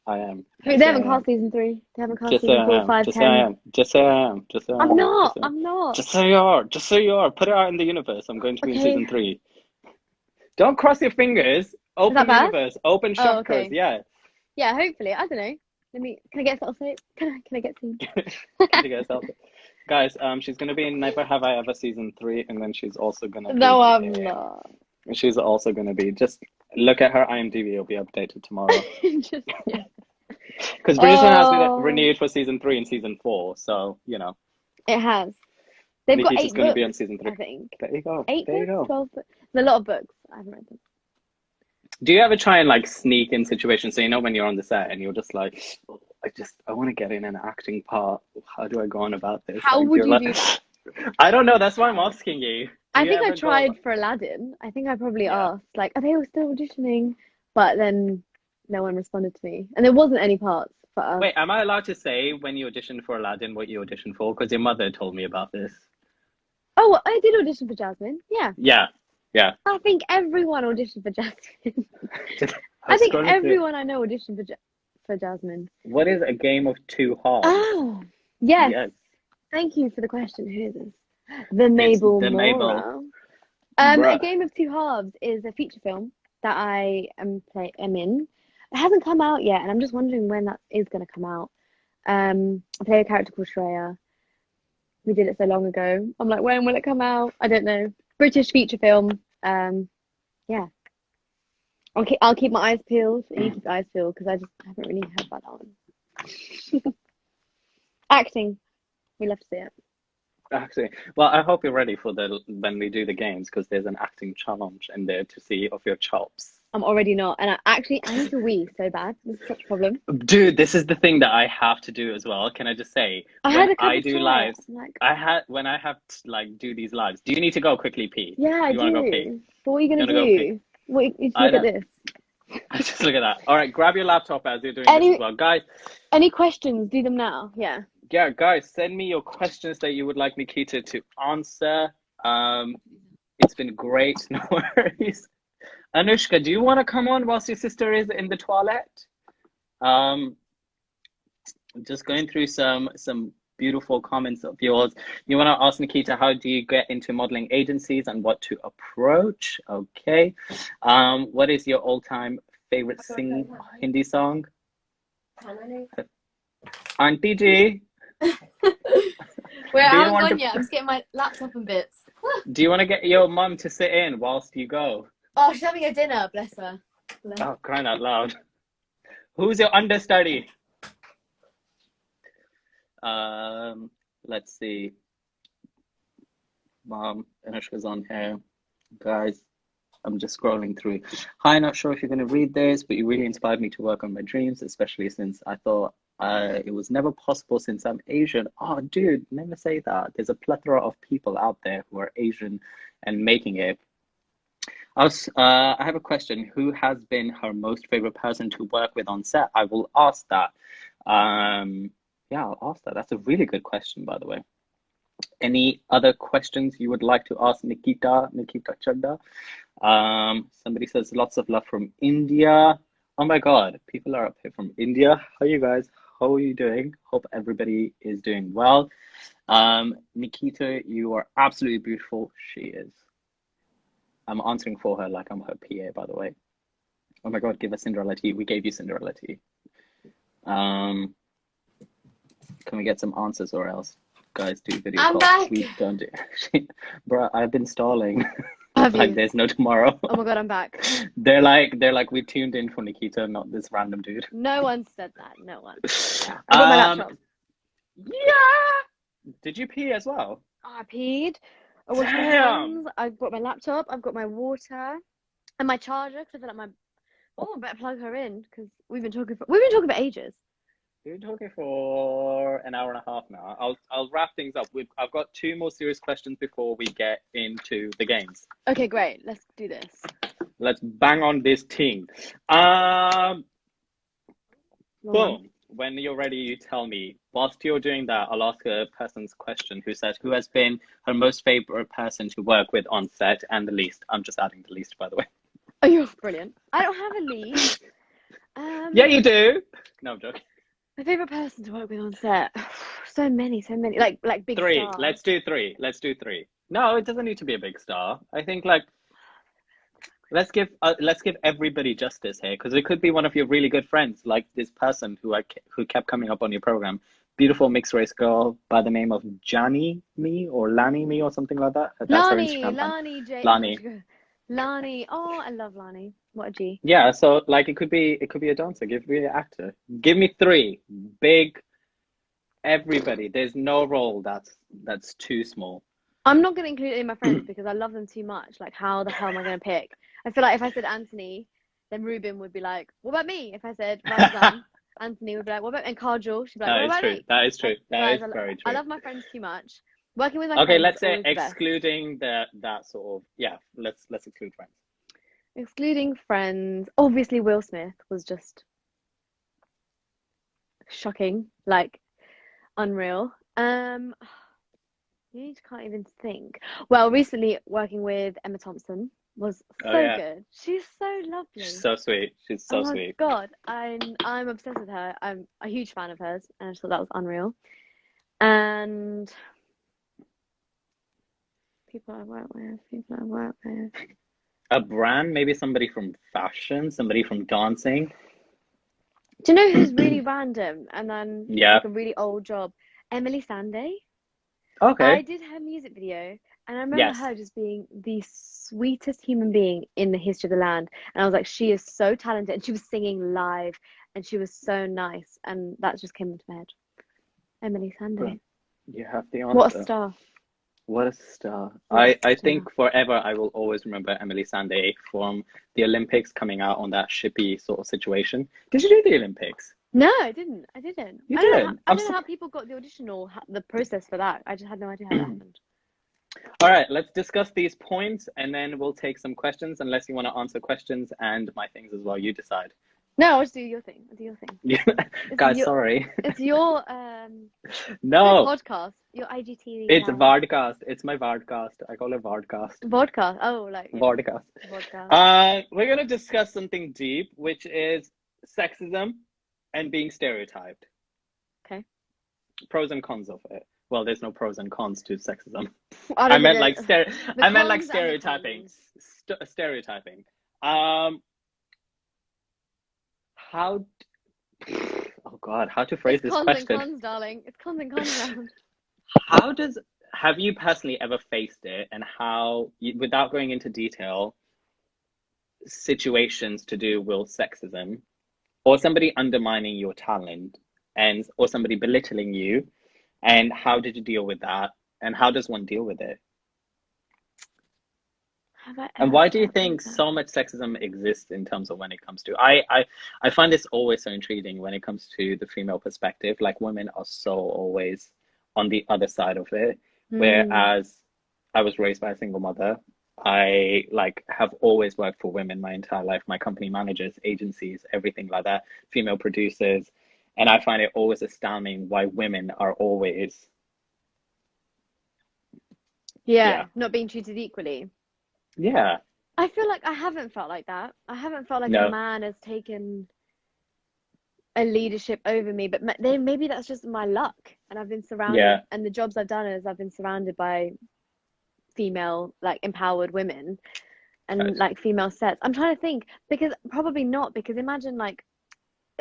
[SPEAKER 1] I am.
[SPEAKER 2] They haven't cast season 3. They haven't cast season 4, 5, 10.
[SPEAKER 1] Just say I am.
[SPEAKER 2] I'm not. I'm not.
[SPEAKER 1] Just say you are. Just say you are. Put it out in the universe. I'm going to be in season 3. Don't cross your fingers. Open the universe. Open chakras.
[SPEAKER 2] Okay.
[SPEAKER 1] Yeah.
[SPEAKER 2] Yeah, hopefully. I don't know. Can I get selfie? Can I get seen?
[SPEAKER 1] Can you get a selfie? Guys, she's gonna be in Never Have I Ever season 3, and then she's also gonna be
[SPEAKER 2] No, I'm not.
[SPEAKER 1] She's also gonna be just look at her IMDb, it'll be updated tomorrow.
[SPEAKER 2] Just, yeah.
[SPEAKER 1] Because Bridgerton has been renewed for season 3 and season 4, so you know.
[SPEAKER 2] It has. They've got 8
[SPEAKER 1] gonna
[SPEAKER 2] books,
[SPEAKER 1] be on season 3.
[SPEAKER 2] I think.
[SPEAKER 1] There you go.
[SPEAKER 2] 8
[SPEAKER 1] there you
[SPEAKER 2] books,
[SPEAKER 1] go.
[SPEAKER 2] 12 books. There's a lot of books. I haven't read them.
[SPEAKER 1] Do you ever try and like sneak in situations? So you know when you're on the set and you're just like, I want to get in an acting part. How do I go on about this?
[SPEAKER 2] How
[SPEAKER 1] like,
[SPEAKER 2] would you
[SPEAKER 1] like,
[SPEAKER 2] do that?
[SPEAKER 1] I don't know. That's why I'm asking you.
[SPEAKER 2] I think I tried for Aladdin. I think I probably asked, like, are they all still auditioning? But then no one responded to me. And there wasn't any parts. for us.
[SPEAKER 1] Wait, am I allowed to say when you auditioned for Aladdin what you auditioned for? Because your mother told me about this.
[SPEAKER 2] Oh, I did audition for Jasmine. Yeah.
[SPEAKER 1] Yeah, yeah.
[SPEAKER 2] I think everyone auditioned for Jasmine.
[SPEAKER 1] I
[SPEAKER 2] I
[SPEAKER 1] was
[SPEAKER 2] think
[SPEAKER 1] scrolling through.
[SPEAKER 2] everyone I know auditioned for Jasmine.
[SPEAKER 1] What is a game of two halves?
[SPEAKER 2] Oh, yes.
[SPEAKER 1] Yes,
[SPEAKER 2] Thank you for the question. Who is this? The
[SPEAKER 1] it's
[SPEAKER 2] Mabel
[SPEAKER 1] the Mabel.
[SPEAKER 2] Mora. A
[SPEAKER 1] Bruh.
[SPEAKER 2] Game of Two Halves is a feature film that I am in. It hasn't come out yet, and I'm just wondering when that is going to come out. I play a character called Shreya. We did it so long ago. I'm like, when will it come out? I don't know. British feature film. Yeah. I'll keep my eyes peeled, and you keep your eyes peeled because I just haven't really heard about that one. Acting. We love to see it.
[SPEAKER 1] Actually, well, I hope you're ready for when we do the games because there's an acting challenge in there to see of your chops.
[SPEAKER 2] I'm already not, and I need to wee so bad. This is such a problem.
[SPEAKER 1] Dude, this is the thing that I have to do as well. Can I just say, when I do lives, when I have to like do these lives, do you need to go quickly pee?
[SPEAKER 2] Yeah, I
[SPEAKER 1] you
[SPEAKER 2] do.
[SPEAKER 1] want to go pee?
[SPEAKER 2] But what are you gonna
[SPEAKER 1] Go pee?
[SPEAKER 2] do? What? You look at this.
[SPEAKER 1] Just look at that. All right, grab your laptop as you're doing this as well, guys.
[SPEAKER 2] Any questions? Do them now. Yeah.
[SPEAKER 1] Yeah, guys, send me your questions that you would like Nikkita to answer. It's been great. No worries. Anushka, do you want to come on whilst your sister is in the toilet? Just going through some beautiful comments of yours. You want to ask Nikkita, how do you get into modeling agencies and what to approach? Okay. What is your all-time favorite Hindi song? Auntie Ji.
[SPEAKER 4] Wait, I haven't gone yet. I'm just getting my laptop and bits.
[SPEAKER 1] Do you want to get your mum to sit in whilst you go?
[SPEAKER 4] Oh, she's having a dinner, bless her.
[SPEAKER 1] Oh, crying out loud. Who's your understudy? Let's see. Mom, Anushka's on here. Guys, I'm just scrolling through. Hi, not sure if you're going to read this, but you really inspired me to work on my dreams, especially since I thought it was never possible since I'm Asian. Oh, dude, never say that. There's a plethora of people out there who are Asian and making it. I have a question. Who has been her most favorite person to work with on set? I will ask that. Yeah, I'll ask that. That's a really good question, by the way. Any other questions you would like to ask Nikkita Chadha? Somebody says lots of love from India. Oh my God, people are up here from India. How are you guys? How are you doing? Hope everybody is doing well. Nikkita, you are absolutely beautiful. She is. I'm answering for her like I'm her PA, by the way. Oh my God, give us Cinderella tea. We gave you Cinderella tea. Can we get some answers or else? Guys, do video
[SPEAKER 4] I'm
[SPEAKER 1] calls.
[SPEAKER 4] back.
[SPEAKER 1] We don't do. Bruh, I've been stalling.
[SPEAKER 2] Have
[SPEAKER 1] like
[SPEAKER 2] you?
[SPEAKER 1] there's no tomorrow.
[SPEAKER 2] Oh my God, I'm back.
[SPEAKER 1] They're like we tuned in for Nikkita, not this random dude.
[SPEAKER 2] No one said that. No one. I got my laptop.
[SPEAKER 1] Yeah. Did you pee as well?
[SPEAKER 2] Oh, I peed. I washed my
[SPEAKER 1] Damn.
[SPEAKER 2] hands. I've got my laptop. I've got my water and my charger because I feel like my. Oh, I better plug her in because we've been talking for ages.
[SPEAKER 1] We've been talking for an hour and a half now. I'll wrap things up. I've got 2 more serious questions before we get into the games.
[SPEAKER 2] Okay, great. Let's do this.
[SPEAKER 1] Let's bang on this team. Boom. When you're ready, you tell me. Whilst you're doing that, I'll ask a person's question who says, who has been her most favorite person to work with on set and the least? I'm just adding the least, by the way.
[SPEAKER 2] Oh, you're brilliant. I don't have a lead.
[SPEAKER 1] Yeah, you do. No, I'm joking.
[SPEAKER 2] My favorite person to work with on set. So many. Like big
[SPEAKER 1] 3.
[SPEAKER 2] stars.
[SPEAKER 1] Let's do 3. No, it doesn't need to be a big star. I think like let's give everybody justice here because it could be one of your really good friends, like this person who kept coming up on your program. Beautiful mixed race girl by the name of Lani Me or something like that. That's her Instagram handle.
[SPEAKER 2] Lani. Oh, I love Lani. What a G.
[SPEAKER 1] Yeah, so like it could be a dancer. Give me an actor. Give me 3 big. Everybody. There's no role that's too small.
[SPEAKER 2] I'm not going to include any of my friends because I love them too much. Like, how the hell am I going to pick? I feel like if I said Anthony, then Ruben would be like, "What about me?" If I said Ramzan, Anthony would be like, "What about?" And Kajol, she'd be like, "What about me?"
[SPEAKER 1] That is true. That is
[SPEAKER 2] Guys,
[SPEAKER 1] very true.
[SPEAKER 2] I love my friends too much. Working with my
[SPEAKER 1] Okay,
[SPEAKER 2] friends
[SPEAKER 1] let's
[SPEAKER 2] is
[SPEAKER 1] say
[SPEAKER 2] always the best.
[SPEAKER 1] excluding that sort of let's exclude friends.
[SPEAKER 2] Excluding friends, obviously Will Smith was just shocking, like unreal. You can't even think. Well, recently working with Emma Thompson was
[SPEAKER 1] Oh
[SPEAKER 2] so
[SPEAKER 1] yeah,
[SPEAKER 2] good. She's so
[SPEAKER 1] she's
[SPEAKER 2] lovely.
[SPEAKER 1] so sweet. She's
[SPEAKER 2] Oh
[SPEAKER 1] so
[SPEAKER 2] my
[SPEAKER 1] sweet.
[SPEAKER 2] God, I'm obsessed with her. I'm a huge fan of hers, and I just thought that was unreal. And people I work with.
[SPEAKER 1] A brand, maybe somebody from fashion, somebody from dancing.
[SPEAKER 2] Do you know who's really random and then
[SPEAKER 1] Yeah.
[SPEAKER 2] like a really old job? Emily Sandé. I
[SPEAKER 1] Okay.
[SPEAKER 2] did her music video, and I remember
[SPEAKER 1] Yes.
[SPEAKER 2] her just being the sweetest human being in the history of the land. And I was like, she is so talented, and she was singing live, and she was so nice, and that just came into my head. Emily
[SPEAKER 1] Well,
[SPEAKER 2] Sandé.
[SPEAKER 1] you have the
[SPEAKER 2] What a
[SPEAKER 1] answer.
[SPEAKER 2] star!
[SPEAKER 1] What a star.
[SPEAKER 2] What a
[SPEAKER 1] I
[SPEAKER 2] star!
[SPEAKER 1] think forever I will always remember Emily Sandé from the Olympics coming out on that shippy sort of situation. Did you do the Olympics?
[SPEAKER 2] No, I didn't. I didn't.
[SPEAKER 1] You
[SPEAKER 2] I don't know how,
[SPEAKER 1] didn't.
[SPEAKER 2] I don't know how people got the audition or the process for that. I just had no idea how that happened.
[SPEAKER 1] All right, let's discuss these points and then we'll take some questions unless you want to answer questions and my things as well. You decide.
[SPEAKER 2] No, I'll just do your thing. I'll do your thing.
[SPEAKER 1] Yeah.
[SPEAKER 2] It's
[SPEAKER 1] Guys,
[SPEAKER 2] your
[SPEAKER 1] sorry.
[SPEAKER 2] it's your
[SPEAKER 1] No,
[SPEAKER 2] podcast, your IGTV
[SPEAKER 1] it's
[SPEAKER 2] live
[SPEAKER 1] Vardcast. It's my Vardcast. I call it Vardcast.
[SPEAKER 2] podcast. Oh, like
[SPEAKER 1] Vardcast.
[SPEAKER 2] podcast.
[SPEAKER 1] We're gonna discuss something deep, which is sexism and being stereotyped.
[SPEAKER 2] Okay.
[SPEAKER 1] Pros and cons of it. Well, there's no pros and cons to sexism.
[SPEAKER 2] I
[SPEAKER 1] I
[SPEAKER 2] don't
[SPEAKER 1] meant
[SPEAKER 2] think
[SPEAKER 1] like
[SPEAKER 2] that- the
[SPEAKER 1] I meant like
[SPEAKER 2] cons and the
[SPEAKER 1] stereotyping.
[SPEAKER 2] cons.
[SPEAKER 1] Stereotyping. How? Oh God, how to phrase
[SPEAKER 2] It's
[SPEAKER 1] this
[SPEAKER 2] cons and
[SPEAKER 1] question?
[SPEAKER 2] cons, darling. It's cons and cons round.
[SPEAKER 1] How does have you personally ever faced it, and how, without going into detail, situations to do with sexism, or somebody undermining your talent, and or somebody belittling you, and how did you deal with that, and how does one deal with it?
[SPEAKER 2] Have I
[SPEAKER 1] And
[SPEAKER 2] ever
[SPEAKER 1] why do you
[SPEAKER 2] felt
[SPEAKER 1] think
[SPEAKER 2] like that?
[SPEAKER 1] so much sexism exists in terms of when it comes to I find this always so intriguing when it comes to the female perspective. Like women are so always on the other side of it.
[SPEAKER 2] Hmm.
[SPEAKER 1] Whereas I was raised by a single mother. I like have always worked for women my entire life, my company managers, agencies, everything like that, female producers. And I find it always astounding why women are always, yeah,
[SPEAKER 2] Yeah, not being treated equally.
[SPEAKER 1] yeah,
[SPEAKER 2] I feel like I haven't felt like that. I haven't felt like a
[SPEAKER 1] no,
[SPEAKER 2] man has taken a leadership over me, but then maybe that's just my luck. And I've been surrounded,
[SPEAKER 1] yeah,
[SPEAKER 2] and the jobs I've done is I've been surrounded by female, like empowered women and
[SPEAKER 1] totally.
[SPEAKER 2] like female sets. I'm trying to think because probably not, because imagine like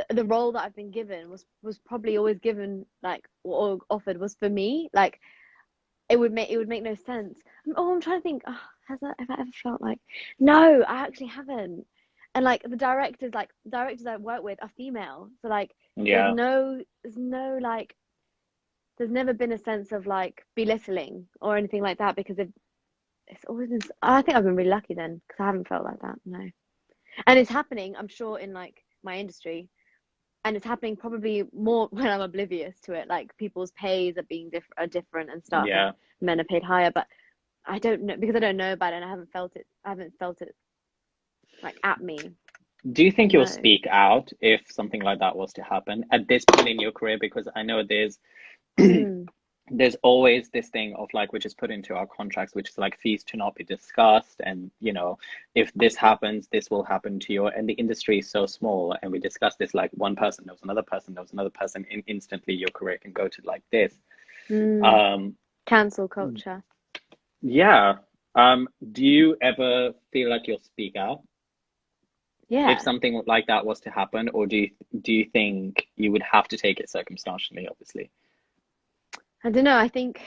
[SPEAKER 2] the role that I've been given was probably always given like or offered was for me. Like it would make no sense. I'm trying to think. Oh, have I ever felt like? No, I actually haven't. And like the directors I work with are female, so like
[SPEAKER 1] Yeah.
[SPEAKER 2] there's no like there's never been a sense of like belittling or anything like that because it's always been. I think I've been really lucky then because I haven't felt like that. No, and it's happening. I'm sure in like my industry, and it's happening probably more when I'm oblivious to it. Like people's pays are different and stuff,
[SPEAKER 1] Yeah.
[SPEAKER 2] and men are paid higher. But I don't know because I don't know about it and I haven't felt it. Like at me.
[SPEAKER 1] Do you think you'll
[SPEAKER 2] No.
[SPEAKER 1] speak out if something like that was to happen at this point in your career? Because I know there's
[SPEAKER 2] Mm.
[SPEAKER 1] there's always this thing of like which is put into our contracts, which is like fees to not be discussed, and if this happens, this will happen to you. And the industry is so small, and we discuss this like one person knows another person knows another person, and instantly your career can go to like this.
[SPEAKER 2] Mm.
[SPEAKER 1] Um,
[SPEAKER 2] Cancel culture.
[SPEAKER 1] yeah. Do you ever feel like you'll speak out if
[SPEAKER 2] Yeah.
[SPEAKER 1] something like that was to happen, or do you think you would have to take it circumstantially, obviously?
[SPEAKER 2] I don't know. I think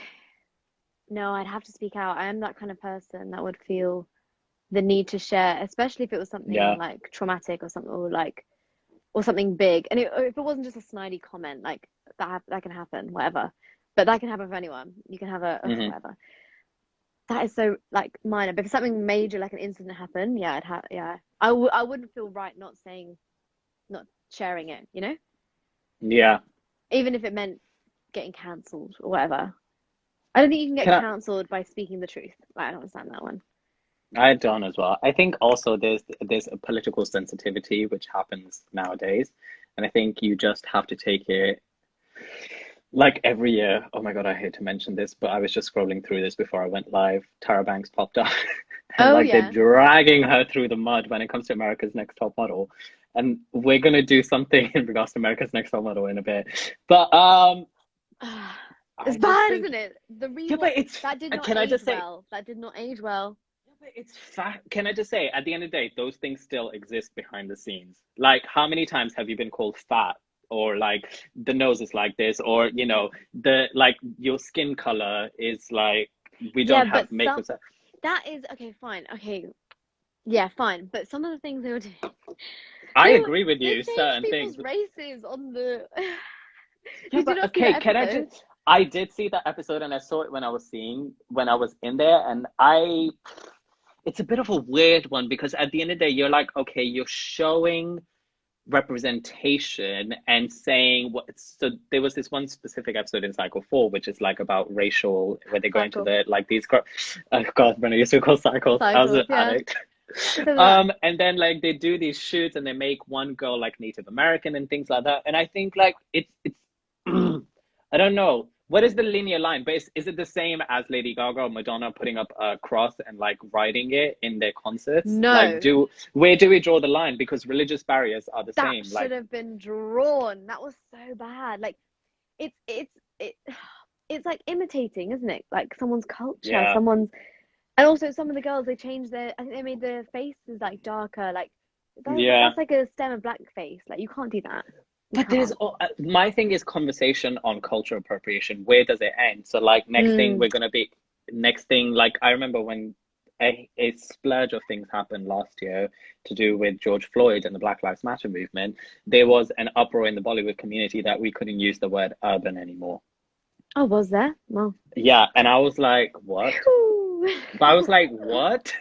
[SPEAKER 2] no, I'd have to speak out. I am that kind of person that would feel the need to share, especially if it was something
[SPEAKER 1] Yeah.
[SPEAKER 2] like traumatic or something or something big. And if it wasn't just a snidey comment, like that can happen, whatever. But that can happen for anyone. You can have
[SPEAKER 1] Hmm.
[SPEAKER 2] whatever. That is so like minor. But if something major like an incident happened, yeah, I wouldn't feel right not sharing it,
[SPEAKER 1] Yeah.
[SPEAKER 2] even if it meant getting cancelled or whatever. I don't think you can get
[SPEAKER 1] Can I?
[SPEAKER 2] cancelled by speaking the truth. Like, I don't understand that one.
[SPEAKER 1] I don't as well. I think also there's a political sensitivity which happens nowadays, And I think you just have to take it like every year. Oh my God, I hate to mention this, but I was just scrolling through this before I went live. Tara Banks popped up and
[SPEAKER 2] Oh
[SPEAKER 1] like they're
[SPEAKER 2] yeah.
[SPEAKER 1] dragging her through the mud when it comes to America's Next Top Model. And we're gonna do something in regards to America's Next Top Model in a bit. But
[SPEAKER 2] It's
[SPEAKER 1] I just
[SPEAKER 2] bad,
[SPEAKER 1] think,
[SPEAKER 2] isn't it? The
[SPEAKER 1] yeah,
[SPEAKER 2] Reebok
[SPEAKER 1] but it's,
[SPEAKER 2] that did not
[SPEAKER 1] can I
[SPEAKER 2] age
[SPEAKER 1] just say,
[SPEAKER 2] well. That did not age well.
[SPEAKER 1] yeah, but it's fact. Can I just say, at the end of the day, those things still exist behind the scenes. Like, how many times have you been called fat? Or like the nose is like this, or you know, the like your skin color is like we
[SPEAKER 2] Yeah,
[SPEAKER 1] don't
[SPEAKER 2] but
[SPEAKER 1] have makeup.
[SPEAKER 2] that is okay, fine. Okay. Yeah, fine. But some of the things they were doing,
[SPEAKER 1] I
[SPEAKER 2] they were
[SPEAKER 1] agree with
[SPEAKER 2] they
[SPEAKER 1] you,
[SPEAKER 2] changed
[SPEAKER 1] certain
[SPEAKER 2] people's
[SPEAKER 1] things.
[SPEAKER 2] races on the
[SPEAKER 1] Yeah,
[SPEAKER 2] Did you
[SPEAKER 1] but
[SPEAKER 2] not see
[SPEAKER 1] okay,
[SPEAKER 2] that
[SPEAKER 1] can I
[SPEAKER 2] episode?
[SPEAKER 1] just? I did see that episode, and I saw it when I was in there, and I. It's a bit of a weird one because at the end of the day, you're like, okay, you're showing representation and saying what. So there was this one specific episode in Cycle 4, which is like about racial, where they go into
[SPEAKER 2] Cycle.
[SPEAKER 1] the like these. God, when I used to call cycles, I was an
[SPEAKER 2] Cycles, yeah.
[SPEAKER 1] addict.
[SPEAKER 2] So that.
[SPEAKER 1] And then like they do these shoots and they make one girl like Native American and things like that. And I think like it's I don't know. What is the linear line? But is it the same as Lady Gaga or Madonna putting up a cross and like writing it in their concerts? Like
[SPEAKER 2] No,
[SPEAKER 1] where do we draw the line? Because religious barriers are the
[SPEAKER 2] that
[SPEAKER 1] same.
[SPEAKER 2] should
[SPEAKER 1] Like
[SPEAKER 2] have been drawn. That was so bad. Like it it's like imitating, isn't it? Like someone's culture,
[SPEAKER 1] yeah.
[SPEAKER 2] someone's and also some of the girls they changed their I think they made their faces like darker. Like
[SPEAKER 1] Yeah.
[SPEAKER 2] that's like a stem of blackface. Like you can't do that. You
[SPEAKER 1] But there's
[SPEAKER 2] can't.
[SPEAKER 1] my thing is conversation on cultural appropriation. Where does it end? So like
[SPEAKER 2] Mm,
[SPEAKER 1] next thing like I remember when a splurge of things happened last year to do with George Floyd and the Black Lives Matter movement. There was an uproar in the Bollywood community that we couldn't use the word urban anymore.
[SPEAKER 2] oh, was there? Well,
[SPEAKER 1] Yeah, and I was like, what?
[SPEAKER 2] phew.
[SPEAKER 1] But I was like, what?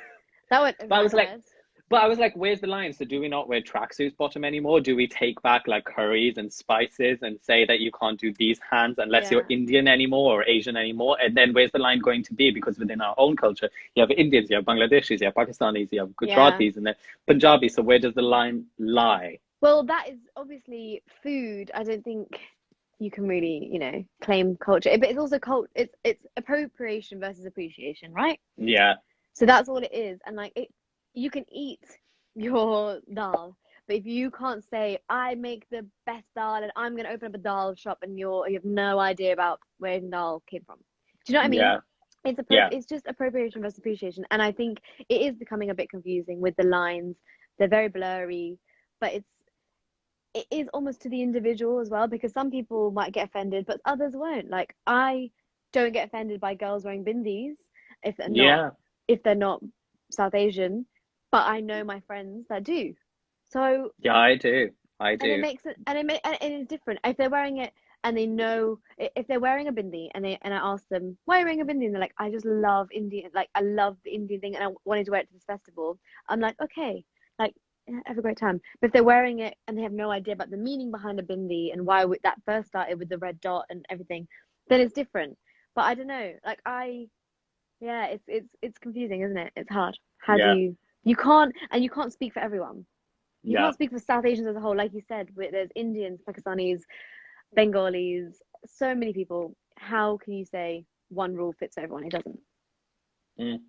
[SPEAKER 2] That went
[SPEAKER 1] But
[SPEAKER 2] over
[SPEAKER 1] I
[SPEAKER 2] my
[SPEAKER 1] was like,
[SPEAKER 2] head.
[SPEAKER 1] where's the line? So do we not wear tracksuits bottom anymore? Do we take back like curries and spices and say that you can't do these hands unless you're
[SPEAKER 2] Yeah,
[SPEAKER 1] Indian anymore or Asian anymore? And then where's the line going to be? Because within our own culture, you have Indians, you have Bangladeshis, you have Pakistanis, you have
[SPEAKER 2] yeah.
[SPEAKER 1] Gujaratis, and then Punjabi. So where does the line lie?
[SPEAKER 2] Well, that is obviously food. I don't think you can really, claim culture. But it's also it's appropriation versus appreciation, right?
[SPEAKER 1] Yeah,
[SPEAKER 2] So that's all it is. And like you can eat your dal, but if you can't say I make the best dal and I'm gonna open up a dal shop and you have no idea about where dal came from. Do you know what I mean?
[SPEAKER 1] yeah, yeah,
[SPEAKER 2] It's just appropriation versus appreciation. And I think it is becoming a bit confusing with the lines. They're very blurry, but it is almost to the individual as well because some people might get offended, but others won't. Like I don't get offended by girls wearing bindis if they're not
[SPEAKER 1] yeah,
[SPEAKER 2] if they're not South Asian, but I know my friends that do. So
[SPEAKER 1] yeah. I do, I
[SPEAKER 2] and it
[SPEAKER 1] do.
[SPEAKER 2] makes it and it is different if they're wearing it and they know if they're wearing a bindi and I ask them why are you wearing a bindi and they're like I just love Indian like I love the Indian thing and I wanted to wear it to this festival. I'm like okay, like yeah, have a great time. But if they're wearing it and they have no idea about the meaning behind a bindi and why that first started with the red dot and everything, then it's different. But I don't know. Like yeah, it's confusing, isn't it? It's hard. How do
[SPEAKER 1] Yeah,
[SPEAKER 2] you can't speak for everyone. You
[SPEAKER 1] yeah.
[SPEAKER 2] can't speak for South Asians as a whole, like you said. There's Indians, Pakistanis, Bengalis, so many people. How can you say one rule fits everyone? It doesn't.
[SPEAKER 1] Mm.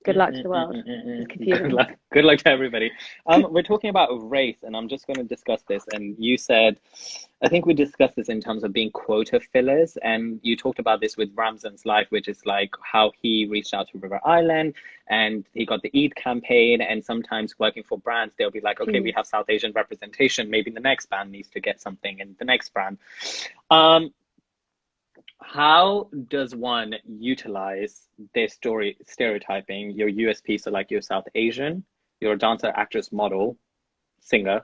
[SPEAKER 2] Good luck to the world. It's
[SPEAKER 1] Good
[SPEAKER 2] confusing.
[SPEAKER 1] luck. Good luck to everybody. We're talking about race, and I'm just going to discuss this. And you said, I think we discussed this in terms of being quota fillers, and you talked about this with Ramzan's life, which is like how he reached out to River Island, and he got the Eid campaign. And sometimes working for brands, they'll be like, okay, we
[SPEAKER 2] Please.
[SPEAKER 1] have South Asian representation. Maybe the next brand needs to get something in the next brand. Um, how does one utilize their story stereotyping, your USP? So like you're South Asian, you're a dancer, actress, model, singer,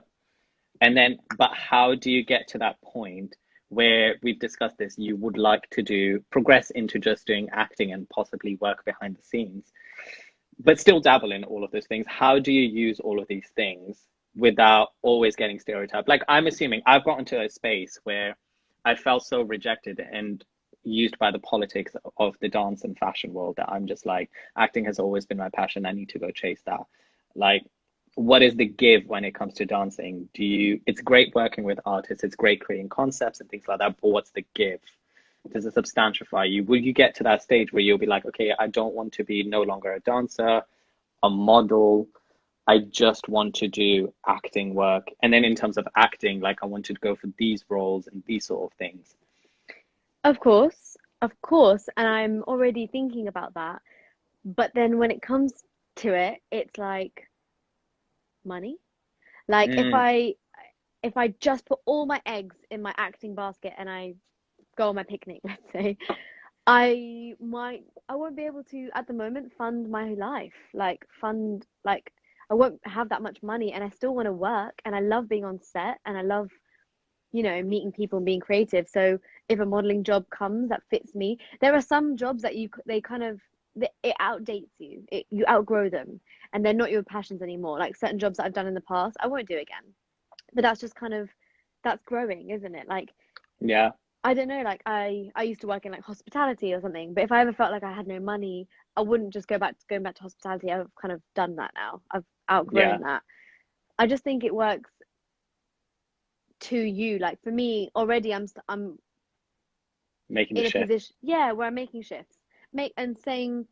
[SPEAKER 1] and then but how do you get to that point where we've discussed this, you would like to do progress into just doing acting and possibly work behind the scenes, but still dabble in all of those things? How do you use all of these things without always getting stereotyped? Like I'm assuming I've gotten to a space where I felt so rejected and used by the politics of the dance and fashion world that I'm just like, acting has always been my passion. I need to go chase that. Like, what is the give when it comes to dancing? It's great working with artists, it's great creating concepts and things like that, but what's the give? Does it substantify you? Will you get to that stage where you'll be like, okay, I don't want to be no longer a dancer, a model, I just want to do acting work. And then in terms of acting, like I want to go for these roles and these sort of things.
[SPEAKER 2] Of course, and I'm already thinking about that. But then when it comes to it, it's like money. Like if I just put all my eggs in my acting basket and I go on my picnic, let's say, I won't be able to at the moment fund my life. Like I won't have that much money, and I still want to work, and I love being on set, and I love, you know, meeting people and being creative. So if a modeling job comes that fits me, there are some jobs that it outdates you. You outgrow them, and they're not your passions anymore. Like certain jobs that I've done in the past, I won't do again. But that's just that's growing, isn't it? Like,
[SPEAKER 1] yeah,
[SPEAKER 2] I don't know. Like I used to work in like hospitality or something. But if I ever felt like I had no money, I wouldn't just going back to hospitality. I've kind of done that now. I've outgrown that. I just think it works to you. Like for me, already I'm
[SPEAKER 1] making
[SPEAKER 2] in
[SPEAKER 1] the
[SPEAKER 2] a
[SPEAKER 1] shift.
[SPEAKER 2] position, where I'm making shifts, and saying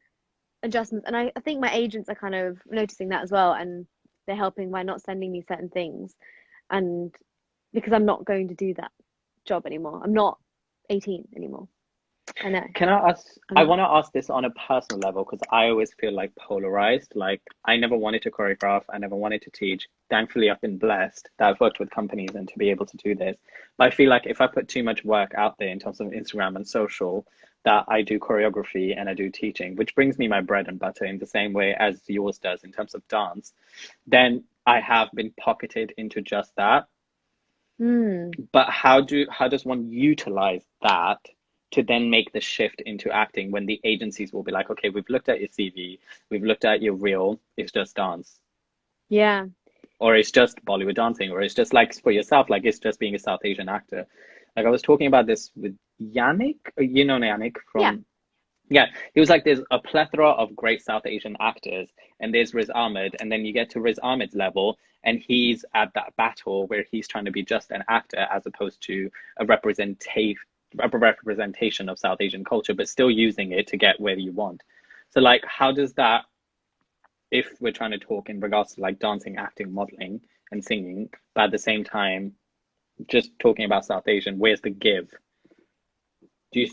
[SPEAKER 2] adjustments, and I think my agents are kind of noticing that as well, and they're helping by not sending me certain things, and because I'm not going to do that job anymore. I'm not 18 anymore. I know.
[SPEAKER 1] Can I ask, I want to ask this on a personal level, because I always feel like polarized. Like I never wanted to choreograph, I never wanted to teach. Thankfully, I've been blessed that I've worked with companies and to be able to do this. But I feel like if I put too much work out there in terms of Instagram and social, that I do choreography and I do teaching, which brings me my bread and butter in the same way as yours does in terms of dance, then I have been pocketed into just that. But how does one utilize that to then make the shift into acting when the agencies will be like, okay, we've looked at your CV, we've looked at your reel, it's just dance.
[SPEAKER 2] Yeah.
[SPEAKER 1] Or it's just Bollywood dancing, or it's just like for yourself, like it's just being a South Asian actor. Like I was talking about this with Yannick, you know Yannick from, yeah, he was like, there's a plethora of great South Asian actors, and there's Riz Ahmed, and then you get to Riz Ahmed's level, and he's at that battle where he's trying to be just an actor as opposed to a representation of South Asian culture, but still using it to get where you want. So like, how does that, if we're trying to talk in regards to like dancing, acting, modeling, and singing, but at the same time, just talking about South Asian, where's the give?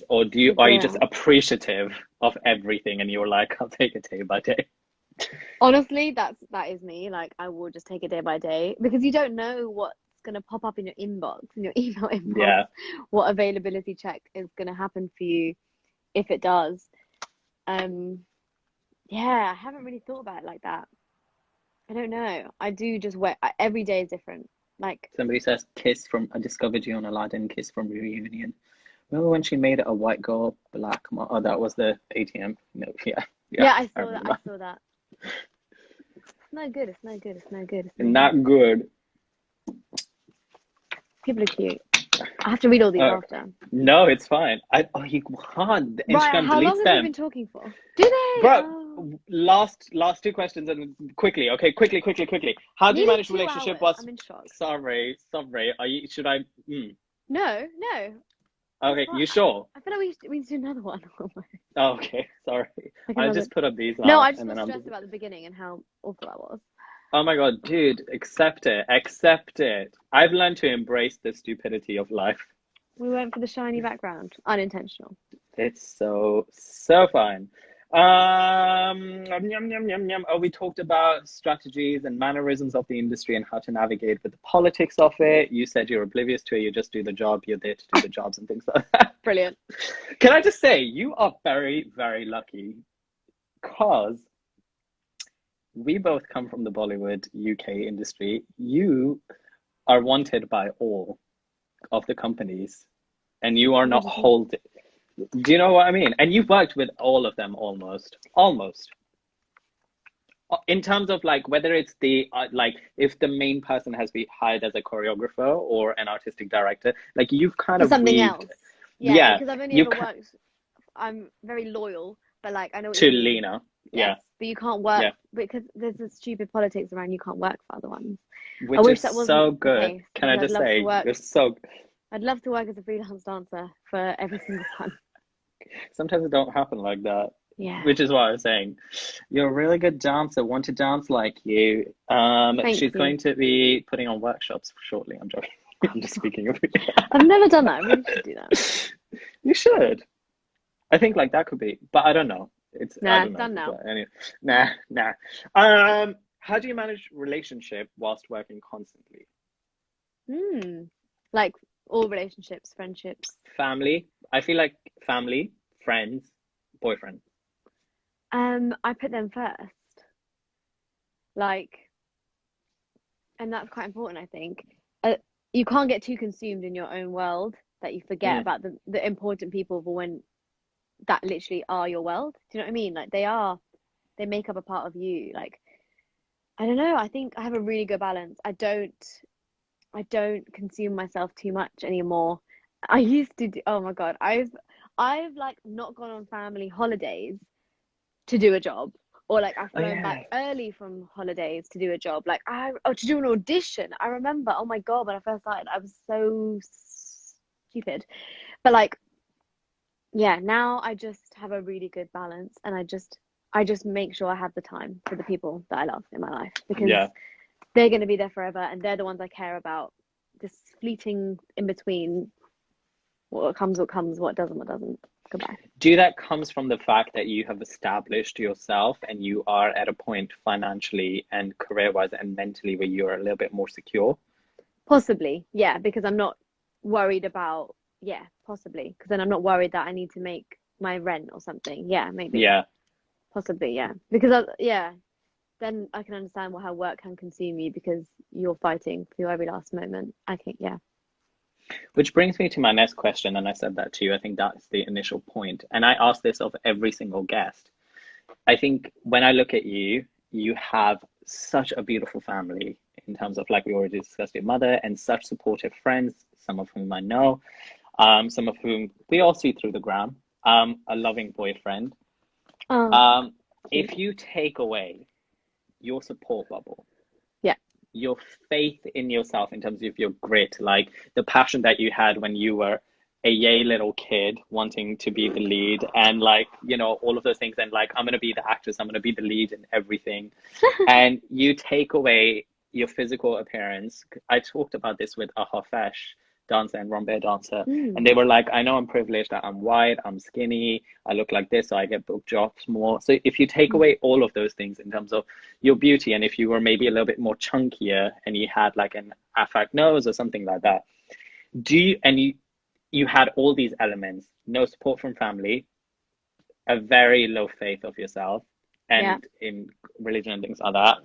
[SPEAKER 1] Are you just appreciative of everything and you're like, I'll take it day by day?
[SPEAKER 2] Honestly, that is me. Like I will just take it day by day, because you don't know what's gonna pop up in your inbox, in your email inbox.
[SPEAKER 1] Yeah.
[SPEAKER 2] What availability check is gonna happen for you, if it does. Yeah, I haven't really thought about it like that. I don't know. I do just wait. Every day is different. Like
[SPEAKER 1] somebody says, I discovered you on Aladdin, kiss from Reunion. Remember when she made it a white girl black? Oh, that was the ATM. No,
[SPEAKER 2] yeah, I saw that. It's no good. It's no good.
[SPEAKER 1] Not good.
[SPEAKER 2] People are cute. I have to read all these after.
[SPEAKER 1] No, it's fine. You can't. Instagram
[SPEAKER 2] right, how
[SPEAKER 1] deletes
[SPEAKER 2] long have
[SPEAKER 1] them.
[SPEAKER 2] you been talking for? Do they?
[SPEAKER 1] Bro, last two questions and quickly. Okay, quickly. How do you manage relationship?
[SPEAKER 2] I'm in shock.
[SPEAKER 1] Sorry. Should I?
[SPEAKER 2] No.
[SPEAKER 1] Okay, you sure?
[SPEAKER 2] I feel like we need to do another one.
[SPEAKER 1] Oh, okay, sorry. I'll just put up these.
[SPEAKER 2] No, I just was stressed about the beginning and how awful that was.
[SPEAKER 1] Oh my God, dude, accept it. I've learned to embrace the stupidity of life.
[SPEAKER 2] We went for the shiny background. Unintentional.
[SPEAKER 1] It's so fine. We talked about strategies and mannerisms of the industry and how to navigate with the politics of it. You said you're oblivious to it. You just do the job. You're there to do the jobs and things like that.
[SPEAKER 2] Brilliant.
[SPEAKER 1] Can I just say, you are very, very lucky, because we both come from the Bollywood UK industry. You are wanted by all of the companies, and you are not holding. Do you know what I mean? And you've worked with all of them almost. In terms of like whether it's the like if the main person has been hired as a choreographer or an artistic director, like you've kind of
[SPEAKER 2] something else. Yeah, because I've only
[SPEAKER 1] ever
[SPEAKER 2] worked. I'm very loyal, but like I know what
[SPEAKER 1] to
[SPEAKER 2] you mean.
[SPEAKER 1] Lena. Yeah,
[SPEAKER 2] yes, but you can't work
[SPEAKER 1] yeah.
[SPEAKER 2] because there's this stupid politics around you can't work for other ones. I
[SPEAKER 1] Which
[SPEAKER 2] wish
[SPEAKER 1] is
[SPEAKER 2] that wasn't
[SPEAKER 1] so
[SPEAKER 2] the
[SPEAKER 1] good.
[SPEAKER 2] case
[SPEAKER 1] Can I
[SPEAKER 2] because
[SPEAKER 1] just say, you're so.
[SPEAKER 2] I'd love to work as a freelance dancer for every single one.
[SPEAKER 1] Sometimes it don't happen like that.
[SPEAKER 2] Yeah.
[SPEAKER 1] Which is why I was saying, you're a really good dancer. Want to dance like you.
[SPEAKER 2] Thank
[SPEAKER 1] She's
[SPEAKER 2] you.
[SPEAKER 1] going to be putting on workshops shortly. I'm joking. I'm just speaking of it.
[SPEAKER 2] I've never done that. I really should do that.
[SPEAKER 1] You should. I think like that could be, but I don't know. I
[SPEAKER 2] Nah,
[SPEAKER 1] don't know.
[SPEAKER 2] done now.
[SPEAKER 1] But anyway, nah. How do you manage relationship whilst working constantly?
[SPEAKER 2] Like all relationships, friendships.
[SPEAKER 1] Family. I feel like family, friends, boyfriend.
[SPEAKER 2] I put them first. Like, and that's quite important, I think. You can't get too consumed in your own world that you forget
[SPEAKER 1] Mm,
[SPEAKER 2] about the important people for when that literally are your world. Do you know what I mean? Like they make up a part of you. Like, I don't know. I think I have a really good balance. I don't consume myself too much anymore. I used to do, oh my God, I've like not gone on family holidays to do a job. Or like I've
[SPEAKER 1] oh
[SPEAKER 2] flown back
[SPEAKER 1] yeah.
[SPEAKER 2] early from holidays to do a job. Like to do an audition. I remember, oh my God, when I first started, I was so stupid. But like, yeah, now I just have a really good balance and I just make sure I have the time for the people that I love in my life because
[SPEAKER 1] Yeah.
[SPEAKER 2] they're going to be there forever and they're the ones I care about. This fleeting in between, what comes, what doesn't. Goodbye.
[SPEAKER 1] Do that comes from the fact that you have established yourself and you are at a point financially and career-wise and mentally where you're a little bit more secure?
[SPEAKER 2] Possibly, yeah, because I'm not worried about, yeah, possibly, because then I'm not worried that I need to make my rent or something. Yeah, maybe,
[SPEAKER 1] Yeah.
[SPEAKER 2] possibly, yeah, because yeah, then I can understand how work can consume you because you're fighting for your every last moment. I think, yeah.
[SPEAKER 1] Which brings me to my next question, and I said that to you. I think that's the initial point. And I ask this of every single guest. I think when I look at you, you have such a beautiful family in terms of like we already discussed your mother and such supportive friends, some of whom I know, some of whom we all see through the gram, a loving boyfriend.
[SPEAKER 2] Oh,
[SPEAKER 1] Um,
[SPEAKER 2] cute.
[SPEAKER 1] if you take away your support bubble,
[SPEAKER 2] Yeah.
[SPEAKER 1] your faith in yourself in terms of your grit, like the passion that you had when you were a yay little kid wanting to be the lead and like, all of those things and like, I'm going to be the actress, I'm going to be the lead in everything. And you take away your physical appearance. I talked about this with a Hafesh dancer and Rombe dancer, and
[SPEAKER 2] Mm.
[SPEAKER 1] they were like, I know I'm privileged that I'm white, I'm skinny, I look like this, so I get booked jobs more. So if you take
[SPEAKER 2] Mm.
[SPEAKER 1] away all of those things in terms of your beauty, and if you were maybe a little bit more chunkier and you had like an affect nose or something like that, you had all these elements, no support from family, a very low faith of yourself
[SPEAKER 2] Yeah.
[SPEAKER 1] and in religion and things like that.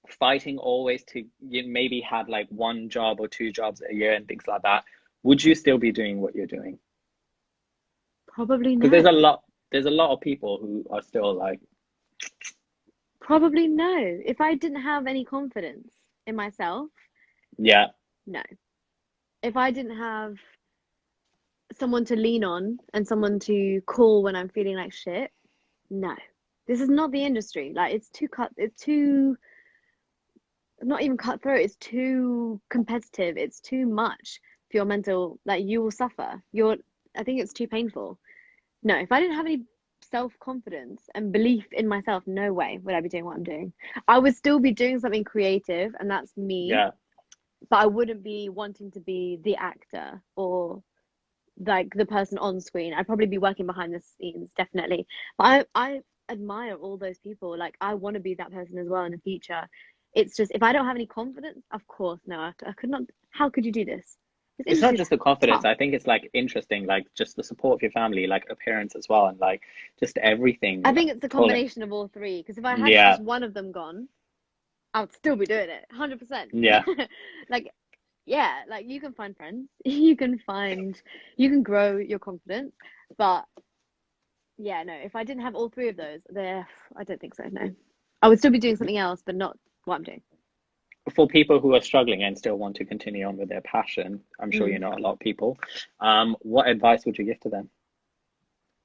[SPEAKER 1] Fighting always to you maybe had like one job or two jobs a year and things like that. Would you still be doing what you're doing?
[SPEAKER 2] Probably
[SPEAKER 1] Because
[SPEAKER 2] no.
[SPEAKER 1] there's a lot of people who are still like,
[SPEAKER 2] Probably no. If I didn't have any confidence in myself,
[SPEAKER 1] yeah,
[SPEAKER 2] no. If I didn't have someone to lean on and someone to call when I'm feeling like shit, no. This is not the industry. Like it's too not even cutthroat, it's too competitive, it's too much for your mental, like you will suffer. I think it's too painful. No, if I didn't have any self-confidence and belief in myself, no way would I be doing what I'm doing. I would still be doing something creative and that's me,
[SPEAKER 1] yeah.
[SPEAKER 2] but I wouldn't be wanting to be the actor or like the person on screen. I'd probably be working behind the scenes, definitely. But I admire all those people. Like I want to be that person as well in the future. It's just if I don't have any confidence, of course, no, I could not. How could you do this? This
[SPEAKER 1] It's not
[SPEAKER 2] industry's
[SPEAKER 1] just the confidence.
[SPEAKER 2] tough.
[SPEAKER 1] I think it's like interesting, like just the support of your family, like appearance as well, and like just everything
[SPEAKER 2] I
[SPEAKER 1] like
[SPEAKER 2] think it's a
[SPEAKER 1] pulling.
[SPEAKER 2] combination of all three. Because if I had
[SPEAKER 1] Yeah,
[SPEAKER 2] just one of them gone, I would still be doing it, 100%.
[SPEAKER 1] yeah.
[SPEAKER 2] Like, yeah, like you can find friends, you can grow your confidence, but yeah, no, if I didn't have all three of those, there, I don't think so. No, I would still be doing something else, but not what I'm doing.
[SPEAKER 1] For people who are struggling and still want to continue on with their passion, I'm sure you
[SPEAKER 2] Mm.
[SPEAKER 1] know a lot of people. What advice would you give to them?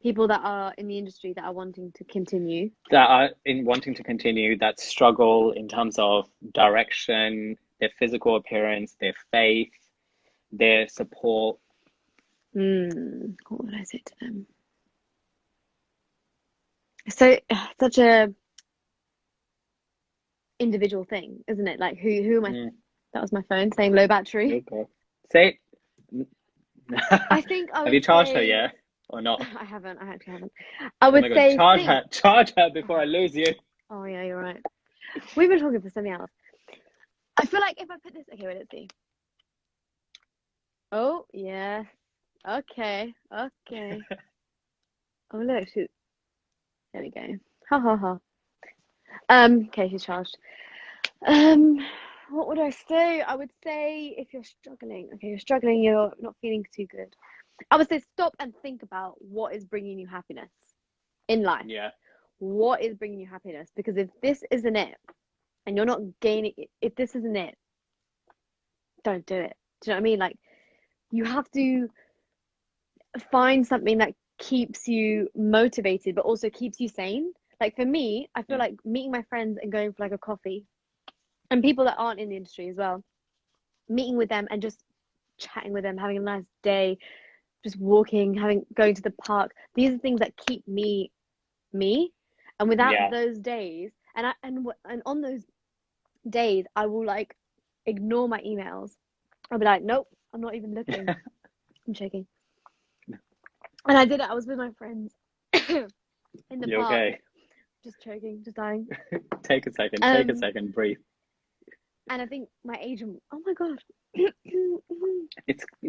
[SPEAKER 2] People that are in the industry that are wanting to continue.
[SPEAKER 1] That are in wanting to continue, that struggle in terms of direction, their physical appearance, their faith, their support.
[SPEAKER 2] What would I say to them? So such a individual thing, isn't it? Like who am I? That was my phone saying low battery.
[SPEAKER 1] Okay. Say.
[SPEAKER 2] I think I
[SPEAKER 1] Have
[SPEAKER 2] would
[SPEAKER 1] you charged her
[SPEAKER 2] say,
[SPEAKER 1] yet or not?
[SPEAKER 2] I haven't. I actually haven't. I
[SPEAKER 1] Oh
[SPEAKER 2] would
[SPEAKER 1] my God,
[SPEAKER 2] say
[SPEAKER 1] charge her before I lose you.
[SPEAKER 2] Oh yeah, you're right. We've been talking for something else. I feel like if I put this, okay, wait, let's see. Oh yeah, okay. Oh look, shoot. There we go. Ha ha ha. Okay, she's charged. What would I say? I would say if you're struggling, you're not feeling too good. I would say stop and think about what is bringing you happiness in life.
[SPEAKER 1] Yeah.
[SPEAKER 2] What is bringing you happiness? Because if this isn't it, and you're not gaining, if this isn't it, don't do it. Do you know what I mean? Like, you have to find something that keeps you motivated, but also keeps you sane. Like for me, I feel like meeting my friends and going for like a coffee, and people that aren't in the industry as well, meeting with them and just chatting with them, having a nice day, just walking, going to the park. These are things that keep me. And without those days, and on those days, I will like ignore my emails. I'll be like, nope, I'm not even looking. I'm shaking. And I did it. I was with my friends in the
[SPEAKER 1] You
[SPEAKER 2] park.
[SPEAKER 1] okay?
[SPEAKER 2] Just choking, just dying.
[SPEAKER 1] Take a second, breathe.
[SPEAKER 2] And I think my agent, oh my God.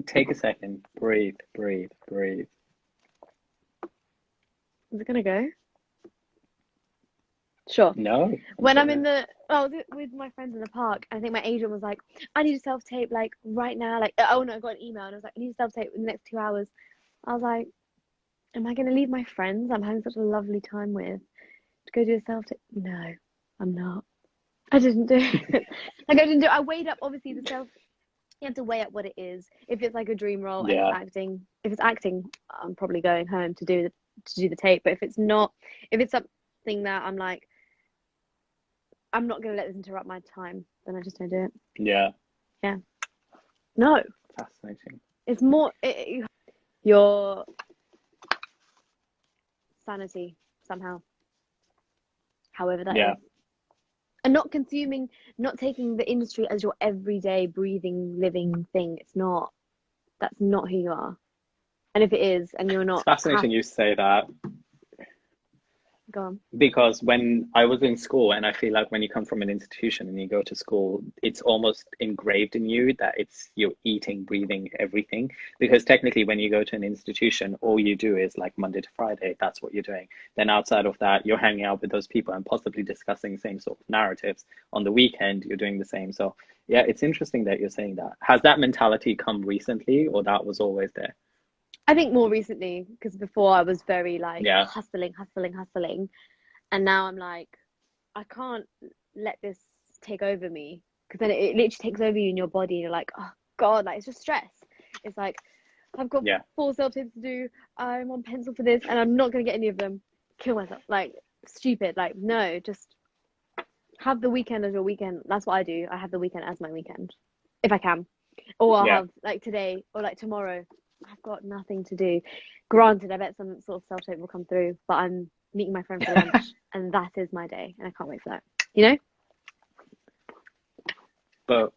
[SPEAKER 1] Take a second, breathe.
[SPEAKER 2] Is it gonna go? Sure.
[SPEAKER 1] No.
[SPEAKER 2] When I'm I was with my friends in the park, and I think my agent was like, I need a self-tape like right now. Like, oh no, I got an email and I was like, I need a self-tape in the next 2 hours. I was like, am I gonna leave my friends I'm having such a lovely time with to go do a self-tape? No, I'm not. I didn't do it. I weighed up, obviously, you have to weigh up what it is. If it's like a dream role and if it's acting, I'm probably going home to do the tape. But if it's not, if it's something that I'm like, I'm not going to let this interrupt my time, then I just don't do it.
[SPEAKER 1] Yeah.
[SPEAKER 2] No.
[SPEAKER 1] Fascinating.
[SPEAKER 2] It's more your sanity somehow, however that is. And not taking the industry as your everyday breathing, living thing. That's not who you are. And if it is, and you're not...
[SPEAKER 1] It's fascinating you say that.
[SPEAKER 2] Go on.
[SPEAKER 1] Because when I was in school, and I feel like when you come from an institution and you go to school, it's almost engraved in you that you're eating, breathing, everything. Because technically when you go to an institution, all you do is like Monday to Friday, that's what you're doing. Then outside of that, you're hanging out with those people and possibly discussing the same sort of narratives. On the weekend, you're doing the same. So yeah, it's interesting that you're saying that. Has that mentality come recently, or that was always there?
[SPEAKER 2] I think more recently, because before I was very like hustling. And now I'm like, I can't let this take over me, because then it literally takes over you in your body and you're like, oh God, like it's just stress. It's like, I've got 4 self-tapes to do. I'm on pencil for this and I'm not going to get any of them. Kill myself. Like, stupid. Like, no, just have the weekend as your weekend. That's what I do. I have the weekend as my weekend, if I can. Or I'll have like today or like tomorrow. I've got nothing to do. Granted, I bet some sort of self-tape will come through, but I'm meeting my friend for lunch and that is my day and I can't wait for that. You know?
[SPEAKER 1] But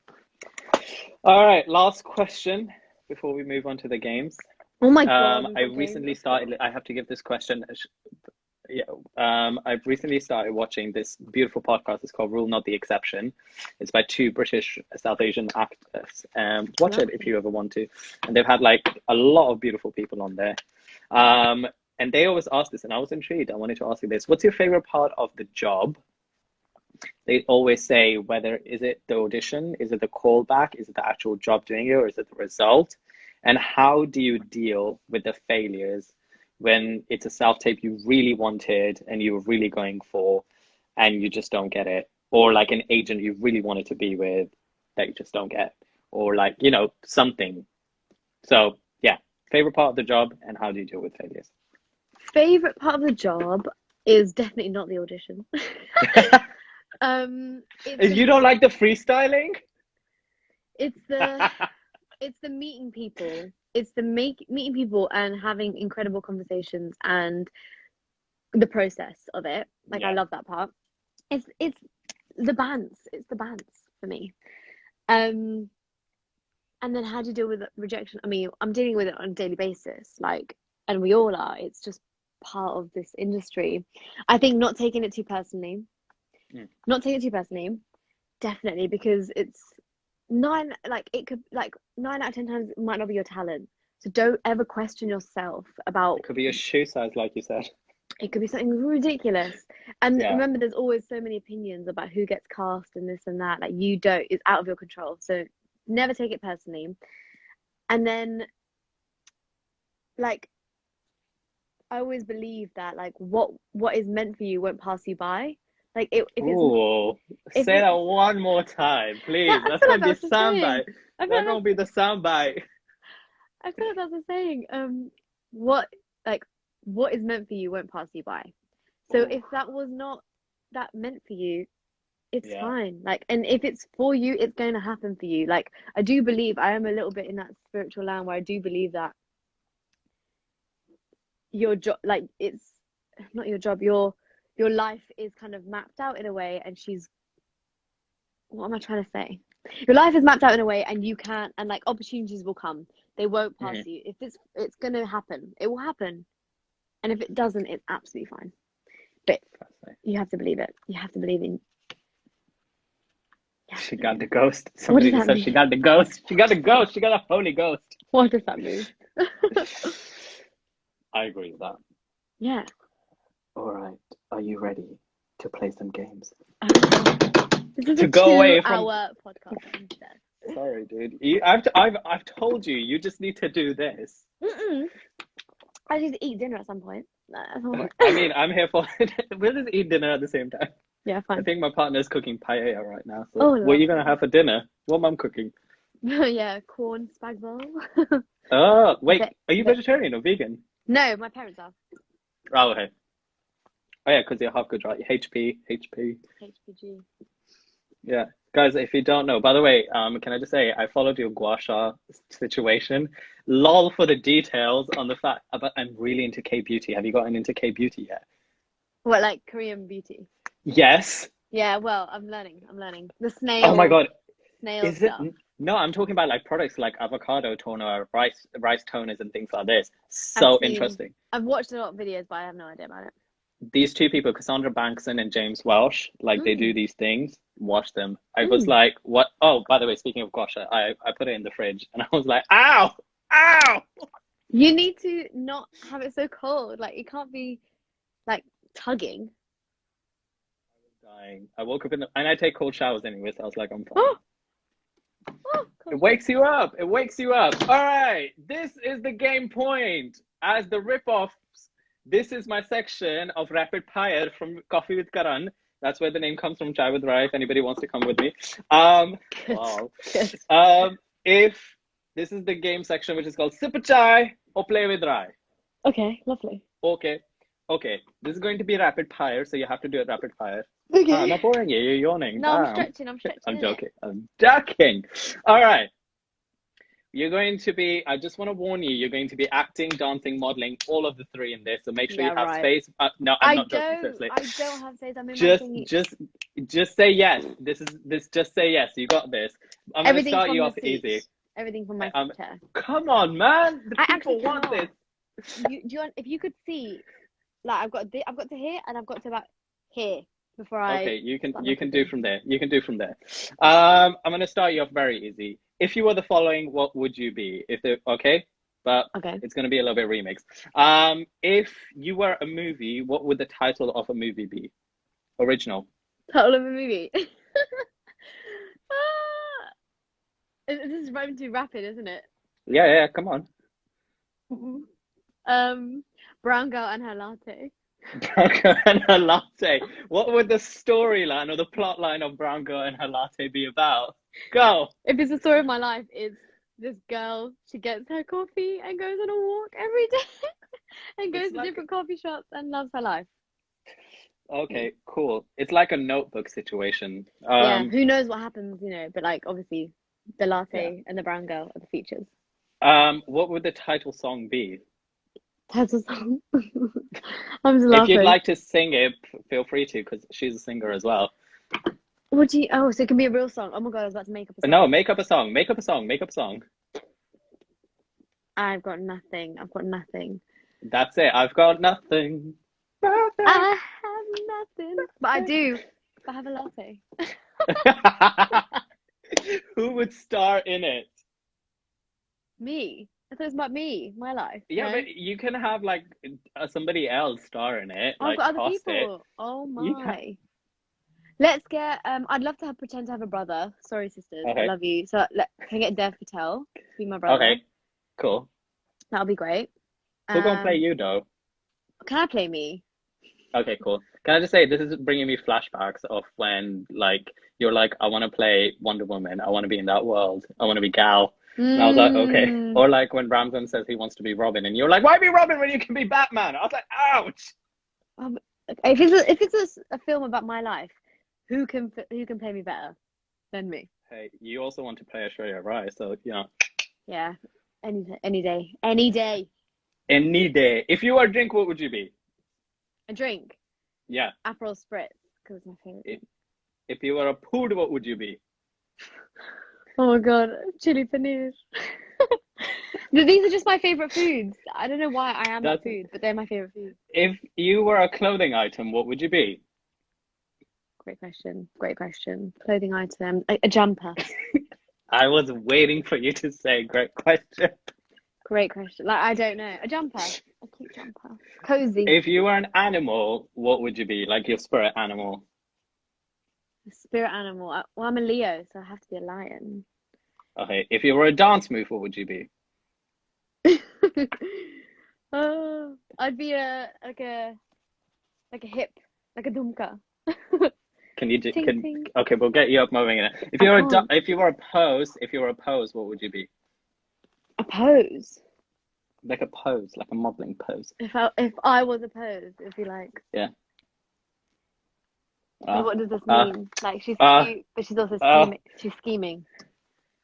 [SPEAKER 1] all right, last question before we move on to the games.
[SPEAKER 2] Oh my God.
[SPEAKER 1] I recently started, I have to give this question. I've recently started watching this beautiful podcast. It's called Rule Not the Exception. It's by 2 British South Asian actors. Watch it if you ever want to. And they've had like a lot of beautiful people on there. And they always ask this, and I was intrigued. I wanted to ask you this. What's your favorite part of the job? They always say, whether is it the audition, is it the callback, is it the actual job doing it, or is it the result? And how do you deal with the failures when it's a self-tape you really wanted and you were really going for and you just don't get it? Or like an agent you really wanted to be with that you just don't get? Or like, you know, something. So yeah, favorite part of the job and how do you deal with failures?
[SPEAKER 2] Favorite part of the job is definitely not the audition. It's
[SPEAKER 1] You don't like the freestyling?
[SPEAKER 2] it's the meeting people. It's the meeting people and having incredible conversations and the process of it. Like
[SPEAKER 1] Yeah.
[SPEAKER 2] I love that part. It's the bands. It's the bands for me. And then how do you deal with rejection? I mean, I'm dealing with it on a daily basis, like, and we all are. It's just part of this industry. I think not taking it too personally. Not taking it too personally, definitely, because it's nine out of 10 times it might not be your talent. So don't ever question yourself about
[SPEAKER 1] It could be a shoe size, like you said.
[SPEAKER 2] it could be something ridiculous. And
[SPEAKER 1] Yeah.
[SPEAKER 2] remember, there's always so many opinions about who gets cast and this and that. Like it's out of your control. So never take it personally. And then, like, I always believe that like what is meant for you won't pass you by. Like if
[SPEAKER 1] Ooh,
[SPEAKER 2] if
[SPEAKER 1] say
[SPEAKER 2] it-
[SPEAKER 1] that one more time, please.
[SPEAKER 2] I
[SPEAKER 1] That's
[SPEAKER 2] feel
[SPEAKER 1] gonna
[SPEAKER 2] like
[SPEAKER 1] be
[SPEAKER 2] that's the saying.
[SPEAKER 1] soundbite.
[SPEAKER 2] I feel
[SPEAKER 1] That's
[SPEAKER 2] like
[SPEAKER 1] gonna be the soundbite.
[SPEAKER 2] I feel like that's the saying. What is meant for you won't pass you by. So
[SPEAKER 1] Ooh.
[SPEAKER 2] if that was not that meant for you, it's
[SPEAKER 1] Yeah.
[SPEAKER 2] fine. Like, and if it's for you, it's going to happen for you. Like, I do believe I am a little bit in that spiritual land where I do believe that your job, like, it's not your job, your life is kind of mapped out in a way, and what am I trying to say? Your life is mapped out in a way, and you can't, and like opportunities will come. They won't pass you. If it's gonna happen, it will happen. And if it doesn't, it's absolutely fine. But you have to believe it. You have to believe in.
[SPEAKER 1] She got the ghost. Somebody
[SPEAKER 2] does that
[SPEAKER 1] said
[SPEAKER 2] mean?
[SPEAKER 1] she got the ghost. She got the ghost. She got a holy ghost.
[SPEAKER 2] What does that mean?
[SPEAKER 1] I agree with that.
[SPEAKER 2] Yeah.
[SPEAKER 1] All right. Are you ready to play some games?
[SPEAKER 2] This is
[SPEAKER 1] To
[SPEAKER 2] a
[SPEAKER 1] go away from-
[SPEAKER 2] 2-hour podcast instead.
[SPEAKER 1] Sorry, dude. I've told you. You just need to do this.
[SPEAKER 2] I need to eat dinner at some point.
[SPEAKER 1] I mean, I'm here for. We'll just eat dinner at the same time.
[SPEAKER 2] Yeah,
[SPEAKER 1] I
[SPEAKER 2] fine.
[SPEAKER 1] think my partner's cooking paella right now. So
[SPEAKER 2] Oh,
[SPEAKER 1] what are you
[SPEAKER 2] lovely.
[SPEAKER 1] gonna have for dinner? What mum cooking?
[SPEAKER 2] Yeah, corn spag bowl.
[SPEAKER 1] Oh, wait. Are you
[SPEAKER 2] Ve-
[SPEAKER 1] vegetarian or vegan?
[SPEAKER 2] No, my parents are.
[SPEAKER 1] Oh, okay. Oh yeah, because you're half good, right? HP.
[SPEAKER 2] HPG.
[SPEAKER 1] Yeah, guys, if you don't know, by the way, can I just say I followed your gua sha situation. Lol for the details on the fact about I'm really into K beauty. Have you gotten into K beauty yet?
[SPEAKER 2] What, like Korean beauty?
[SPEAKER 1] Yes.
[SPEAKER 2] Yeah, well, I'm learning. The snail.
[SPEAKER 1] Oh my God.
[SPEAKER 2] Snail
[SPEAKER 1] Is it?
[SPEAKER 2] stuff.
[SPEAKER 1] No, I'm talking about like products like avocado toner, rice toners, and things like this. So interesting.
[SPEAKER 2] I've watched a lot of videos, but I have no idea about it.
[SPEAKER 1] These two people, Cassandra Bankson and James Welsh, like they do these things. Watch them. I was like, what? Oh, by the way, speaking of gua sha, I put it in the fridge and I was like, ow, ow.
[SPEAKER 2] You need to not have it so cold. Like, it can't be like tugging.
[SPEAKER 1] Dying. I woke up and I take cold showers anyway, so I was like, I'm fine.
[SPEAKER 2] Oh,
[SPEAKER 1] It wakes you up. It wakes you up. All right. This is the game point. As the rip-offs, this is my section of rapid fire from Coffee with Karan. That's where the name comes from, Chai with Rai, if anybody wants to come with me. Wow. If this is the game section, which is called Sip a Chai or Play with Rai.
[SPEAKER 2] Okay, lovely.
[SPEAKER 1] Okay. This is going to be rapid fire, so you have to do it rapid fire.
[SPEAKER 2] Okay.
[SPEAKER 1] I'm not boring you. You're yawning.
[SPEAKER 2] No, I'm
[SPEAKER 1] Damn.
[SPEAKER 2] stretching.
[SPEAKER 1] I'm joking. All right. You're going to be, I just want to warn you, you're going to be acting, dancing, modeling, all of the three in this. So make sure you have space. No, I'm not joking, seriously.
[SPEAKER 2] I don't have space. I'm in my thingy.
[SPEAKER 1] Just say yes. Just say yes. You got this. I'm going to start you off easy.
[SPEAKER 2] Everything from my chair.
[SPEAKER 1] Come on, man. The
[SPEAKER 2] I
[SPEAKER 1] people
[SPEAKER 2] actually
[SPEAKER 1] want
[SPEAKER 2] cannot.
[SPEAKER 1] this.
[SPEAKER 2] Do you want, if you could see, like I've got to here and I've got to about here before I.
[SPEAKER 1] Okay, you can do from there. You can do from there. I'm gonna start you off very easy. If you were the following, what would you be? But it's gonna be a little bit remix. If you were a movie, what would the title of a movie be? Original.
[SPEAKER 2] Title of a movie. This is rhyming too rapid, isn't it?
[SPEAKER 1] Yeah, come on.
[SPEAKER 2] Brown girl and her latte.
[SPEAKER 1] Brown Girl and Her Latte. What would the storyline or the plot line of Brown Girl and Her Latte be about? Go.
[SPEAKER 2] If it's the story of my life, it's this girl, she gets her coffee and goes on a walk every day. and goes
[SPEAKER 1] It's
[SPEAKER 2] to
[SPEAKER 1] like
[SPEAKER 2] different coffee shops and loves her life.
[SPEAKER 1] okay, cool. It's like a notebook situation.
[SPEAKER 2] Yeah, who knows what happens, but like obviously the
[SPEAKER 1] Yeah.
[SPEAKER 2] latte and the brown girl are the features.
[SPEAKER 1] What would the title song be?
[SPEAKER 2] Title song. I'm just
[SPEAKER 1] If you'd
[SPEAKER 2] laughing.
[SPEAKER 1] like to sing it, feel free to, because she's a singer as well.
[SPEAKER 2] What do you? Oh, so it can be a real song. Oh my God, I was about to make up a song.
[SPEAKER 1] No, make up a song. Make up a song. Make up a song.
[SPEAKER 2] I've got nothing. I've got nothing.
[SPEAKER 1] That's it. I've got nothing.
[SPEAKER 2] I have nothing, but I do. I have a latte.
[SPEAKER 1] Who would star in it?
[SPEAKER 2] Me. I thought it was about me, my life.
[SPEAKER 1] Yeah,
[SPEAKER 2] No?
[SPEAKER 1] but you can have like somebody else star in it.
[SPEAKER 2] I've
[SPEAKER 1] Like
[SPEAKER 2] got other
[SPEAKER 1] cast it.
[SPEAKER 2] people. Oh
[SPEAKER 1] You can.
[SPEAKER 2] my. Let's get. I'd love to pretend to have a brother. Sorry, sisters. I
[SPEAKER 1] Okay.
[SPEAKER 2] love you. So can I get Dev Patel to be my brother?
[SPEAKER 1] Okay. Cool.
[SPEAKER 2] That'll be great.
[SPEAKER 1] Who gonna play you though?
[SPEAKER 2] Can I play me?
[SPEAKER 1] Okay, cool. Can I just say this is bringing me flashbacks of when like you're like, I want to play Wonder Woman. I want to be in that world. I want to be Gal. And I was like, okay.
[SPEAKER 2] Mm.
[SPEAKER 1] Or like when Ramsden says he wants to be Robin, and you're like, why be Robin when you can be Batman? I was like, ouch.
[SPEAKER 2] If it's a film about my life, who can play me better than me?
[SPEAKER 1] Hey, you also want to play Australia, right? So
[SPEAKER 2] Yeah, any day, any day.
[SPEAKER 1] any day. If you were a drink, what would you be?
[SPEAKER 2] A drink,
[SPEAKER 1] Yeah.
[SPEAKER 2] Aperol Spritz, because it's my favorite.
[SPEAKER 1] If you were a food, what would you be?
[SPEAKER 2] Oh my God, chili paneer. These are just my favorite foods. I don't know why I am that food, but they're my favorite foods.
[SPEAKER 1] If you were a clothing item, what would you be?
[SPEAKER 2] Great question. Great question. Clothing item, a jumper.
[SPEAKER 1] I was waiting for you to say great question.
[SPEAKER 2] Great question. Like I don't know, a jumper, a cute jumper, cozy.
[SPEAKER 1] If you were an animal, what would you be? Like your spirit animal?
[SPEAKER 2] A spirit animal. Well, I'm a Leo, so I have to be a lion.
[SPEAKER 1] Okay. If you were a dance move, what would you be?
[SPEAKER 2] I'd be like a hip, like a dumka.
[SPEAKER 1] Can you do?
[SPEAKER 2] Ting, ting.
[SPEAKER 1] Okay, we'll get you up moving in it. If you were a pose, what would you be?
[SPEAKER 2] A pose.
[SPEAKER 1] Like a pose, like a modeling pose.
[SPEAKER 2] If I was a pose, it'd be like.
[SPEAKER 1] Yeah.
[SPEAKER 2] What does this mean? Like she's cute, but she's also scheming. She's scheming.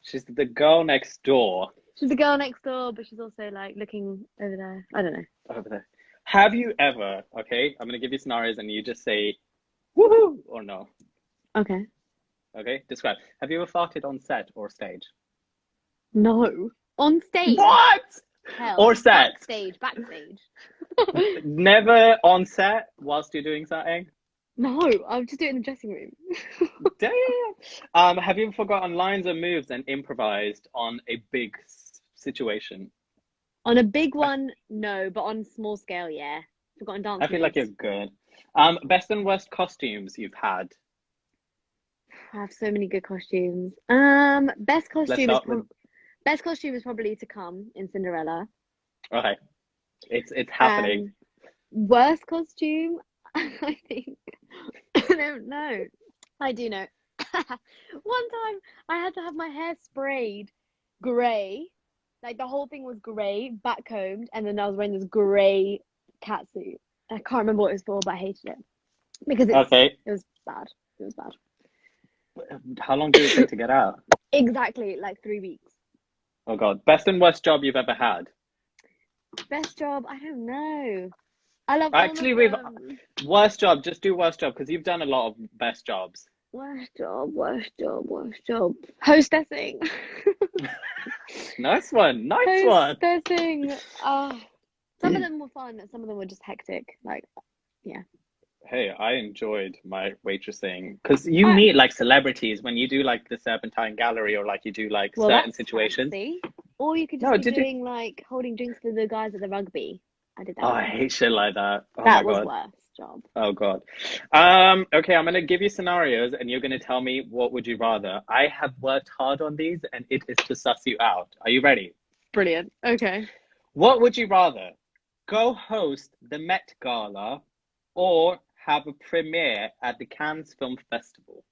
[SPEAKER 1] She's the girl next door.
[SPEAKER 2] She's the girl next door, but she's also like looking over there. I don't know.
[SPEAKER 1] Over there. Have you ever? Okay, I'm gonna give you scenarios, and you just say, "Woohoo!" or no.
[SPEAKER 2] Okay.
[SPEAKER 1] Okay, describe. Have you ever farted on set or stage?
[SPEAKER 2] No. On stage.
[SPEAKER 1] What?
[SPEAKER 2] Hell.
[SPEAKER 1] Or set?
[SPEAKER 2] Backstage.
[SPEAKER 1] Never on set whilst you're doing something?
[SPEAKER 2] No, I'll just do it in the dressing room.
[SPEAKER 1] Damn. Have you ever forgotten lines or moves and improvised on a big situation?
[SPEAKER 2] On a big one, no, but on small scale, yeah. Forgotten dance
[SPEAKER 1] I feel like you're
[SPEAKER 2] moves.
[SPEAKER 1] good. Best and worst costumes you've had.
[SPEAKER 2] I have so many good costumes. Best costume is probably to come in Cinderella.
[SPEAKER 1] Okay, it's happening.
[SPEAKER 2] Worst costume, I think. I don't know. I do know. One time I had to have my hair sprayed grey. Like the whole thing was grey, back combed, and then I was wearing this grey catsuit. I can't remember what it was for, but I hated it. Because it was bad. It was bad.
[SPEAKER 1] How long did it take to get out?
[SPEAKER 2] Exactly, like 3 weeks.
[SPEAKER 1] Oh God. Best and worst job you've ever had?
[SPEAKER 2] Best job, I don't know. I love
[SPEAKER 1] Actually,
[SPEAKER 2] all of them.
[SPEAKER 1] Worst job, just do worst job, because you've done a lot of best jobs.
[SPEAKER 2] Worst job. Hostessing.
[SPEAKER 1] Nice one.
[SPEAKER 2] Hostessing. Some of them were fun, and some of them were just hectic. Like, yeah.
[SPEAKER 1] Hey, I enjoyed my waitressing because you meet like celebrities when you do like the Serpentine Gallery or like you do like certain situations.
[SPEAKER 2] Fancy. Or you could just be doing like holding drinks for the guys at the rugby. I did that.
[SPEAKER 1] Oh, I hate shit like that. Oh
[SPEAKER 2] that
[SPEAKER 1] my
[SPEAKER 2] was
[SPEAKER 1] God.
[SPEAKER 2] worst job.
[SPEAKER 1] Oh God. Okay, I'm gonna give you scenarios and you're gonna tell me what would you rather. I have worked hard on these and it is to suss you out. Are you ready?
[SPEAKER 2] Brilliant. Okay.
[SPEAKER 1] What would you rather? Go host the Met Gala or have a premiere at the Cannes Film Festival?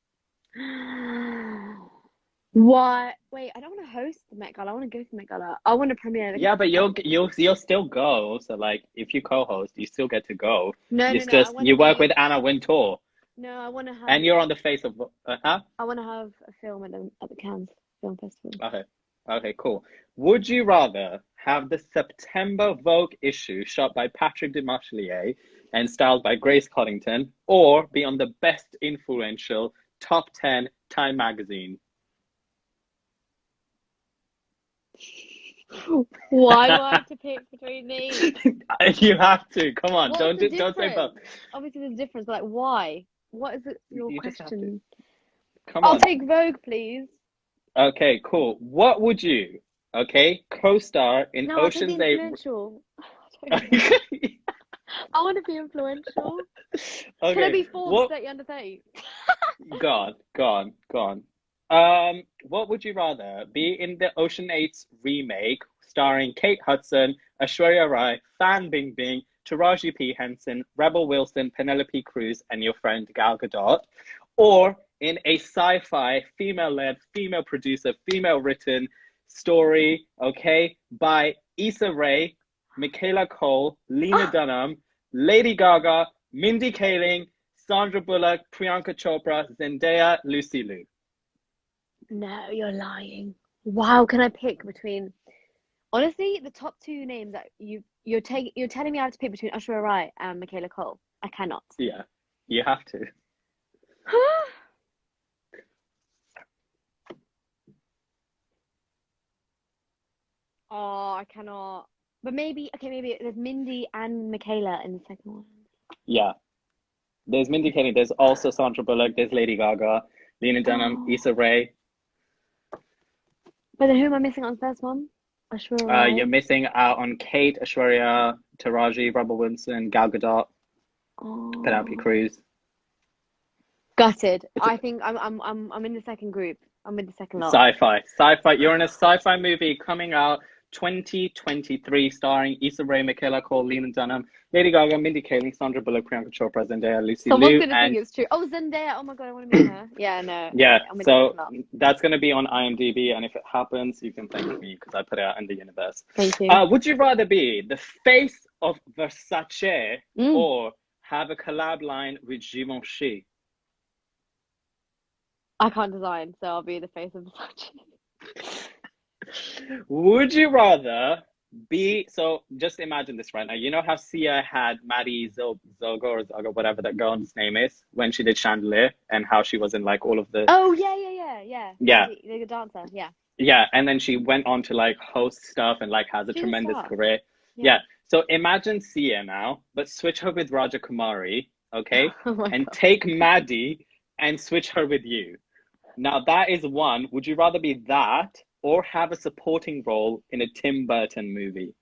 [SPEAKER 2] Why? Wait, I don't want to host the Met Gala. I want to go to the Met Gala. I want to premiere.
[SPEAKER 1] Yeah, but you'll still go. So like, if you co-host, you still get to go.
[SPEAKER 2] No,
[SPEAKER 1] It's
[SPEAKER 2] no, no. I
[SPEAKER 1] just
[SPEAKER 2] want to
[SPEAKER 1] you work
[SPEAKER 2] be.
[SPEAKER 1] with Anna Wintour,
[SPEAKER 2] No, I want to have.
[SPEAKER 1] and you're on the face of. Huh?
[SPEAKER 2] I want to have a film at the Cannes Film Festival.
[SPEAKER 1] Okay. Okay, cool. Would you rather have the September Vogue issue shot by Patrick Demarchelier and styled by Grace Coddington, or be on the best influential top 10 Time magazine?
[SPEAKER 2] Why do I have to pick between these?
[SPEAKER 1] You have to. Come on,
[SPEAKER 2] What's
[SPEAKER 1] don't
[SPEAKER 2] the
[SPEAKER 1] don't say both.
[SPEAKER 2] difference? Obviously, there's a difference, but like, why? What is it? Your
[SPEAKER 1] You just have to.
[SPEAKER 2] question?
[SPEAKER 1] Come
[SPEAKER 2] I'll
[SPEAKER 1] on.
[SPEAKER 2] take Vogue, please.
[SPEAKER 1] Okay, cool. What would you, co-star in
[SPEAKER 2] No, I can be
[SPEAKER 1] Ocean's 8?
[SPEAKER 2] influential. I want to be influential. Can I be Forbes 30 under 30?
[SPEAKER 1] Gone. What would you rather be in the Ocean 8's remake starring Kate Hudson, Aishwarya Rai, Fan Bingbing, Taraji P. Henson, Rebel Wilson, Penelope Cruz, and your friend Gal Gadot, or in a sci-fi, female-led, female producer, female-written story, by Issa Rae, Michaela Cole, Lena Dunham, Lady Gaga, Mindy Kaling, Sandra Bullock, Priyanka Chopra, Zendaya, Lucy Liu.
[SPEAKER 2] No, you're lying. Wow, can I pick between? Honestly, the top two names that you're telling me I have to pick between Aishwarya Rai and Michaela Cole. I cannot.
[SPEAKER 1] Yeah, you have to.
[SPEAKER 2] Oh, I cannot. But maybe there's Mindy and Michaela in the second one.
[SPEAKER 1] Yeah. There's Mindy Kaling, there's also Sandra Bullock, there's Lady Gaga, Lena Dunham, Issa Rae.
[SPEAKER 2] But then who am I missing on the first one? Aishwarya Rai.
[SPEAKER 1] You're missing out on Kate, Aishwarya, Taraji, Rebel Wilson, Gal Gadot, Penelope Cruz.
[SPEAKER 2] Gutted. I think I'm in the second group. I'm in the second lot.
[SPEAKER 1] Sci-fi. You're in a sci-fi movie coming out 2023, starring Issa Rae, Michaela Cole, Lena Dunham, Lady Gaga, Mindy Kaling, Sandra Bullock, Priyanka Chopra, Zendaya, Lucy
[SPEAKER 2] Someone's
[SPEAKER 1] Liu,
[SPEAKER 2] gonna think it's true. Oh, Zendaya! Oh my god, I want to meet her. Yeah, no.
[SPEAKER 1] Yeah,
[SPEAKER 2] I'm in the
[SPEAKER 1] so
[SPEAKER 2] second lot.
[SPEAKER 1] that's going to be on IMDb, and if it happens, you can thank me because I put it out in the universe.
[SPEAKER 2] Thank you.
[SPEAKER 1] Would you rather be the face of Versace or have a collab line with Givenchy?
[SPEAKER 2] I can't design, so I'll be the face of Versace.
[SPEAKER 1] Would you rather be, so just imagine this right now. You know how Sia had Maddie Zogo or Zogo, whatever that girl's name is, when she did Chandelier, and how she was in like all of the...
[SPEAKER 2] Oh, yeah.
[SPEAKER 1] Yeah.
[SPEAKER 2] The dancer, yeah.
[SPEAKER 1] Yeah, and then she went on to like host stuff and like has a tremendous career. Yeah. So imagine Sia now, but switch her with Raja Kumari, okay? And
[SPEAKER 2] God.
[SPEAKER 1] take Maddie and switch her with you. Now that is one. Would you rather be that or have a supporting role in a Tim Burton movie?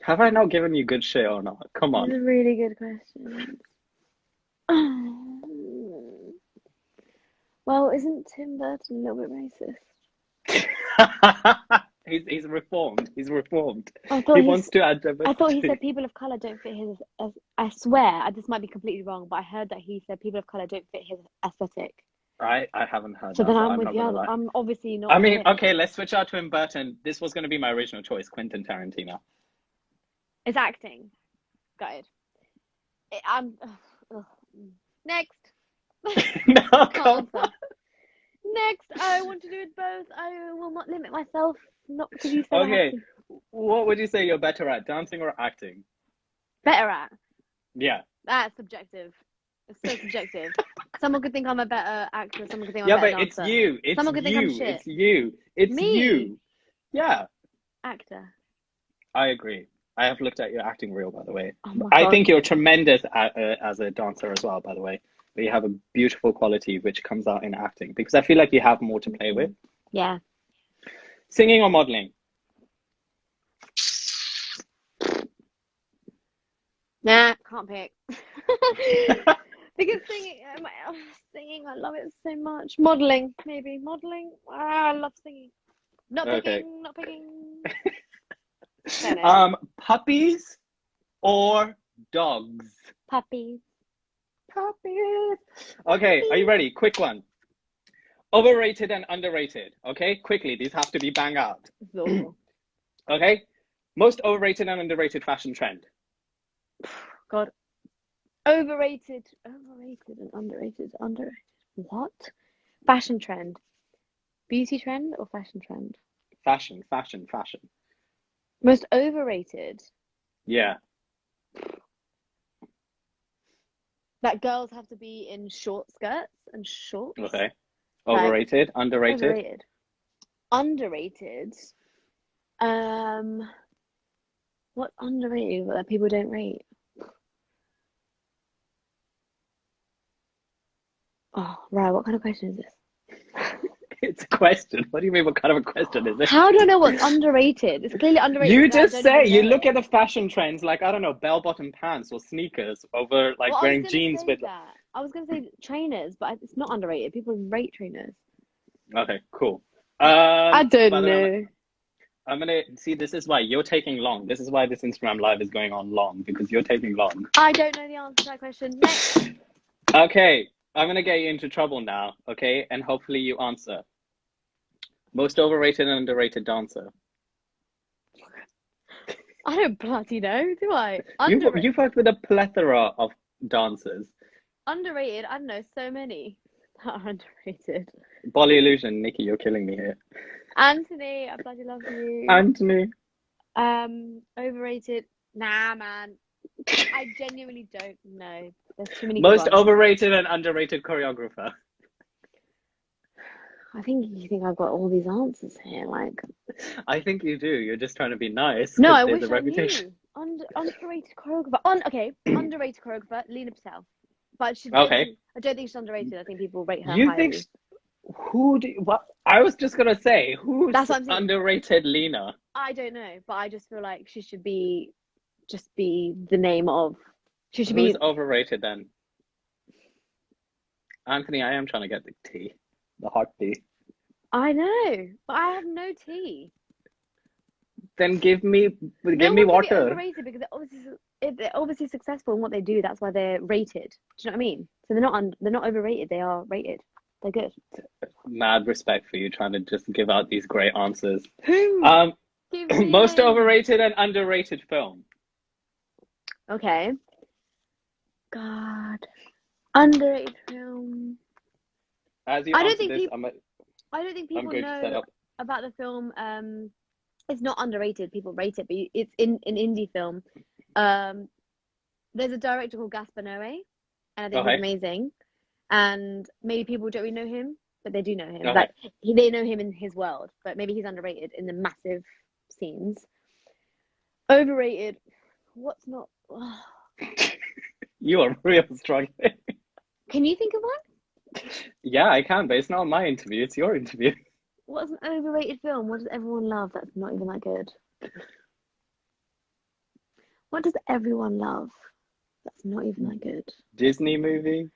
[SPEAKER 1] Have I not given you good shit or not? Come on.
[SPEAKER 2] That's a really good question. Well, isn't Tim Burton a little bit racist?
[SPEAKER 1] He's reformed. He's reformed.
[SPEAKER 2] I thought
[SPEAKER 1] He wants to add
[SPEAKER 2] I thought he
[SPEAKER 1] diversity.
[SPEAKER 2] said people of color don't fit his. I swear, this might be completely wrong, but I heard that he said people of color don't fit his aesthetic.
[SPEAKER 1] I haven't heard
[SPEAKER 2] So
[SPEAKER 1] that.
[SPEAKER 2] then
[SPEAKER 1] So
[SPEAKER 2] I'm
[SPEAKER 1] I'm
[SPEAKER 2] with
[SPEAKER 1] not
[SPEAKER 2] the
[SPEAKER 1] gonna
[SPEAKER 2] other.
[SPEAKER 1] lie.
[SPEAKER 2] I'm obviously not.
[SPEAKER 1] I mean,
[SPEAKER 2] him.
[SPEAKER 1] okay, let's switch out to Tim Burton. This was going to be my original choice, Quentin Tarantino.
[SPEAKER 2] It's acting. Got it. Next.
[SPEAKER 1] No,
[SPEAKER 2] Can't
[SPEAKER 1] come on.
[SPEAKER 2] answer. Next, I want to do it both. I will not limit myself. Not because you said I
[SPEAKER 1] Okay,
[SPEAKER 2] have to.
[SPEAKER 1] what would you say you're better at, dancing or acting?
[SPEAKER 2] Better at.
[SPEAKER 1] Yeah.
[SPEAKER 2] That's subjective. It's so subjective. Someone could think I'm a better actor. Someone could think I'm
[SPEAKER 1] Yeah,
[SPEAKER 2] a better
[SPEAKER 1] but it's
[SPEAKER 2] dancer.
[SPEAKER 1] you. It's
[SPEAKER 2] Someone could think I'm
[SPEAKER 1] you.
[SPEAKER 2] shit.
[SPEAKER 1] It's you. It's
[SPEAKER 2] Me?
[SPEAKER 1] you. Yeah,
[SPEAKER 2] Actor.
[SPEAKER 1] I agree. I have looked at your acting reel, by the way.
[SPEAKER 2] Oh my
[SPEAKER 1] I
[SPEAKER 2] God.
[SPEAKER 1] think you're tremendous as a dancer as well, by the way. But you have a beautiful quality which comes out in acting because I feel like you have more to play with.
[SPEAKER 2] Yeah.
[SPEAKER 1] Singing or modeling?
[SPEAKER 2] Nah, can't pick. Because singing, I love it so much. Modeling, maybe. Modeling. I love singing. Not picking.
[SPEAKER 1] Okay.
[SPEAKER 2] Not picking. Don't know.
[SPEAKER 1] Puppies or dogs?
[SPEAKER 2] Puppies.
[SPEAKER 1] Puppies. Okay, are you ready? Quick one. Overrated and underrated. Okay, quickly. These have to be bang out.
[SPEAKER 2] So,
[SPEAKER 1] Okay, most overrated and underrated fashion trend.
[SPEAKER 2] God. Overrated and underrated. What? Fashion trend. Beauty trend or fashion trend?
[SPEAKER 1] Fashion.
[SPEAKER 2] Most overrated.
[SPEAKER 1] Yeah.
[SPEAKER 2] That girls have to be in short skirts and shorts.
[SPEAKER 1] Okay.
[SPEAKER 2] Like,
[SPEAKER 1] Overrated, underrated.
[SPEAKER 2] Underrated. What underrated that people don't rate? Oh, right. What kind of question is this?
[SPEAKER 1] It's a question. What do you mean? What kind of a question is it?
[SPEAKER 2] How do I know what's underrated? It's clearly underrated.
[SPEAKER 1] You
[SPEAKER 2] because I
[SPEAKER 1] just
[SPEAKER 2] don't
[SPEAKER 1] say
[SPEAKER 2] even
[SPEAKER 1] you
[SPEAKER 2] know
[SPEAKER 1] look
[SPEAKER 2] it.
[SPEAKER 1] at the fashion trends, like I don't know, bell-bottom pants or sneakers over like
[SPEAKER 2] Well,
[SPEAKER 1] wearing jeans with.
[SPEAKER 2] that. I was gonna say trainers, but it's not underrated. People rate trainers.
[SPEAKER 1] Okay, cool.
[SPEAKER 2] I don't
[SPEAKER 1] by the way,
[SPEAKER 2] know.
[SPEAKER 1] I'm gonna see. This is why you're taking long. This is why this Instagram live is going on long because you're taking long.
[SPEAKER 2] I don't know the answer to that question. Next.
[SPEAKER 1] Okay, I'm gonna get you into trouble now. Okay, and hopefully you answer. Most overrated and underrated dancer.
[SPEAKER 2] I don't bloody know, do I?
[SPEAKER 1] You've worked with a plethora of dancers.
[SPEAKER 2] Underrated. I don't know. So many that are underrated.
[SPEAKER 1] Bolly Illusion, Nikki, you're killing me here.
[SPEAKER 2] Anthony, I bloody love you.
[SPEAKER 1] Anthony.
[SPEAKER 2] Overrated. Nah, man. I genuinely don't know. There's too many.
[SPEAKER 1] Most
[SPEAKER 2] good ones.
[SPEAKER 1] overrated and underrated choreographer.
[SPEAKER 2] I think you think I've got all these answers here. Like,
[SPEAKER 1] I think you do. You're just trying to be nice.
[SPEAKER 2] no,
[SPEAKER 1] 'cause
[SPEAKER 2] I
[SPEAKER 1] there's
[SPEAKER 2] wish
[SPEAKER 1] a
[SPEAKER 2] I
[SPEAKER 1] reputation.
[SPEAKER 2] knew. Underrated choreographer. Underrated choreographer. Lena Patel. But
[SPEAKER 1] Okay.
[SPEAKER 2] I don't think she's underrated. I think people rate her
[SPEAKER 1] You
[SPEAKER 2] highly.
[SPEAKER 1] think what? I was just gonna say who's
[SPEAKER 2] That's what I'm saying.
[SPEAKER 1] underrated Lena.
[SPEAKER 2] I don't know, but I just feel like she should be the name of. She should
[SPEAKER 1] Who's
[SPEAKER 2] be.
[SPEAKER 1] overrated then? Anthony, I am trying to get the tea, the hot tea.
[SPEAKER 2] I know, but I have no tea.
[SPEAKER 1] Then give me
[SPEAKER 2] No one can be
[SPEAKER 1] water.
[SPEAKER 2] overrated because they're obviously successful in what they do. That's why they're rated. Do you know what I mean? So they're not overrated. They are rated. They're good.
[SPEAKER 1] Mad respect for you trying to just give out these great answers.
[SPEAKER 2] Give me
[SPEAKER 1] Most
[SPEAKER 2] names.
[SPEAKER 1] overrated and underrated film.
[SPEAKER 2] Okay. God. Underrated film.
[SPEAKER 1] As you
[SPEAKER 2] I don't
[SPEAKER 1] answer
[SPEAKER 2] think
[SPEAKER 1] this,
[SPEAKER 2] people- I don't think people
[SPEAKER 1] going to set
[SPEAKER 2] know
[SPEAKER 1] up.
[SPEAKER 2] about the film. It's not underrated. People rate it, but it's in an indie film. There's a director called Gaspar Noé, and I think
[SPEAKER 1] Okay.
[SPEAKER 2] he's amazing. And maybe people don't really know him, but they do know him.
[SPEAKER 1] Okay.
[SPEAKER 2] Like they know him in his world, but maybe he's underrated in the massive scenes. Overrated. What's not?
[SPEAKER 1] You are real struggling.
[SPEAKER 2] Can you think of one?
[SPEAKER 1] Yeah, I can, but it's not my interview. It's your interview.
[SPEAKER 2] What's an overrated film? What does everyone love that's not even that good? What does everyone love that's not even that good?
[SPEAKER 1] Disney movie.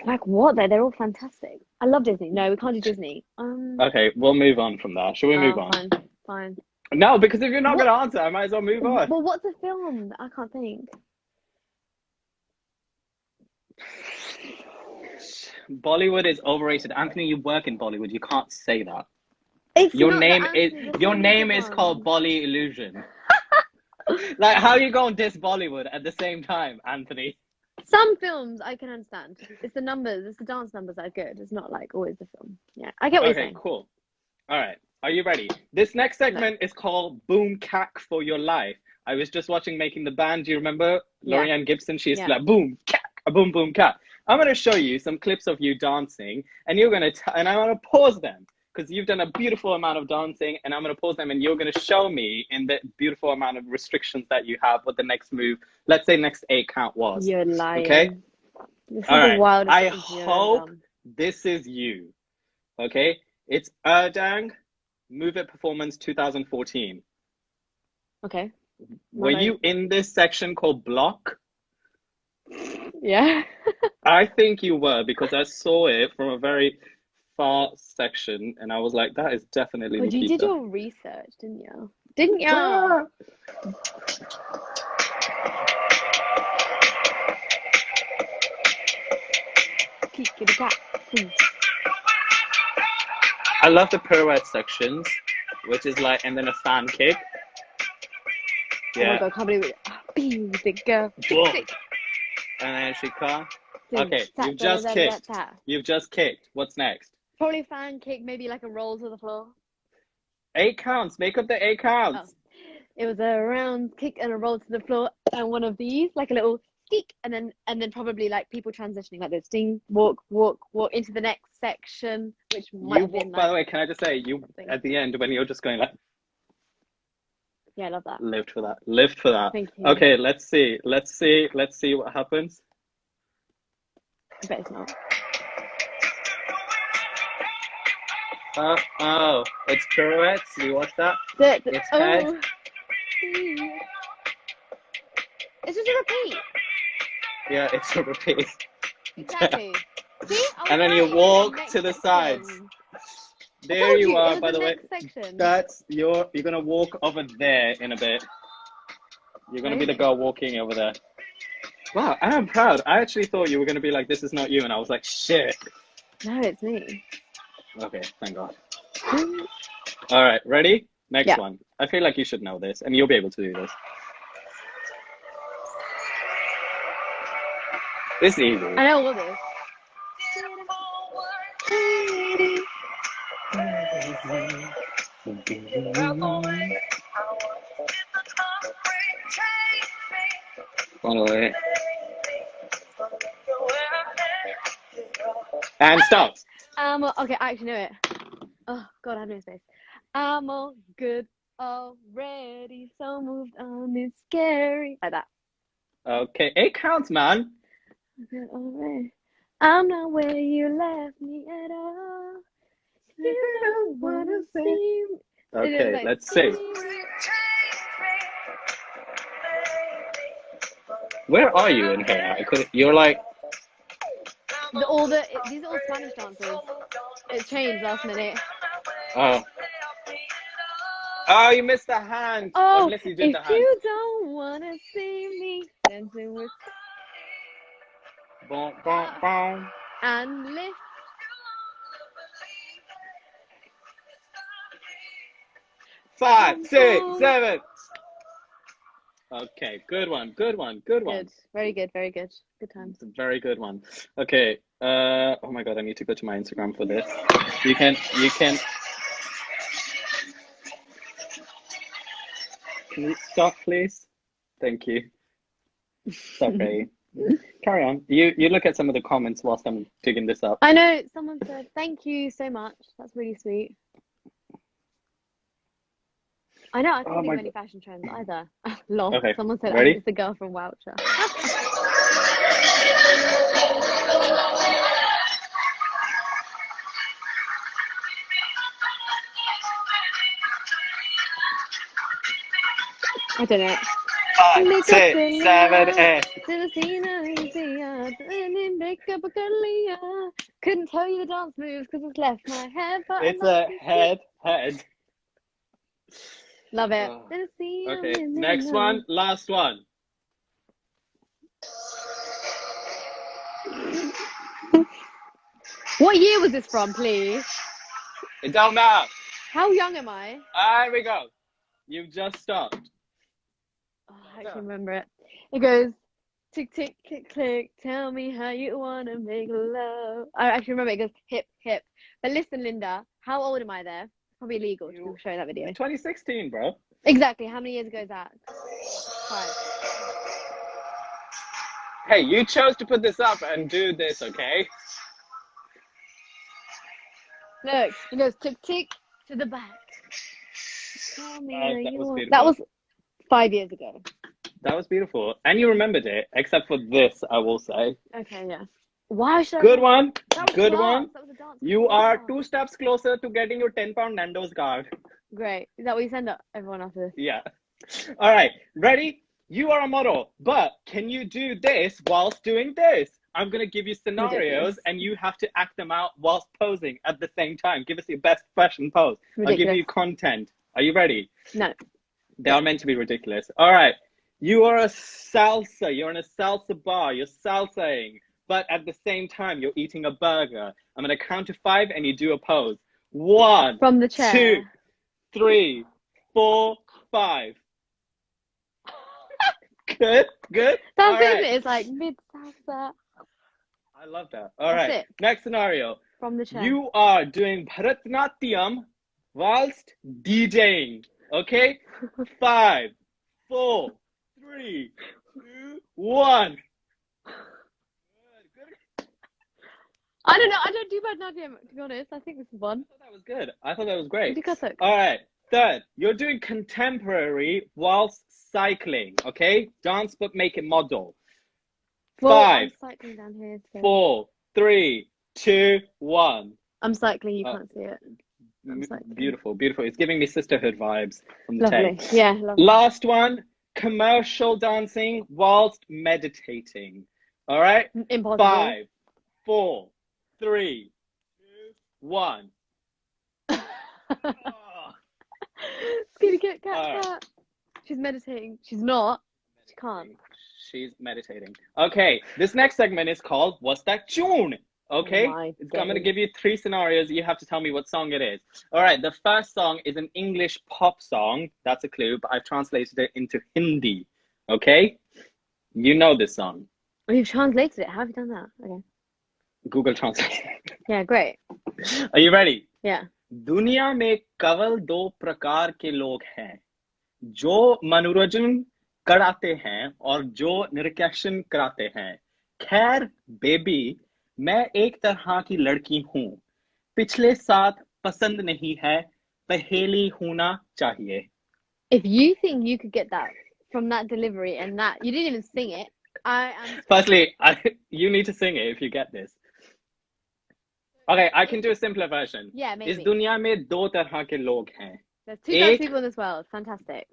[SPEAKER 2] Like what? They're all fantastic. I love Disney. No, we can't do Disney.
[SPEAKER 1] Okay, we'll move on from that. Shall we move on?
[SPEAKER 2] Fine.
[SPEAKER 1] No, because if you're not
[SPEAKER 2] What-
[SPEAKER 1] going to answer, I might as well move on.
[SPEAKER 2] Well, what's a film? I can't think.
[SPEAKER 1] Bollywood is overrated. Anthony, you work in Bollywood. You can't say that.
[SPEAKER 2] It's
[SPEAKER 1] Your
[SPEAKER 2] not the
[SPEAKER 1] name
[SPEAKER 2] answer,
[SPEAKER 1] is
[SPEAKER 2] there's
[SPEAKER 1] your
[SPEAKER 2] so many
[SPEAKER 1] name
[SPEAKER 2] good
[SPEAKER 1] is called
[SPEAKER 2] ones.
[SPEAKER 1] Bolly Illusion. Like, how are you going to diss Bollywood at the same time, Anthony?
[SPEAKER 2] Some films I can understand. It's the numbers. It's the dance numbers that are good. It's not like always the film. Yeah, I get what you're
[SPEAKER 1] Okay,
[SPEAKER 2] saying.
[SPEAKER 1] cool. All right, are you ready? This next segment is called Boom Cack for Your Life. I was just watching Making the Band. Do you remember
[SPEAKER 2] Yeah.
[SPEAKER 1] Lorianne Gibson? She used to
[SPEAKER 2] Yeah.
[SPEAKER 1] like boom cack, a boom boom cack. I'm gonna show you some clips of you dancing, and you're gonna and I'm gonna pause them because you've done a beautiful amount of dancing, and I'm gonna pause them, and you're gonna show me in the beautiful amount of restrictions that you have what the next move, let's say next 8 count was.
[SPEAKER 2] You're lying.
[SPEAKER 1] Okay.
[SPEAKER 2] This is
[SPEAKER 1] All
[SPEAKER 2] the
[SPEAKER 1] right.
[SPEAKER 2] wildest
[SPEAKER 1] I
[SPEAKER 2] interview I've ever
[SPEAKER 1] hope
[SPEAKER 2] done.
[SPEAKER 1] this is you. Okay. It's Erdang Move It Performance 2014.
[SPEAKER 2] Okay.
[SPEAKER 1] Were
[SPEAKER 2] Right.
[SPEAKER 1] you in this section called Block?
[SPEAKER 2] Yeah.
[SPEAKER 1] I think you were because I saw it from a very far section and I was like, that is definitely
[SPEAKER 2] But you did
[SPEAKER 1] Nikkita.
[SPEAKER 2] your research, didn't you? Didn't you?
[SPEAKER 1] Ah.
[SPEAKER 2] Tickety-tack.
[SPEAKER 1] I love the pirouette sections, which is like, and then a fan kick.
[SPEAKER 2] Oh my
[SPEAKER 1] Yeah.
[SPEAKER 2] god, I can't believe it. Be the girl.
[SPEAKER 1] Whoa.
[SPEAKER 2] Tick,
[SPEAKER 1] And then she can't.
[SPEAKER 2] tick,
[SPEAKER 1] Okay,
[SPEAKER 2] tack,
[SPEAKER 1] you've just
[SPEAKER 2] da, da, da,
[SPEAKER 1] kicked.
[SPEAKER 2] da, da.
[SPEAKER 1] You've just kicked. What's next?
[SPEAKER 2] Probably fan kick, maybe like a roll to the floor.
[SPEAKER 1] 8 counts. Make up the 8 counts.
[SPEAKER 2] It was a round kick and a roll to the floor, and one of these, like a little skeek, and then probably like people transitioning like this, ding, walk, walk, walk into the next section, which might
[SPEAKER 1] You
[SPEAKER 2] have been
[SPEAKER 1] walk,
[SPEAKER 2] like,
[SPEAKER 1] by the way, can I just say, you at the end when you're just going like,
[SPEAKER 2] yeah, I love that.
[SPEAKER 1] lived for that. Lived for that.
[SPEAKER 2] Thank you.
[SPEAKER 1] Okay, let's see what happens.
[SPEAKER 2] I bet it's not.
[SPEAKER 1] Oh, it's pirouettes. You watch that? It's head.
[SPEAKER 2] It's just a repeat.
[SPEAKER 1] Yeah, it's a repeat.
[SPEAKER 2] Exactly. See?
[SPEAKER 1] And then you walk to the sides. There you are, by the way.
[SPEAKER 2] Section.
[SPEAKER 1] That's you're gonna walk over there in a bit. You're gonna be the girl walking over there. Wow, I am proud. I actually thought you were gonna be like, this is not you, and I was like, shit.
[SPEAKER 2] No, it's me.
[SPEAKER 1] Okay, thank God. All right, ready? Next one. I feel like you should know this, and you'll be able to do this. This is easy.
[SPEAKER 2] I know all this.
[SPEAKER 1] By the way. And stop.
[SPEAKER 2] Okay, I actually know it. Oh God, I have no space. I'm all good already, so moved on. It's scary. Like that.
[SPEAKER 1] Okay, 8 counts, man.
[SPEAKER 2] Alright. I'm not where you left me at all. You don't wanna see me.
[SPEAKER 1] Okay,
[SPEAKER 2] Like,
[SPEAKER 1] let's see. Where are you in here? You're like.
[SPEAKER 2] These are all Spanish dancers. It changed last minute.
[SPEAKER 1] Oh. Oh, you missed the hand.
[SPEAKER 2] Oh,
[SPEAKER 1] Unless you did
[SPEAKER 2] if
[SPEAKER 1] the hand.
[SPEAKER 2] you don't wanna see me dancing with
[SPEAKER 1] Boom, boom, boom.
[SPEAKER 2] and lift.
[SPEAKER 1] Five, 6, 7. Okay, good one.
[SPEAKER 2] Good. Very good. Good times.
[SPEAKER 1] It's a very good one. Okay. Oh my God, I need to go to my Instagram for this. You can. Can you stop, please? Thank you. Sorry. Carry on. You look at some of the comments whilst I'm digging this up.
[SPEAKER 2] I know someone said thank you so much. That's really sweet. I know I can't think of any fashion trends either. Lol.
[SPEAKER 1] Okay.
[SPEAKER 2] Someone said
[SPEAKER 1] Ready?
[SPEAKER 2] I'm just the girl from Wowcher. I don't know.
[SPEAKER 1] 5, 6, 7, 8.
[SPEAKER 2] Couldn't tell you the dance moves because it's left my head. But
[SPEAKER 1] It's a head.
[SPEAKER 2] Love it.
[SPEAKER 1] Okay, next one, last one.
[SPEAKER 2] What year was this from, please?
[SPEAKER 1] It don't matter.
[SPEAKER 2] How young am I?
[SPEAKER 1] Here we go. You've just stopped.
[SPEAKER 2] Oh, I can remember it. It goes tick tick click click. Tell me how you wanna make love. I actually remember it goes hip hip. But listen, Linda, how old am I there? Probably illegal to be showing that video.
[SPEAKER 1] 2016, bro.
[SPEAKER 2] Exactly. How many years ago is that? 5.
[SPEAKER 1] Hey, you chose to put this up and do this, okay?
[SPEAKER 2] Look, it goes tick tick to the back. Tell me how
[SPEAKER 1] that
[SPEAKER 2] you
[SPEAKER 1] was
[SPEAKER 2] want.
[SPEAKER 1] beautiful.
[SPEAKER 2] That was 5 years ago.
[SPEAKER 1] That was beautiful. And you remembered it, except for this, I will say.
[SPEAKER 2] Okay, yeah. Why should
[SPEAKER 1] Good
[SPEAKER 2] I?
[SPEAKER 1] one.
[SPEAKER 2] That was
[SPEAKER 1] Good
[SPEAKER 2] dance.
[SPEAKER 1] one.
[SPEAKER 2] That was a dance.
[SPEAKER 1] You are 2 steps closer to getting your £10 Nando's card.
[SPEAKER 2] Great. Is that what you send everyone after this?
[SPEAKER 1] Yeah. All right. Ready? You are a model, but can you do this whilst doing this? I'm going to give you scenarios
[SPEAKER 2] Ridiculous.
[SPEAKER 1] and you have to act them out whilst posing at the same time. Give us your best fashion pose.
[SPEAKER 2] Ridiculous.
[SPEAKER 1] I'll give you content. Are you ready?
[SPEAKER 2] No.
[SPEAKER 1] They are meant to be ridiculous. All right. You are a salsa. You're in a salsa bar. You're salsaing. but at the same time, you're eating a burger. I'm going to count to 5 and you do a pose. 1,
[SPEAKER 2] From the chair.
[SPEAKER 1] 2, 3, 4, 5. Good, good.
[SPEAKER 2] That's
[SPEAKER 1] All
[SPEAKER 2] it,
[SPEAKER 1] right.
[SPEAKER 2] isn't it? It's like mid-salsa.
[SPEAKER 1] I love that. All
[SPEAKER 2] That's
[SPEAKER 1] right.
[SPEAKER 2] it.
[SPEAKER 1] Next scenario.
[SPEAKER 2] From the chair.
[SPEAKER 1] You are doing Bharatanatyam whilst DJing. Okay? 5, 4, 3, 2, 1.
[SPEAKER 2] I don't know. I don't do Bharatanatyam, to be honest. I think this is one.
[SPEAKER 1] I thought that was good. I thought that was great.
[SPEAKER 2] Do Kathak.
[SPEAKER 1] All right. Third, you're doing contemporary whilst cycling. Okay? Dance but make it model.
[SPEAKER 2] Well,
[SPEAKER 1] 5,
[SPEAKER 2] I'm cycling down here. So.
[SPEAKER 1] 4, 3, 2, 1.
[SPEAKER 2] I'm cycling. You can't see it. I'm cycling.
[SPEAKER 1] Beautiful, beautiful. It's giving me sisterhood vibes from the
[SPEAKER 2] Lovely.
[SPEAKER 1] text.
[SPEAKER 2] Yeah, lovely.
[SPEAKER 1] Last one, commercial dancing whilst meditating. All right?
[SPEAKER 2] Impossible.
[SPEAKER 1] 5, 4, 3, 2, 1. Oh.
[SPEAKER 2] Kitty cat, cat,
[SPEAKER 1] Alright.
[SPEAKER 2] cat. She's meditating. She's not. She can't.
[SPEAKER 1] She's meditating. Okay, this next segment is called What's That Tune? Okay,
[SPEAKER 2] Oh my
[SPEAKER 1] I'm going to give you 3 scenarios. You have to tell me what song it is. All right, the first song is an English pop song. That's a clue, but I've translated it into Hindi. Okay? You know this song.
[SPEAKER 2] Oh, you've translated it. How have you done that? Okay.
[SPEAKER 1] Google Translate.
[SPEAKER 2] Yeah, great.
[SPEAKER 1] Are you ready?
[SPEAKER 2] Yeah.
[SPEAKER 1] दुनिया में केवल 2 प्रकार के लोग हैं जो मनोरंजन कराते हैं और जो निरीक्षण कराते हैं खैर बेबी मैं एक तरह की लड़की हूँ पिछले साथ पसंद नहीं है पहेली होना चाहिए.
[SPEAKER 2] If you think you could get that from that delivery and that you didn't even sing it, I am.
[SPEAKER 1] Firstly, you need to sing it if you get this. Okay, I can do a simpler version.
[SPEAKER 2] Yeah, maybe.
[SPEAKER 1] इस दुनिया में 2 तरह के लोग हैं.
[SPEAKER 2] There's 2 types of people in this world. Fantastic.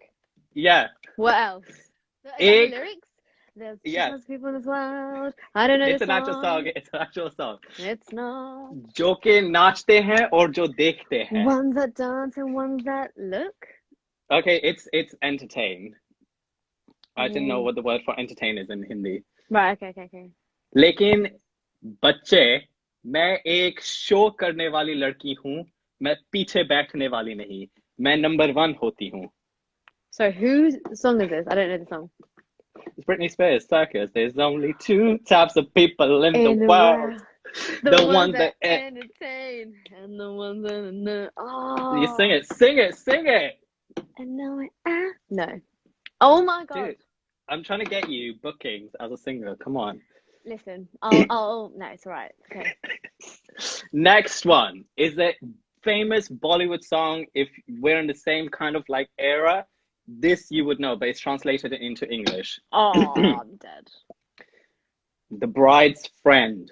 [SPEAKER 1] Yeah.
[SPEAKER 2] What else? Is that the lyrics? There's 2 types of people in this world. I don't know.
[SPEAKER 1] It's
[SPEAKER 2] the
[SPEAKER 1] an actual song. It's an actual song.
[SPEAKER 2] It's not.
[SPEAKER 1] जो के नाचते हैं और जो देखते हैं.
[SPEAKER 2] Ones that dance and ones that look.
[SPEAKER 1] Okay, it's entertain. I didn't know what the word for entertain is in Hindi.
[SPEAKER 2] Right. Okay.
[SPEAKER 1] लेकिन बच्चे मैं एक शो करने वाली लड़की हूँ मैं पीछे बैठने वाली नहीं मैं नंबर 1 होती हूँ.
[SPEAKER 2] So whose song is this? I don't know the song.
[SPEAKER 1] It's Britney Spears, Circus. There's only 2 types of people in the world.
[SPEAKER 2] The
[SPEAKER 1] ones that
[SPEAKER 2] entertain and the ones that oh.
[SPEAKER 1] You sing it.
[SPEAKER 2] And now no. Oh my god.
[SPEAKER 1] Dude, I'm trying to get you bookings as a singer. Come on.
[SPEAKER 2] Listen, no, it's alright. Okay.
[SPEAKER 1] Next one is a famous Bollywood song. If we're in the same kind of like era, this you would know, but it's translated into English.
[SPEAKER 2] Oh, I'm dead.
[SPEAKER 1] The bride's friend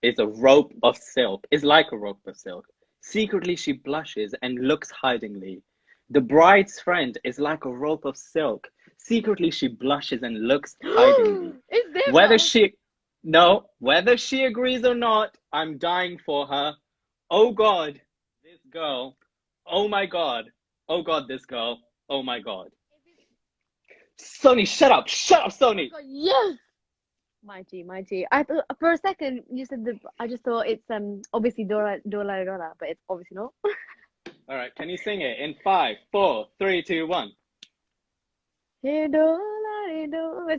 [SPEAKER 1] is a rope of silk. Is like a rope of silk. Secretly she blushes and looks hidingly. The bride's friend is like a rope of silk. Secretly she blushes and looks hidingly. Whether she agrees or not, I'm dying for her. Oh God, this girl. Oh my God. Oh God, this girl. Oh my God. Sony, shut up, Sony.
[SPEAKER 2] God, yes. My G. I thought for a second you said I just thought it's obviously Dora, but it's obviously not.
[SPEAKER 1] All right, can you sing it in 5, 4, 3, 2, 1?
[SPEAKER 2] It's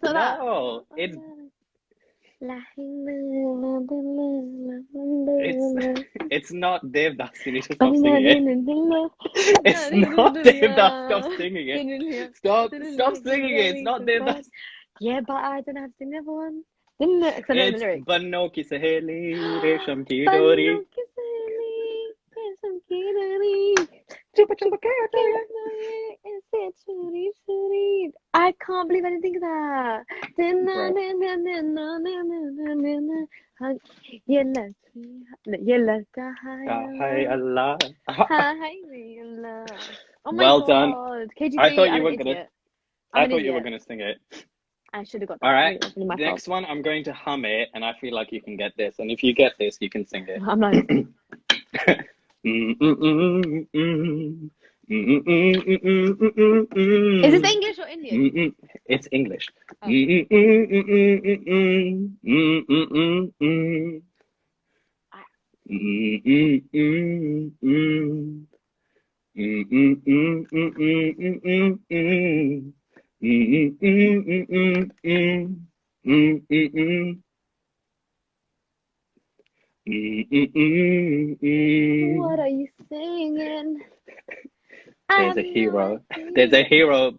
[SPEAKER 2] not that.
[SPEAKER 1] No, it's not Devdas. You need to stop singing it. It's not Devdas. Stop singing it. Stop singing it. It's not Devdas.
[SPEAKER 2] Yeah, but I don't have to sing the other one. It's
[SPEAKER 1] Banno ki saheli, resham ki dori.
[SPEAKER 2] I can't believe I didn't think of that. Oh my
[SPEAKER 1] well
[SPEAKER 2] God.
[SPEAKER 1] done.
[SPEAKER 2] KGB,
[SPEAKER 1] I thought you were gonna sing it.
[SPEAKER 2] I should have got that.
[SPEAKER 1] All right.
[SPEAKER 2] My
[SPEAKER 1] Next one, I'm going to hum it, and I feel like you can get this. And if you get this, you can sing it.
[SPEAKER 2] I'm not. Is this English or Indian?
[SPEAKER 1] It's English.
[SPEAKER 2] Oh. What are you singing?
[SPEAKER 1] There's a hero. There's a hero.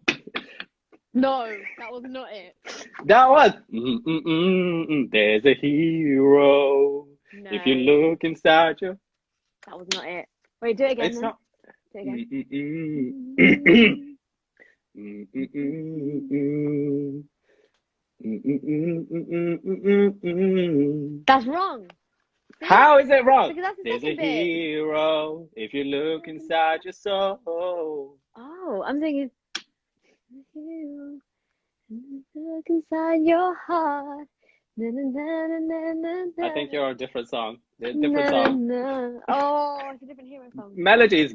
[SPEAKER 2] No, that was not it.
[SPEAKER 1] That was. There's a hero.
[SPEAKER 2] No,
[SPEAKER 1] If you look inside you.
[SPEAKER 2] that was not it. Wait, do it again.
[SPEAKER 1] It's
[SPEAKER 2] then.
[SPEAKER 1] not.
[SPEAKER 2] Do it again. That's wrong. See?
[SPEAKER 1] How is it wrong?
[SPEAKER 2] Because that's the
[SPEAKER 1] There's a
[SPEAKER 2] second bit.
[SPEAKER 1] hero. If you look inside your soul.
[SPEAKER 2] Oh, I'm thinking. Look inside your heart. Na, na, na, na, na, na.
[SPEAKER 1] I think you're on a different song. They're a different song.
[SPEAKER 2] Na. Oh, it's a different hero song.
[SPEAKER 1] Melody is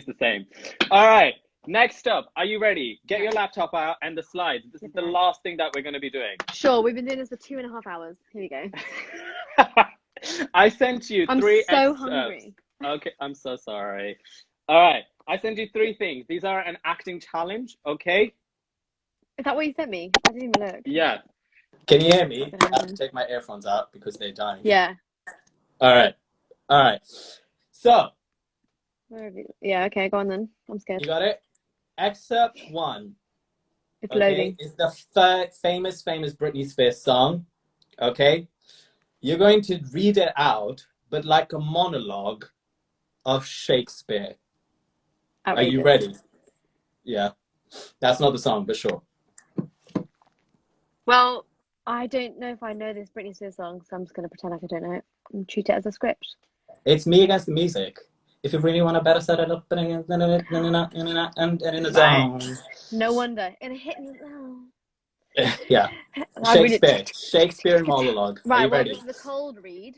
[SPEAKER 1] the same. All right. Next up, are you ready? Get your laptop out and the slides. This is the last thing that we're going to be doing.
[SPEAKER 2] Sure, we've been doing this for 2.5 hours. Here we go.
[SPEAKER 1] I sent you
[SPEAKER 2] I'm
[SPEAKER 1] three
[SPEAKER 2] so
[SPEAKER 1] excerpts.
[SPEAKER 2] hungry.
[SPEAKER 1] Okay, I'm so sorry. All right. I sent you 3 things. These are an acting challenge, okay?
[SPEAKER 2] Is that what you sent me? I didn't even look.
[SPEAKER 1] Yeah.
[SPEAKER 5] Can you hear me? I have to take my earphones out because they're dying.
[SPEAKER 2] Yeah.
[SPEAKER 5] All right. So,
[SPEAKER 2] Where have you? Yeah, okay, go on then. I'm scared.
[SPEAKER 5] you got it? Excerpt 1.
[SPEAKER 2] It's
[SPEAKER 5] Okay,
[SPEAKER 2] loading.
[SPEAKER 5] is the famous Britney Spears song. Okay? You're going to read it out, but like a monologue of Shakespeare. Are you ready? Yeah. That's not the song, but sure.
[SPEAKER 2] Well, I don't know if I know this Britney Spears song, so I'm just going to pretend like I don't know it and treat it as a script.
[SPEAKER 5] It's me against the music. If you really want to better set it up and in the zone.
[SPEAKER 2] No wonder. In a hit in the zone.
[SPEAKER 5] Yeah. Shakespeare monologue. Are
[SPEAKER 2] Right,
[SPEAKER 5] you
[SPEAKER 2] well,
[SPEAKER 5] ready?
[SPEAKER 2] this is a cold read.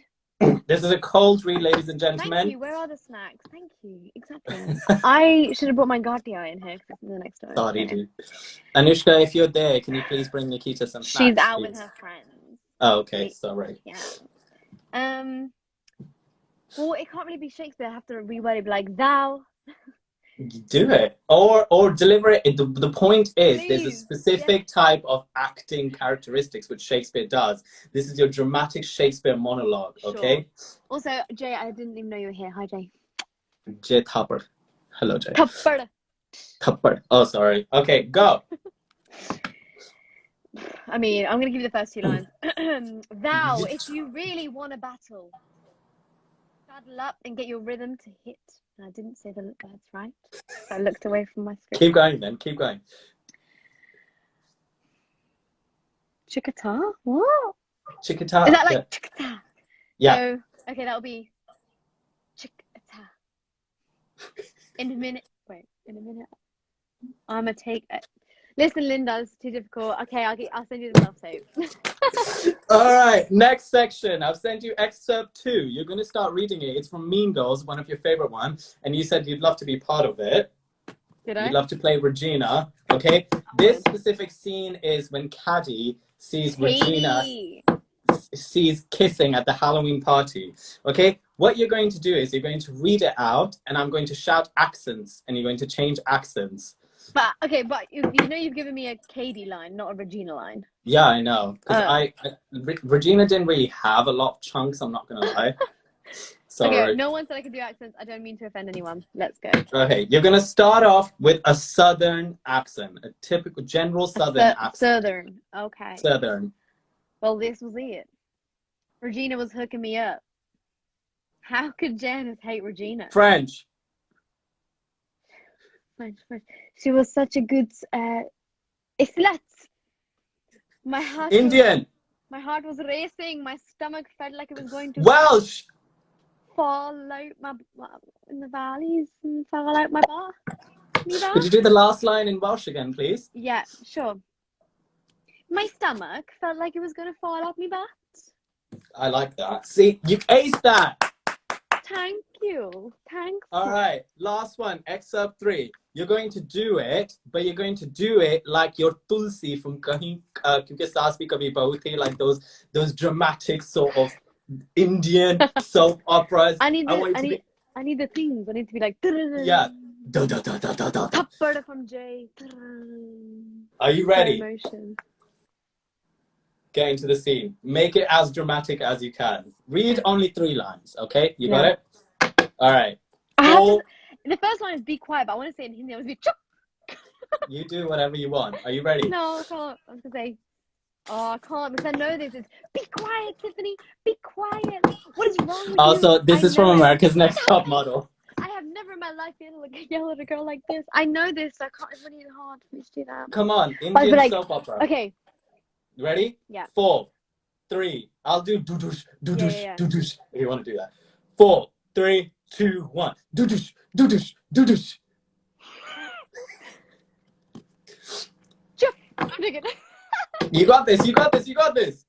[SPEAKER 5] This is a cold read, ladies and
[SPEAKER 2] Thank
[SPEAKER 5] gentlemen.
[SPEAKER 2] you. Where are the snacks? Thank you. Exactly. I should have brought my Cartier in here because it's in the next door.
[SPEAKER 5] Sorry, dude. Anushka, if you're there, can you please bring Nikkita some snacks?
[SPEAKER 2] She's out
[SPEAKER 5] please?
[SPEAKER 2] with her friends.
[SPEAKER 5] Oh, okay. Sorry.
[SPEAKER 2] Yeah. Well, it can't really be Shakespeare. I have to reword it like thou.
[SPEAKER 5] Do it. Or deliver it. The point is, there's a
[SPEAKER 2] Please,
[SPEAKER 5] specific type of acting characteristics which Shakespeare does. This is your dramatic Shakespeare monologue, okay?
[SPEAKER 2] Sure. Also, Jay, I didn't even know you were here. Hi, Jay.
[SPEAKER 5] Jay Thapar. Hello, Jay.
[SPEAKER 2] Thapar.
[SPEAKER 5] Thapar. Oh, sorry. Okay, go.
[SPEAKER 2] I mean, I'm going to give you the first 2 lines. Thou, if you really want a battle, saddle up and get your rhythm to hit. I didn't say the words right. So I looked away from my script.
[SPEAKER 5] Keep going then. Keep going.
[SPEAKER 2] Chikata? What?
[SPEAKER 5] Chikata.
[SPEAKER 2] Is that like chikata?
[SPEAKER 5] Yeah.
[SPEAKER 2] So, okay, that'll be chikata. In a minute. I'm going to take it. Listen, Linda, this is too difficult. Okay, I'll send you the self-tape.
[SPEAKER 5] All right, next section. I've sent you excerpt 2. You're going to start reading it. It's from Mean Girls, one of your favorite ones. And you said you'd love to be part of it.
[SPEAKER 2] Did I?
[SPEAKER 5] You'd love to play Regina. Okay. This specific scene is when Caddy sees Regina sees kissing at the Halloween party. Okay. What you're going to do is you're going to read it out, and I'm going to shout accents, and you're going to change accents.
[SPEAKER 2] But okay, but you know you've given me a Katie line, not a Regina line.
[SPEAKER 5] Yeah, I know. Because Regina didn't really have a lot of chunks, I'm not going to lie. Sorry.
[SPEAKER 2] Okay, no one said I could do accents. I don't mean to offend anyone. Let's go.
[SPEAKER 5] Okay, you're going to start off with a southern accent. A typical general southern accent.
[SPEAKER 2] Southern. Okay.
[SPEAKER 5] Southern.
[SPEAKER 2] Well, this was it. Regina was hooking me up. How could Janice hate Regina?
[SPEAKER 5] French.
[SPEAKER 2] French. She was such a good slut. My heart.
[SPEAKER 5] Indian.
[SPEAKER 2] My heart was racing. My stomach felt like it was going to
[SPEAKER 5] Welsh.
[SPEAKER 2] fall out in the valleys and fall out my butt.
[SPEAKER 5] Could you do the last line in Welsh again, please?
[SPEAKER 2] Yeah, sure. My stomach felt like it was going to fall out my butt.
[SPEAKER 5] I like that. See, you aced that.
[SPEAKER 2] Thank you. Thanks.
[SPEAKER 5] All right, last one, excerpt 3. You're going to do it, but you're going to do it like your Tulsi from Kahin, Kyunki Saas Bhi Kabhi Bahu Thi, like those dramatic sort of Indian soap operas.
[SPEAKER 2] I need
[SPEAKER 5] want you to be,
[SPEAKER 2] I need the themes. I need to be like
[SPEAKER 5] yeah. Da, da, da, da, da, da.
[SPEAKER 2] Thappad from Jay.
[SPEAKER 5] Are you ready?
[SPEAKER 2] Emotion.
[SPEAKER 5] Get into the scene. Make it as dramatic as you can. Read only 3 lines, okay? You got it? All right.
[SPEAKER 2] The first line is be quiet, but I want to say it in Hindi. I want to be chup.
[SPEAKER 5] You do whatever you want. Are you ready?
[SPEAKER 2] No, I can't. I was going to say, I can't because I know this is be quiet, Tiffany. Be quiet. What is wrong with you?
[SPEAKER 5] Also, this is from America's Next Top Model.
[SPEAKER 2] I have never in my life yelled at a girl like this. I know this. So I can't. It's really hard for me to do that.
[SPEAKER 5] Come on, Indian soap opera.
[SPEAKER 2] Okay.
[SPEAKER 5] Ready?
[SPEAKER 2] Yeah.
[SPEAKER 5] 4, 3. I'll do doo-douche, doo-douche,
[SPEAKER 2] Yeah.
[SPEAKER 5] doo-douche. If you want to do that. 4, 3, 2, 1. Doo-douche, doo-douche, doo-douche. You got this, you got this, you got this.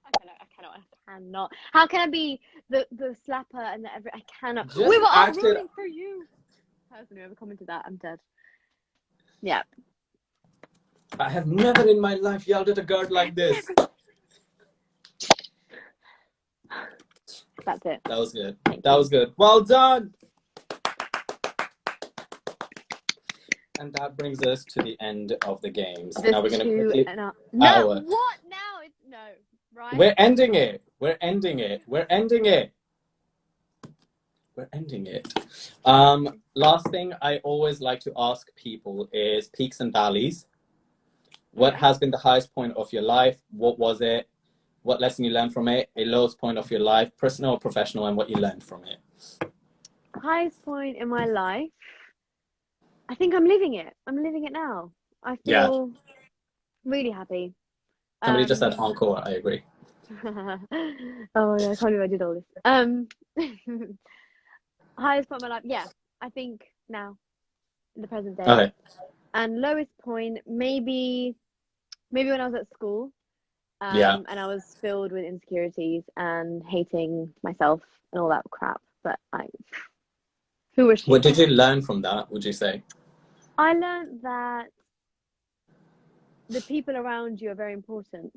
[SPEAKER 2] I cannot. How can I be the slapper and the I cannot.
[SPEAKER 5] Just
[SPEAKER 2] We were all
[SPEAKER 5] act it-
[SPEAKER 2] rooting for you. Person who ever commented that, I'm dead. Yeah.
[SPEAKER 5] I have never in my life yelled at a girl like this.
[SPEAKER 2] That's it.
[SPEAKER 5] That was good.
[SPEAKER 2] Thank
[SPEAKER 5] That
[SPEAKER 2] you.
[SPEAKER 5] was good. Well done. And that brings us to the end of the games.
[SPEAKER 2] There's
[SPEAKER 5] Now we're going to
[SPEAKER 2] 2
[SPEAKER 5] quickly...
[SPEAKER 2] and
[SPEAKER 5] hour.
[SPEAKER 2] what now? It's no, right?
[SPEAKER 5] We're ending it. We're ending it. We're ending it. We're ending it. Last thing I always like to ask people is peaks and valleys. What has been the highest point of your life? What was it? What lesson you learned from it? A lowest point of your life, personal or professional, and what you learned from it.
[SPEAKER 2] Highest point in my life. I think I'm living it. I'm living it now. I feel really happy.
[SPEAKER 5] Somebody just said encore. I agree.
[SPEAKER 2] Oh yeah, I can't believe I did all this. Highest point of my life. Yeah, I think now, in the present day.
[SPEAKER 5] Okay.
[SPEAKER 2] And lowest point, maybe when I was at school. And I was filled with insecurities and hating myself and all that crap. But who was she?
[SPEAKER 5] What did you learn from that, would you say?
[SPEAKER 2] I learned that the people around you are very important.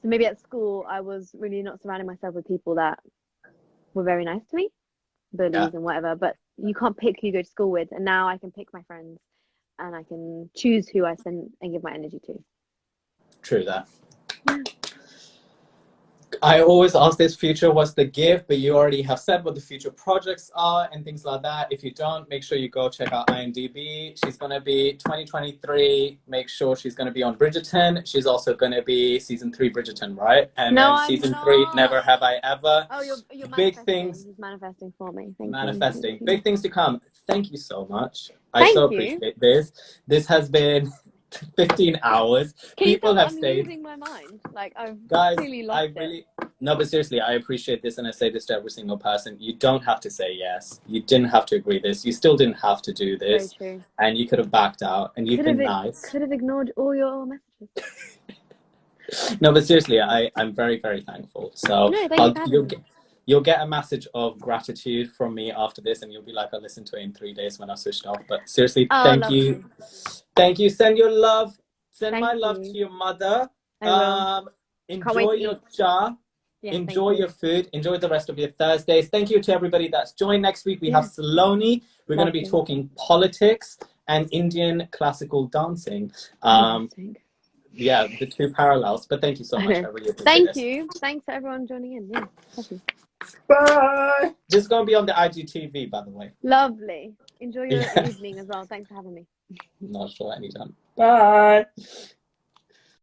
[SPEAKER 2] So maybe at school, I was really not surrounding myself with people that were very nice to me, bullies and whatever. But you can't pick who you go to school with. And now I can pick my friends and I can choose who I spend and give my energy to.
[SPEAKER 5] True that. I always ask this, future, what's the gift? But you already have said what the future projects are and things like that. If you don't, make sure you go check out IMDb. She's going to be 2023. Make sure she's going to be on Bridgerton. She's also going to be season 3 Bridgerton, right? And then season 3 Never Have I Ever.
[SPEAKER 2] Oh, you're
[SPEAKER 5] big things.
[SPEAKER 2] He's manifesting for me. Thank
[SPEAKER 5] Manifesting.
[SPEAKER 2] you.
[SPEAKER 5] Big things to come. Thank you so much. I so appreciate this. This has been 15 hours. People have stayed.
[SPEAKER 2] I'm losing my mind. Like, I've really
[SPEAKER 5] Guys,
[SPEAKER 2] lost it.
[SPEAKER 5] No, but seriously, I appreciate this, and I say this to every single person. You don't have to say yes. You didn't have to agree this. You still didn't have to do this.
[SPEAKER 2] Very true.
[SPEAKER 5] And you could have backed out, and you've been nice.
[SPEAKER 2] Could have ignored all your messages.
[SPEAKER 5] No, but seriously, I'm very, very thankful. So you'll get a message of gratitude from me after this, and you'll be like, I'll listen to it in 3 days when I switched off. But seriously, thank you. Thank you. Send your love. Send my love to your mother. Enjoy your cha. Yeah, enjoy your food. Enjoy the rest of your Thursdays. Thank you to everybody that's joined. Next week we have Saloni. We're going to be talking politics and Indian classical dancing. Yeah, the 2 parallels. But thank you so much. I really appreciate it.
[SPEAKER 2] Thank you. Thanks for everyone joining in. Yeah, thank you.
[SPEAKER 5] Bye. This is going to be on the IGTV, by the way.
[SPEAKER 2] Lovely. Enjoy your evening as well. Thanks for having me.
[SPEAKER 5] Not sure anytime. Bye.